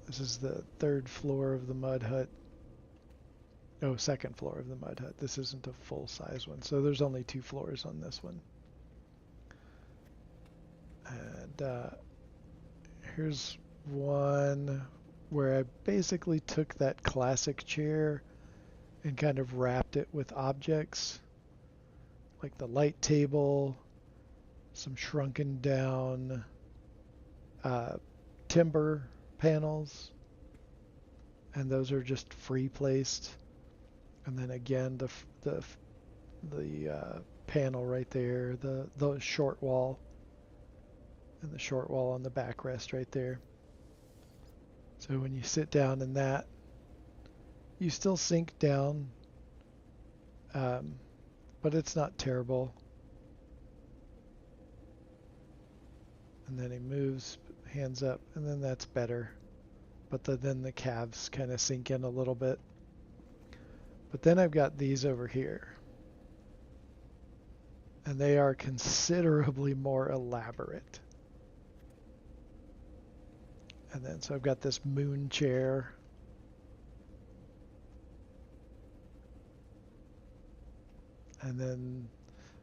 [SPEAKER 1] This is the third floor of the mud hut. Oh, second floor of the mud hut. This isn't a full-size one, so there's only 2 floors on this one. And here's one where I basically took that classic chair and kind of wrapped it with objects like the light table, some shrunken down timber panels, and those are just free placed. And then again, the panel right there, the short wall, and the short wall on the backrest right there. So when you sit down in that, you still sink down, but it's not terrible. And then he moves, hands up, and then that's better. But then the calves kind of sink in a little bit. But then I've got these over here. And they are considerably more elaborate. And then so I've got this moon chair. And then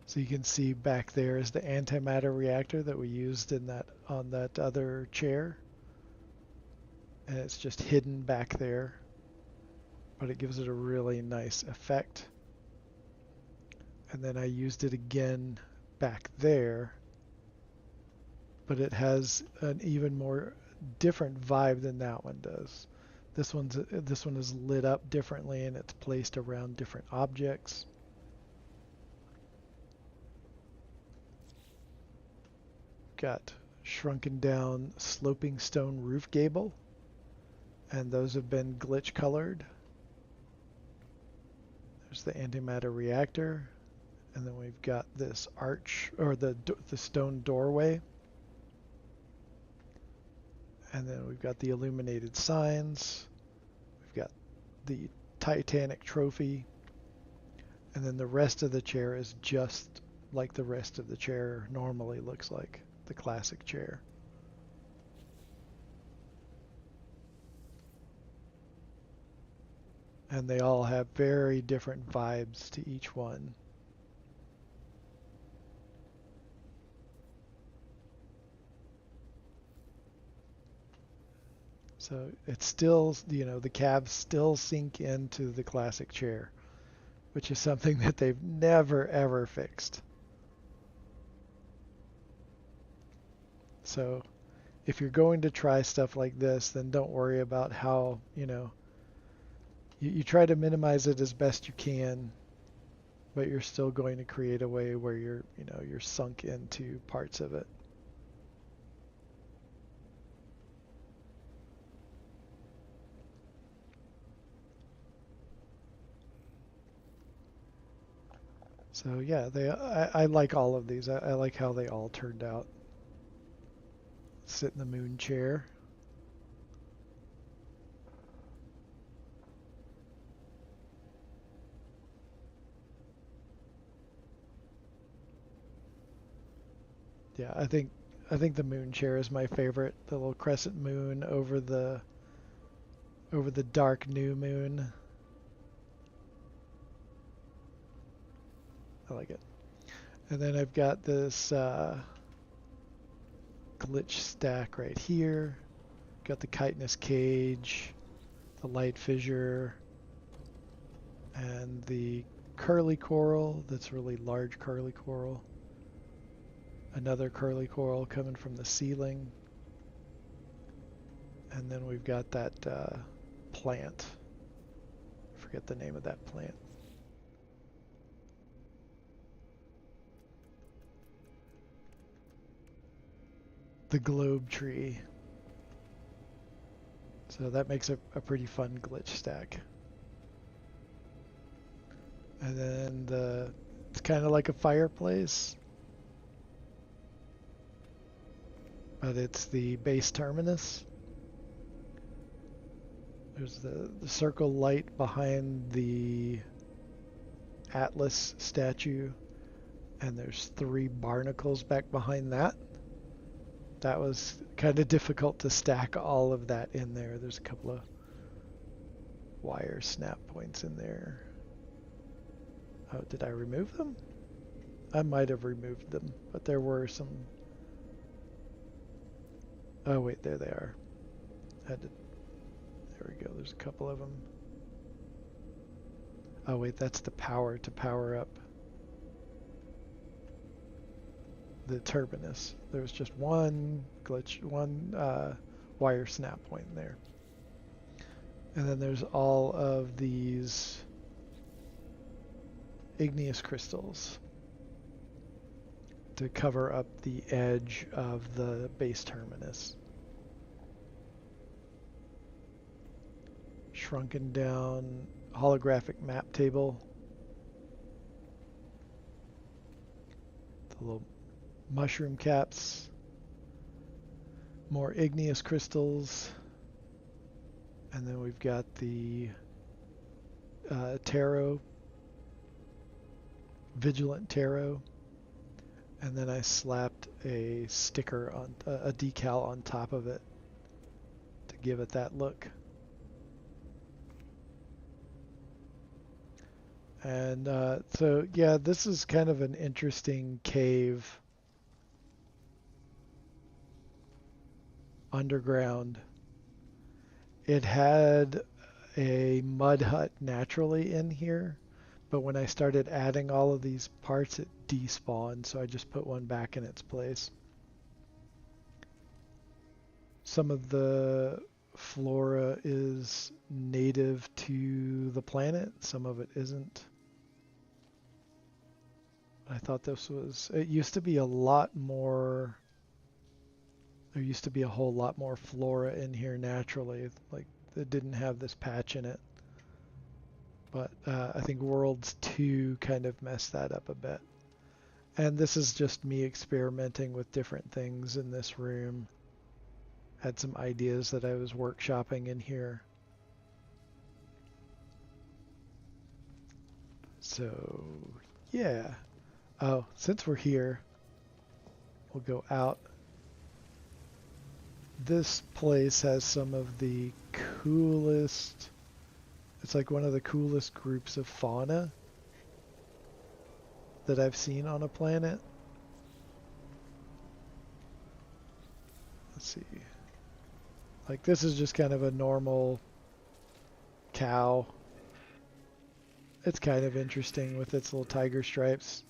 [SPEAKER 1] so you can see back there is the antimatter reactor that we used on that other chair. And it's just hidden back there, but it gives it a really nice effect. And then I used it again back there, but it has an even more different vibe than that one does. This one is lit up differently, and it's placed around different objects. Got shrunken down sloping stone roof gable, and those have been glitch colored. There's the antimatter reactor, and then we've got this arch, or the stone doorway, and then we've got the illuminated signs. We've got the Titanic trophy, and then the rest of the chair is just like the rest of the chair normally looks like, the classic chair. And they all have very different vibes to each one. So it's still, the calves still sink into the classic chair, which is something that they've never ever fixed. So if you're going to try stuff like this, then don't worry about how, you try to minimize it as best you can, but you're still going to create a way where you're sunk into parts of it. So yeah, I like all of these. I like how they all turned out. Sit in the moon chair. Yeah, I think the moon chair is my favorite. The little crescent moon over the dark new moon. I like it. And then I've got this glitch stack right here. Got the chitinous cage, the light fissure, and the curly coral. That's really large curly coral. Another curly coral coming from the ceiling. And then we've got that plant. I forget the name of that plant. The globe tree. So that makes a pretty fun glitch stack. And then it's kind of like a fireplace, but it's the base terminus. There's the circle light behind the Atlas statue, and there's 3 barnacles back behind that. That was kind of difficult to stack all of that in there. There's a couple of wire snap points in there. Oh, did I remove them? I might have removed them, but there were some... Oh wait, there they are. There we go, there's a couple of them. Oh wait, that's the power to power up the terminus. There was just one glitch, one wire snap point in there. And then there's all of these igneous crystals to cover up the edge of the base terminus. Shrunken down holographic map table. The little mushroom caps. More igneous crystals. And then we've got the tarot. Vigilant tarot. And then I slapped a sticker on a decal on top of it to give it that look. And so yeah, this is kind of an interesting cave underground. It had a mud hut naturally in here, but when I started adding all of these parts, it despawned, so I just put one back in its place. Some of the flora is native to the planet, some of it isn't. I thought it used to be a lot more, there used to be a whole lot more flora in here naturally, like it didn't have this patch in it. But I think Worlds 2 kind of messed that up a bit. And this is just me experimenting with different things in this room. Had some ideas that I was workshopping in here. So, yeah. Oh, since we're here, we'll go out. This place has some of the coolest... It's like one of the coolest groups of fauna that I've seen on a planet. Let's see. Like this is just kind of a normal cow. It's kind of interesting with its little tiger stripes.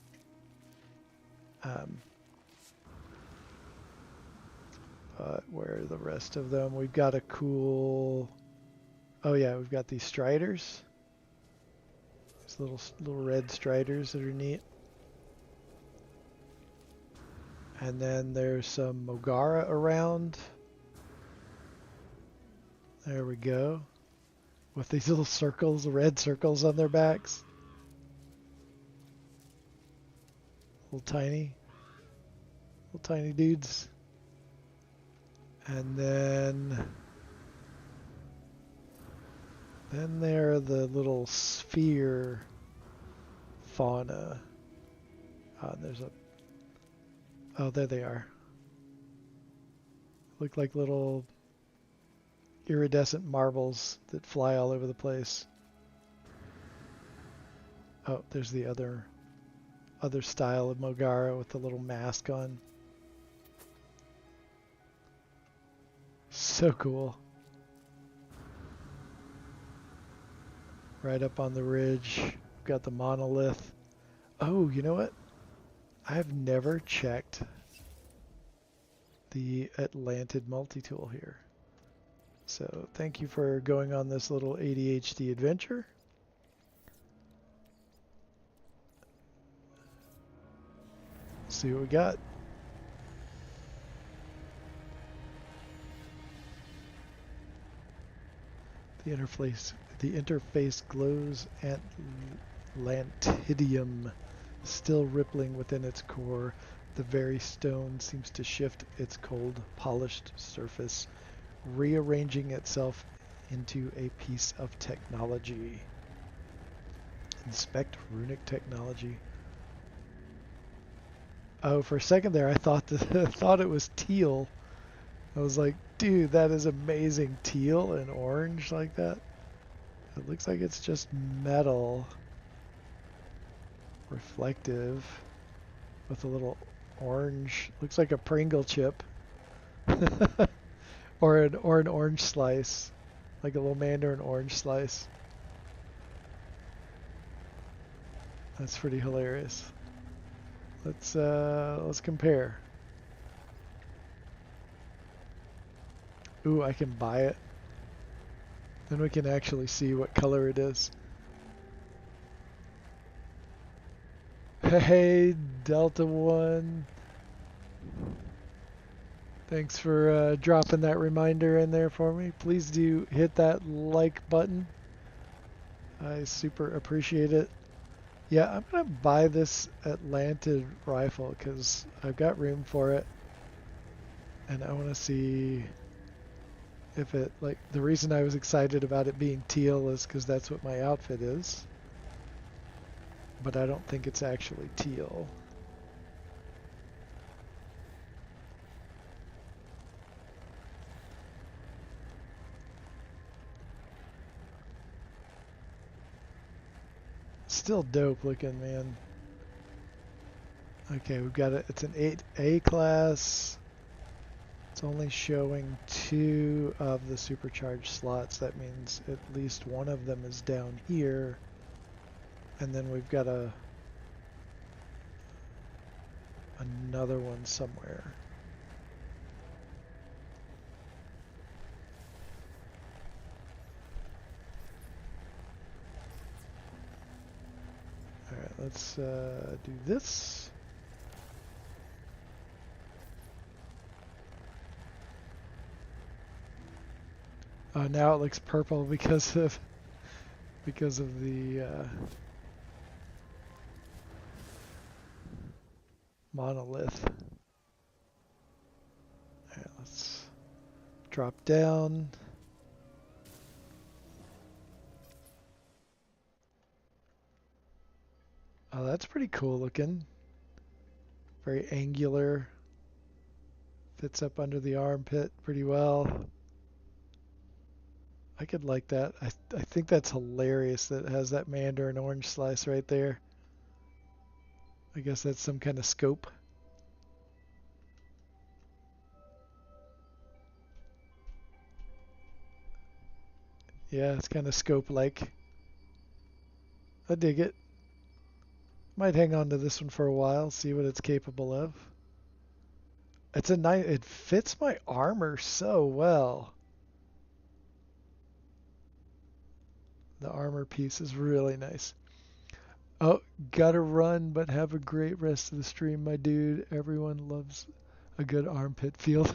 [SPEAKER 1] But where are the rest of them? We've got a cool... Oh yeah, we've got these striders. These little red striders that are neat. And then there's some Mogara around. There we go. With these little circles, red circles on their backs. Little tiny dudes. And then there are the little sphere fauna. There's a... Oh, there they are. Look like little iridescent marbles that fly all over the place. Oh, there's the other style of Mogara with the little mask on. So cool. Right up on the ridge, we've got the monolith. Oh, you know what? I've never checked the Atlantid multi-tool here. So thank you for going on this little ADHD adventure. Let's see what we got. The interface glows Atlantidium, still rippling within its core. The very stone seems to shift its cold, polished surface, rearranging itself into a piece of technology. Inspect runic technology. Oh, for a second there, I thought it was teal. I was like, dude, that is amazing. Teal and orange like that. It looks like it's just metal. Reflective. With a little orange. Looks like a Pringle chip. or an orange slice. Like a little mandarin orange slice. That's pretty hilarious. Let's compare. Ooh, I can buy it. Then we can actually see what color it is. Hey, Delta One. Thanks for dropping that reminder in there for me. Please do hit that like button. I super appreciate it. Yeah, I'm going to buy this Atlantid rifle because I've got room for it. And I want to see if it, like, the reason I was excited about it being teal is because that's what my outfit is. But I don't think it's actually teal. Still dope looking, man. Okay, we've got it. It's an 8A class. It's only showing 2 of the supercharged slots. That means at least one of them is down here. And then we've got another one somewhere. Alright, let's do this. Oh, now it looks purple because of the monolith. Alright, let's drop down. Oh, that's pretty cool looking. Very angular. Fits up under the armpit pretty well. I could like that. I think that's hilarious that it has that mandarin orange slice right there. I guess that's some kind of scope. . 'Cause Yeah, it's kind of scope-like. I dig it. Might hang on to this one for a while, see what it's capable of. It's a nice, it fits my armor so well. The armor piece is really nice. Oh, gotta run, but have a great rest of the stream, my dude. Everyone loves a good armpit feel.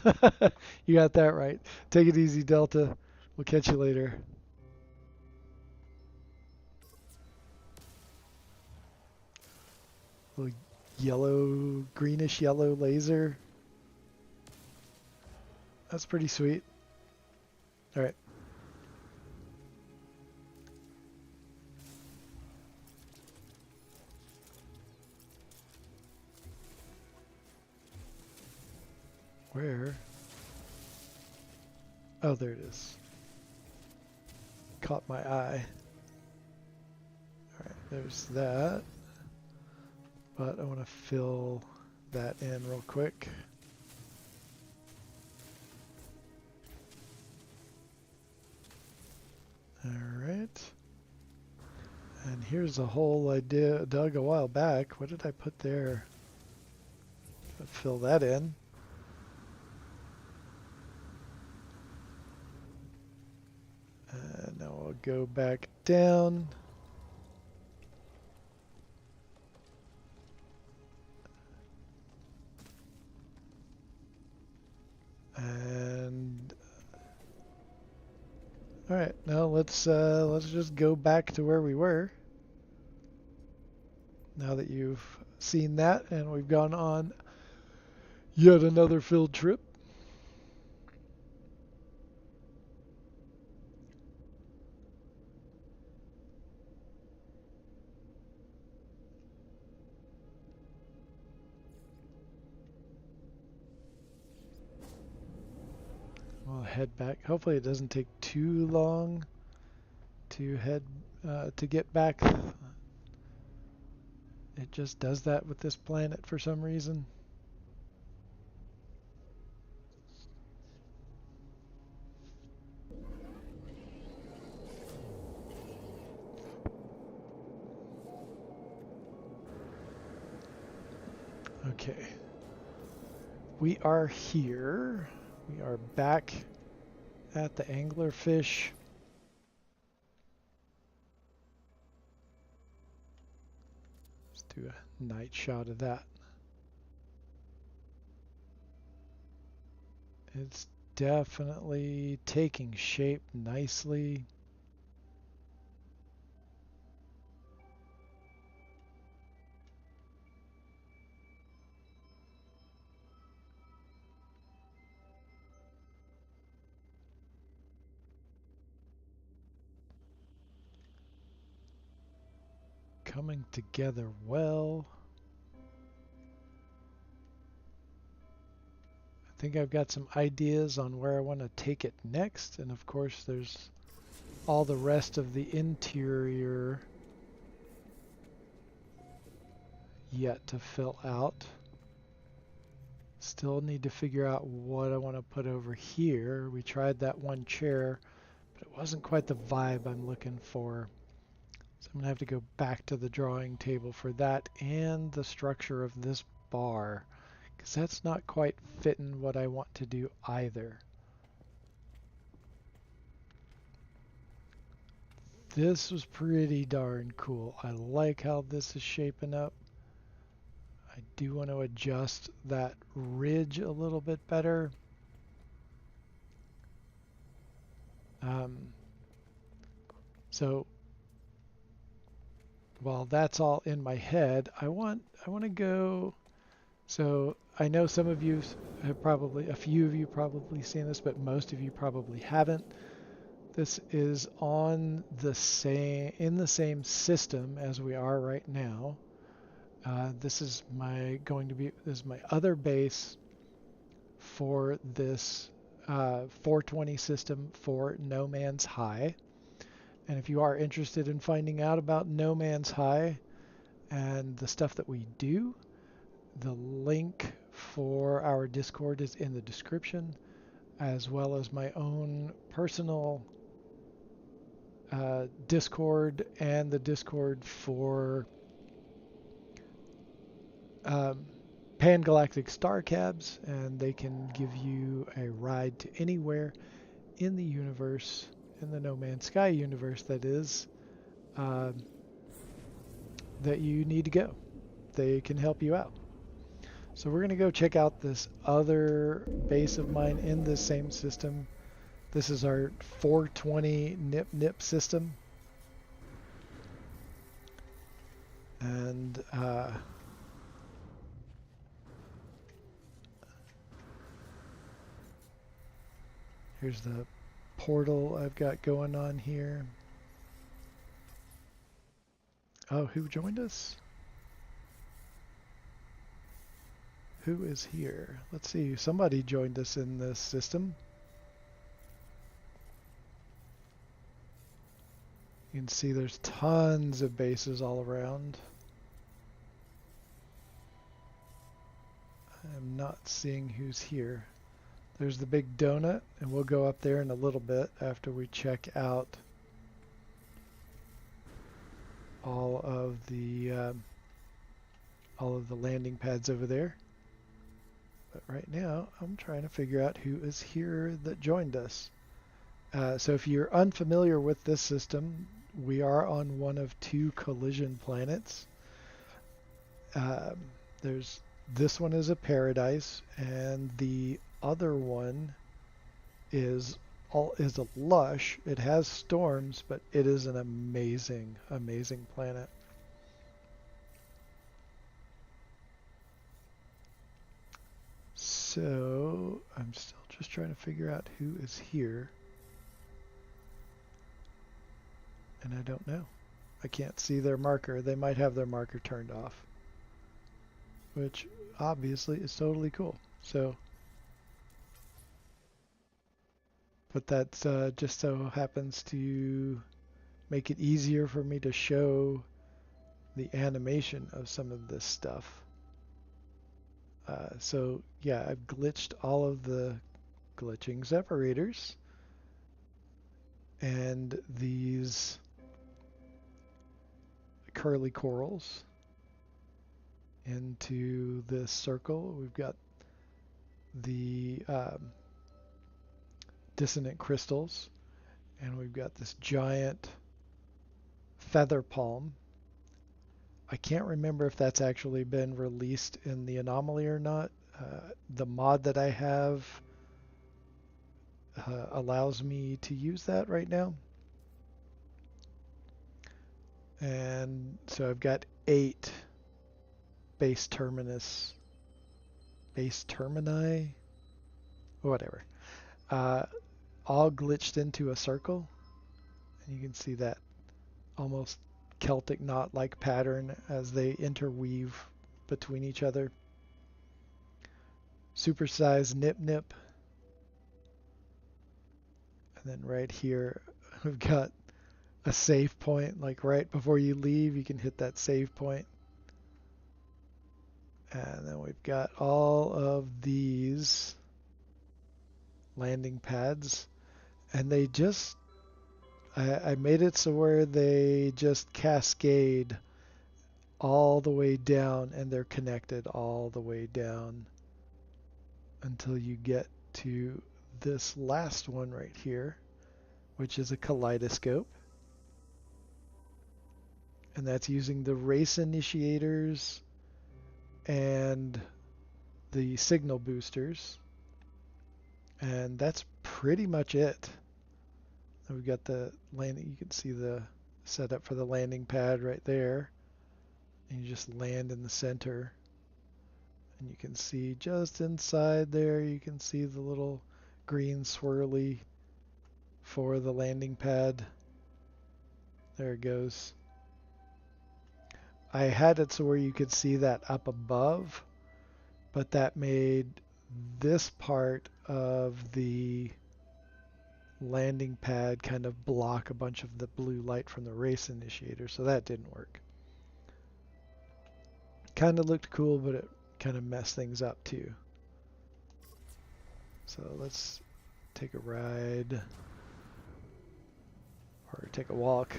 [SPEAKER 1] You got that right. Take it easy, Delta. We'll catch you later. Little yellow, greenish yellow laser. That's pretty sweet. All right. Where? Oh, there it is. Caught my eye. All right, there's that. But I want to fill that in real quick. All right. And here's a hole I dug a while back. What did I put there? Fill that in. And now I'll go back down. And all right, now let's just go back to where we were. Now that you've seen that, and we've gone on yet another field trip. We'll head back. Hopefully, it doesn't take too long to to get back. It just does that with this planet for some reason. Okay. We are here. We are back at the Anglerfish. Let's do a night shot of that. It's definitely taking shape nicely. Coming together well. I think I've got some ideas on where I want to take it next, and of course there's all the rest of the interior yet to fill out. Still need to figure out what I want to put over here. We tried that one chair, but it wasn't quite the vibe I'm looking for. So I'm going to have to go back to the drawing table for that and the structure of this bar, because that's not quite fitting what I want to do either. This was pretty darn cool. I like how this is shaping up. I do want to adjust that ridge a little bit better. So while that's all in my head, I want to go. So I know some of you have probably, a few of you probably seen this, but most of you probably haven't. This is on the same, in the same system as we are right now. This is my other base for this 420 system for No Man's High. And if you are interested in finding out about No Man's High and the stuff that we do, the link for our Discord is in the description, as well as my own personal Discord and the Discord for um, Pan-Galactic Star Cabs, and they can give you a ride to anywhere in the universe, in the No Man's Sky universe that is, um, that you need to go. They can help you out. So we're going to go check out this other base of mine in this same system. This is our 420 nip system. And here's the portal I've got going on here. Oh, who joined us? Who is here? Let's see. Somebody joined us in this system. You can see there's tons of bases all around. I'm not seeing who's here. There's the big donut, and we'll go up there in a little bit after we check out all of the landing pads over there. But right now, I'm trying to figure out who is here that joined us. So if you're unfamiliar with this system, we are on one of 2 collision planets. This one is a paradise, and the other one is a lush. It has storms, but it is an amazing, amazing planet. So I'm still just trying to figure out who is here. And I don't know. I can't see their marker. They might have their marker turned off, which obviously is totally cool. So, but that just so happens to make it easier for me to show the animation of some of this stuff. So yeah, I've glitched all of the glitching separators, and these curly corals into this circle. We've got the dissonant crystals, and we've got this giant feather palm. I can't remember if that's actually been released in the anomaly or not. The mod that I have allows me to use that right now. And so I've got 8 base termini, whatever, all glitched into a circle. And you can see that almost Celtic knot-like pattern as they interweave between each other. Supersized nip. And then right here, we've got a save point. Like right before you leave, you can hit that save point. And then we've got all of these landing pads. And they just, I made it so where they just cascade all the way down, and they're connected all the way down until you get to this last one right here, which is a kaleidoscope. And that's using the race initiators and the signal boosters. And that's pretty much it. We've got the landing, you can see the setup for the landing pad right there. And you just land in the center. And you can see just inside there, you can see the little green swirly for the landing pad. There it goes. I had it so where you could see that up above, but that made this part of the landing pad kind of block a bunch of the blue light from the race initiator, so that didn't work. Kind of looked cool, but it kind of messed things up too. So let's take a ride or take a walk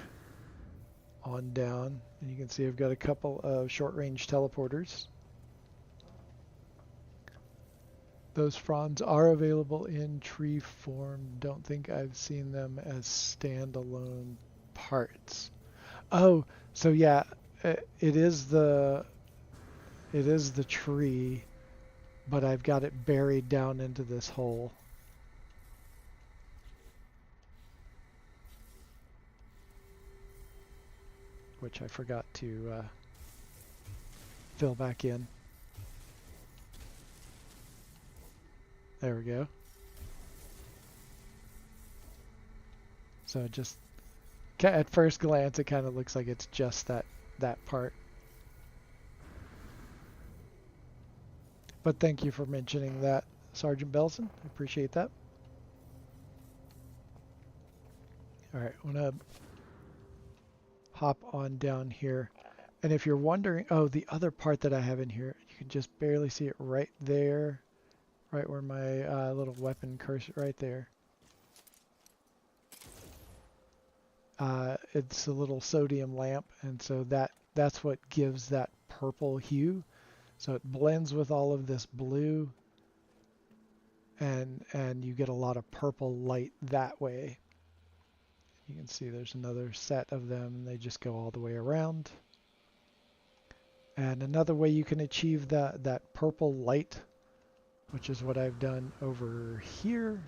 [SPEAKER 1] on down. And you can see I've got a couple of short-range teleporters. Those fronds are available in tree form. Don't think I've seen them as standalone parts. Oh, so yeah, it is the tree, but I've got it buried down into this hole. Which I forgot to fill back in. There we go. So just at first glance, it kind of looks like it's just that part. But thank you for mentioning that, Sergeant Belson. I appreciate that. All right, I'm gonna hop on down here. And if you're wondering, oh, the other part that I have in here, you can just barely see it right there, right where my little weapon cursor, right there. It's a little sodium lamp, and so that's what gives that purple hue. So it blends with all of this blue, and you get a lot of purple light that way. You can see there's another set of them, and they just go all the way around. And another way you can achieve that purple light, which is what I've done over here,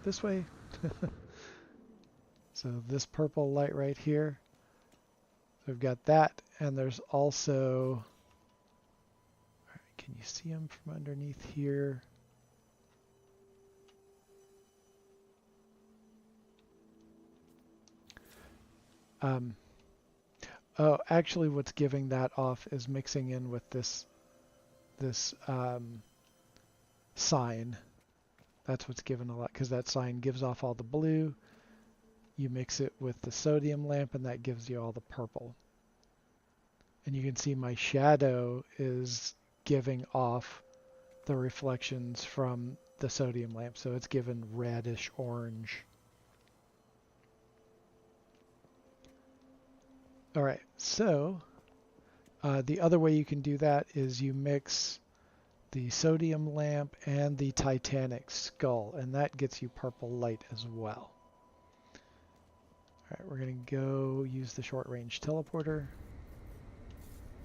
[SPEAKER 1] this way. So this purple light right here. So we've got that, and there's also, all right, can you see them from underneath here? Oh, actually what's giving that off is mixing in with this sign. That's what's given a lot, because that sign gives off all the blue. You mix it with the sodium lamp, and that gives you all the purple. And you can see my shadow is giving off the reflections from the sodium lamp, so it's given reddish orange. All right, so the other way you can do that is you mix the sodium lamp and the Titanic skull, and that gets you purple light as well. All right, we're going to go use the short-range teleporter,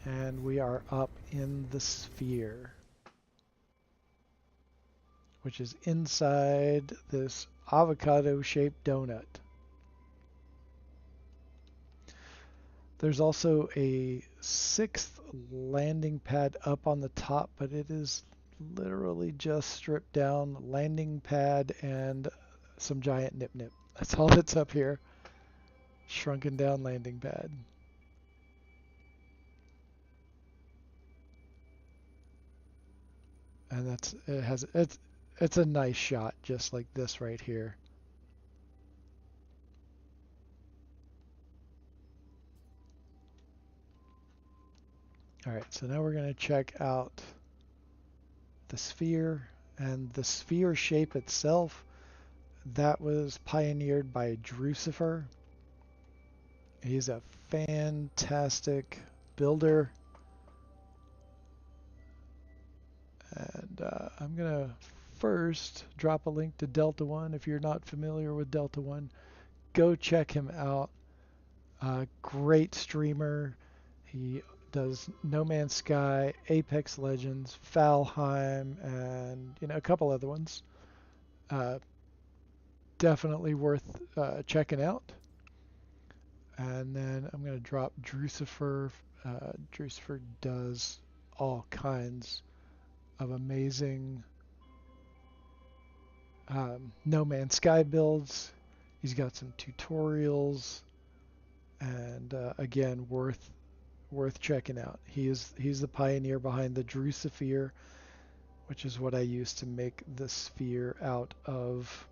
[SPEAKER 1] and we are up in the sphere, which is inside this avocado-shaped donut. There's also a 6th landing pad up on the top, but it is literally just stripped down landing pad and some giant nip-nip. That's all that's up here. Shrunken down landing pad. And it's a nice shot, just like this right here. All right, so now we're going to check out the sphere, and the sphere shape itself, that was pioneered by Drucifer. He's a fantastic builder. And I'm going to first drop a link to Delta One. If you're not familiar with Delta One, go check him out. Great streamer. He does No Man's Sky, Apex Legends, Valheim, and a couple other ones. Definitely worth checking out. And then I'm going to drop Drucifer. Drucifer does all kinds of amazing No Man's Sky builds. He's got some tutorials, and again, worth checking out. He's the pioneer behind the Drucifer, which is what I use to make the sphere out of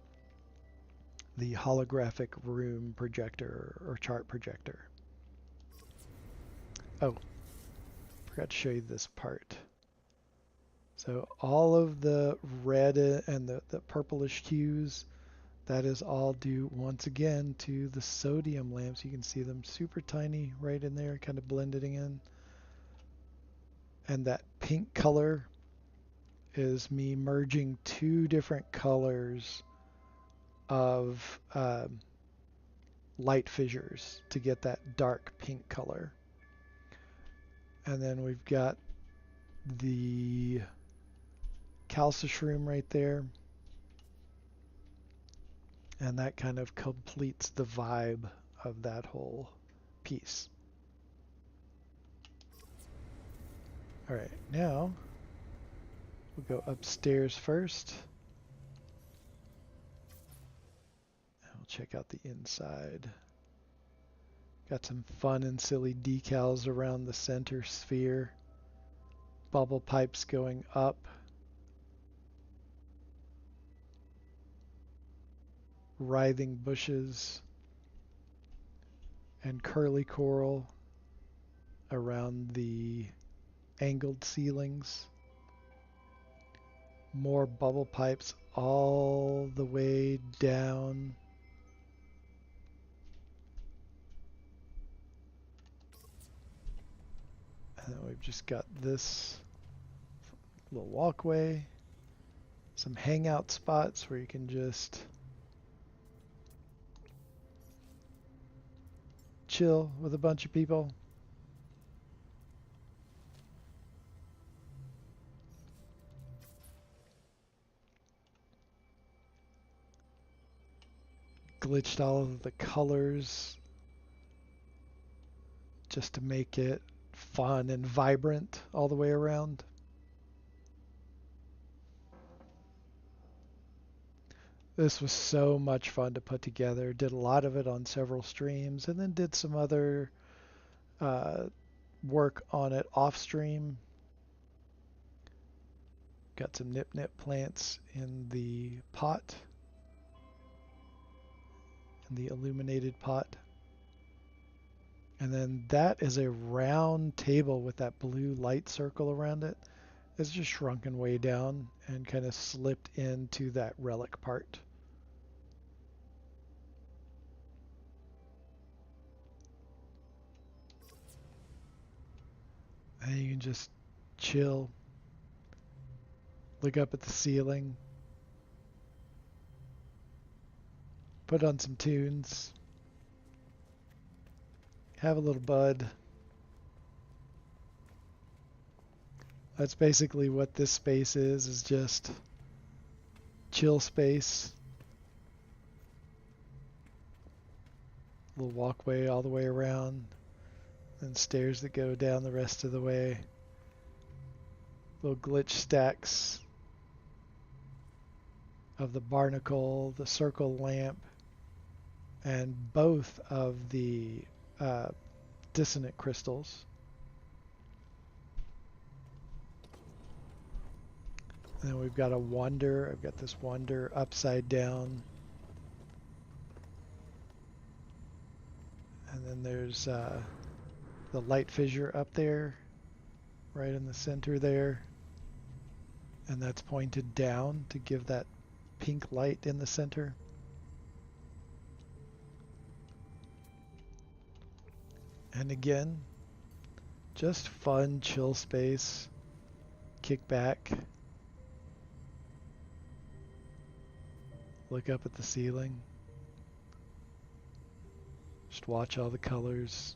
[SPEAKER 1] the holographic room projector or chart projector. Oh, forgot to show you this part. So all of the red and the purplish hues, That is all due once again to the sodium lamps. You can see them super tiny right in there, kind of blending in. And that pink color is me merging two different colors of light fissures to get that dark pink color. And then we've got the calcishroom right there. And that kind of completes the vibe of that whole piece. All right, now we'll go upstairs first. And we'll check out the inside. Got some fun and silly decals around the center sphere. Bubble pipes going up. Writhing bushes. And curly coral around the angled ceilings. More bubble pipes all the way down. And then we've just got this little walkway. Some hangout spots where you can just chill with a bunch of people. Glitched all of the colors just to make it fun and vibrant all the way around. This was so much fun to put together. Did a lot of it on several streams and then did some other work on it off stream. Got some nip plants in the pot, in the illuminated pot. And then that is a round table with that blue light circle around it. It's just shrunken way down and kind of slipped into that relic part. And you can just chill, look up at the ceiling, put on some tunes, have a little bud. That's basically what this space is just chill space. Little walkway all the way around, and stairs that go down the rest of the way. Little glitch stacks of the barnacle, the circle lamp, and both of the dissonant crystals. And then we've got a wonder. I've got this wonder upside down. And then there's the light fissure up there, right in the center there. And that's pointed down to give that pink light in the center. And again, just fun, chill space. Kick back. Look up at the ceiling. Just watch all the colors.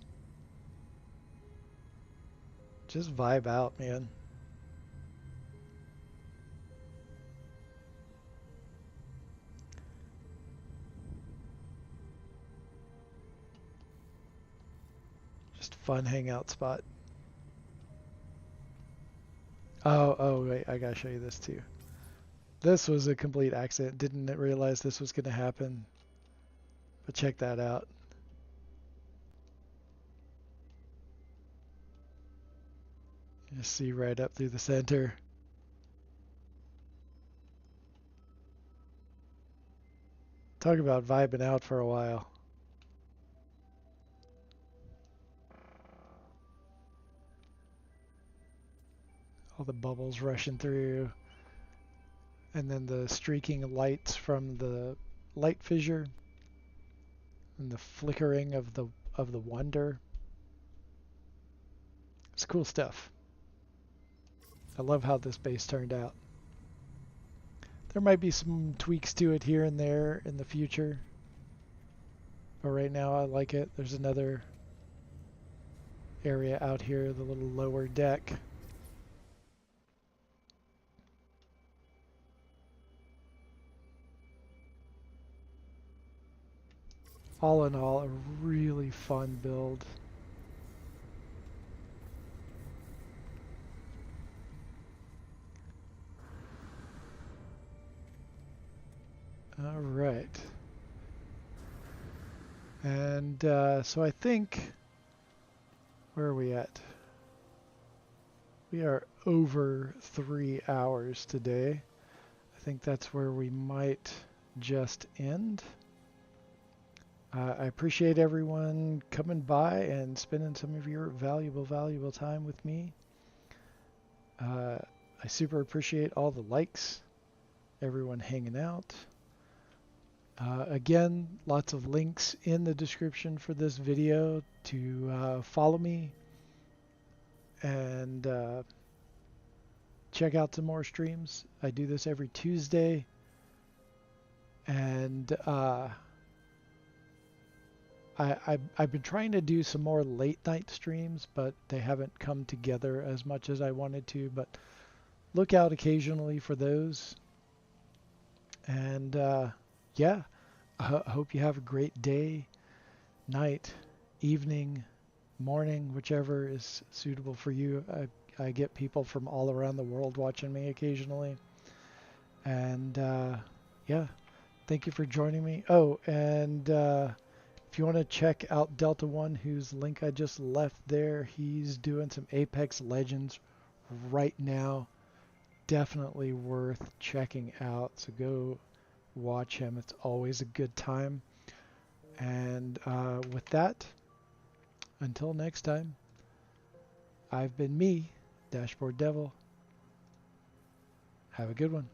[SPEAKER 1] Just vibe out, man. Just a fun hangout spot. Oh, wait, I gotta show you this too. This was a complete accident. Didn't realize this was gonna happen. But check that out. You see right up through the center. Talk about vibing out for a while. All the bubbles rushing through. And then the streaking lights from the light fissure and the flickering of the wonder. It's cool stuff. I love how this base turned out. There might be some tweaks to it here and there in the future, but right now I like it. There's another area out here, the little lower deck. All in all, a really fun build. All right. And so I think, where are we at? We are over 3 hours today. I think that's where we might just end. I appreciate everyone coming by and spending some of your valuable time with me. I super appreciate all the likes, everyone hanging out. Again, lots of links in the description for this video to follow me and check out some more streams. I do this every Tuesday, and I've been trying to do some more late night streams, but they haven't come together as much as I wanted to, but look out occasionally for those. And yeah, I hope you have a great day, night, evening, morning, whichever is suitable for you. I get people from all around the world watching me occasionally. And yeah, thank you for joining me. Oh, and if you want to check out Delta One, whose link I just left there, he's doing some Apex Legends right now. Definitely worth checking out. So go watch him. It's always a good time. And with that, until next time, I've been me, Dashboard Devil. Have a good one.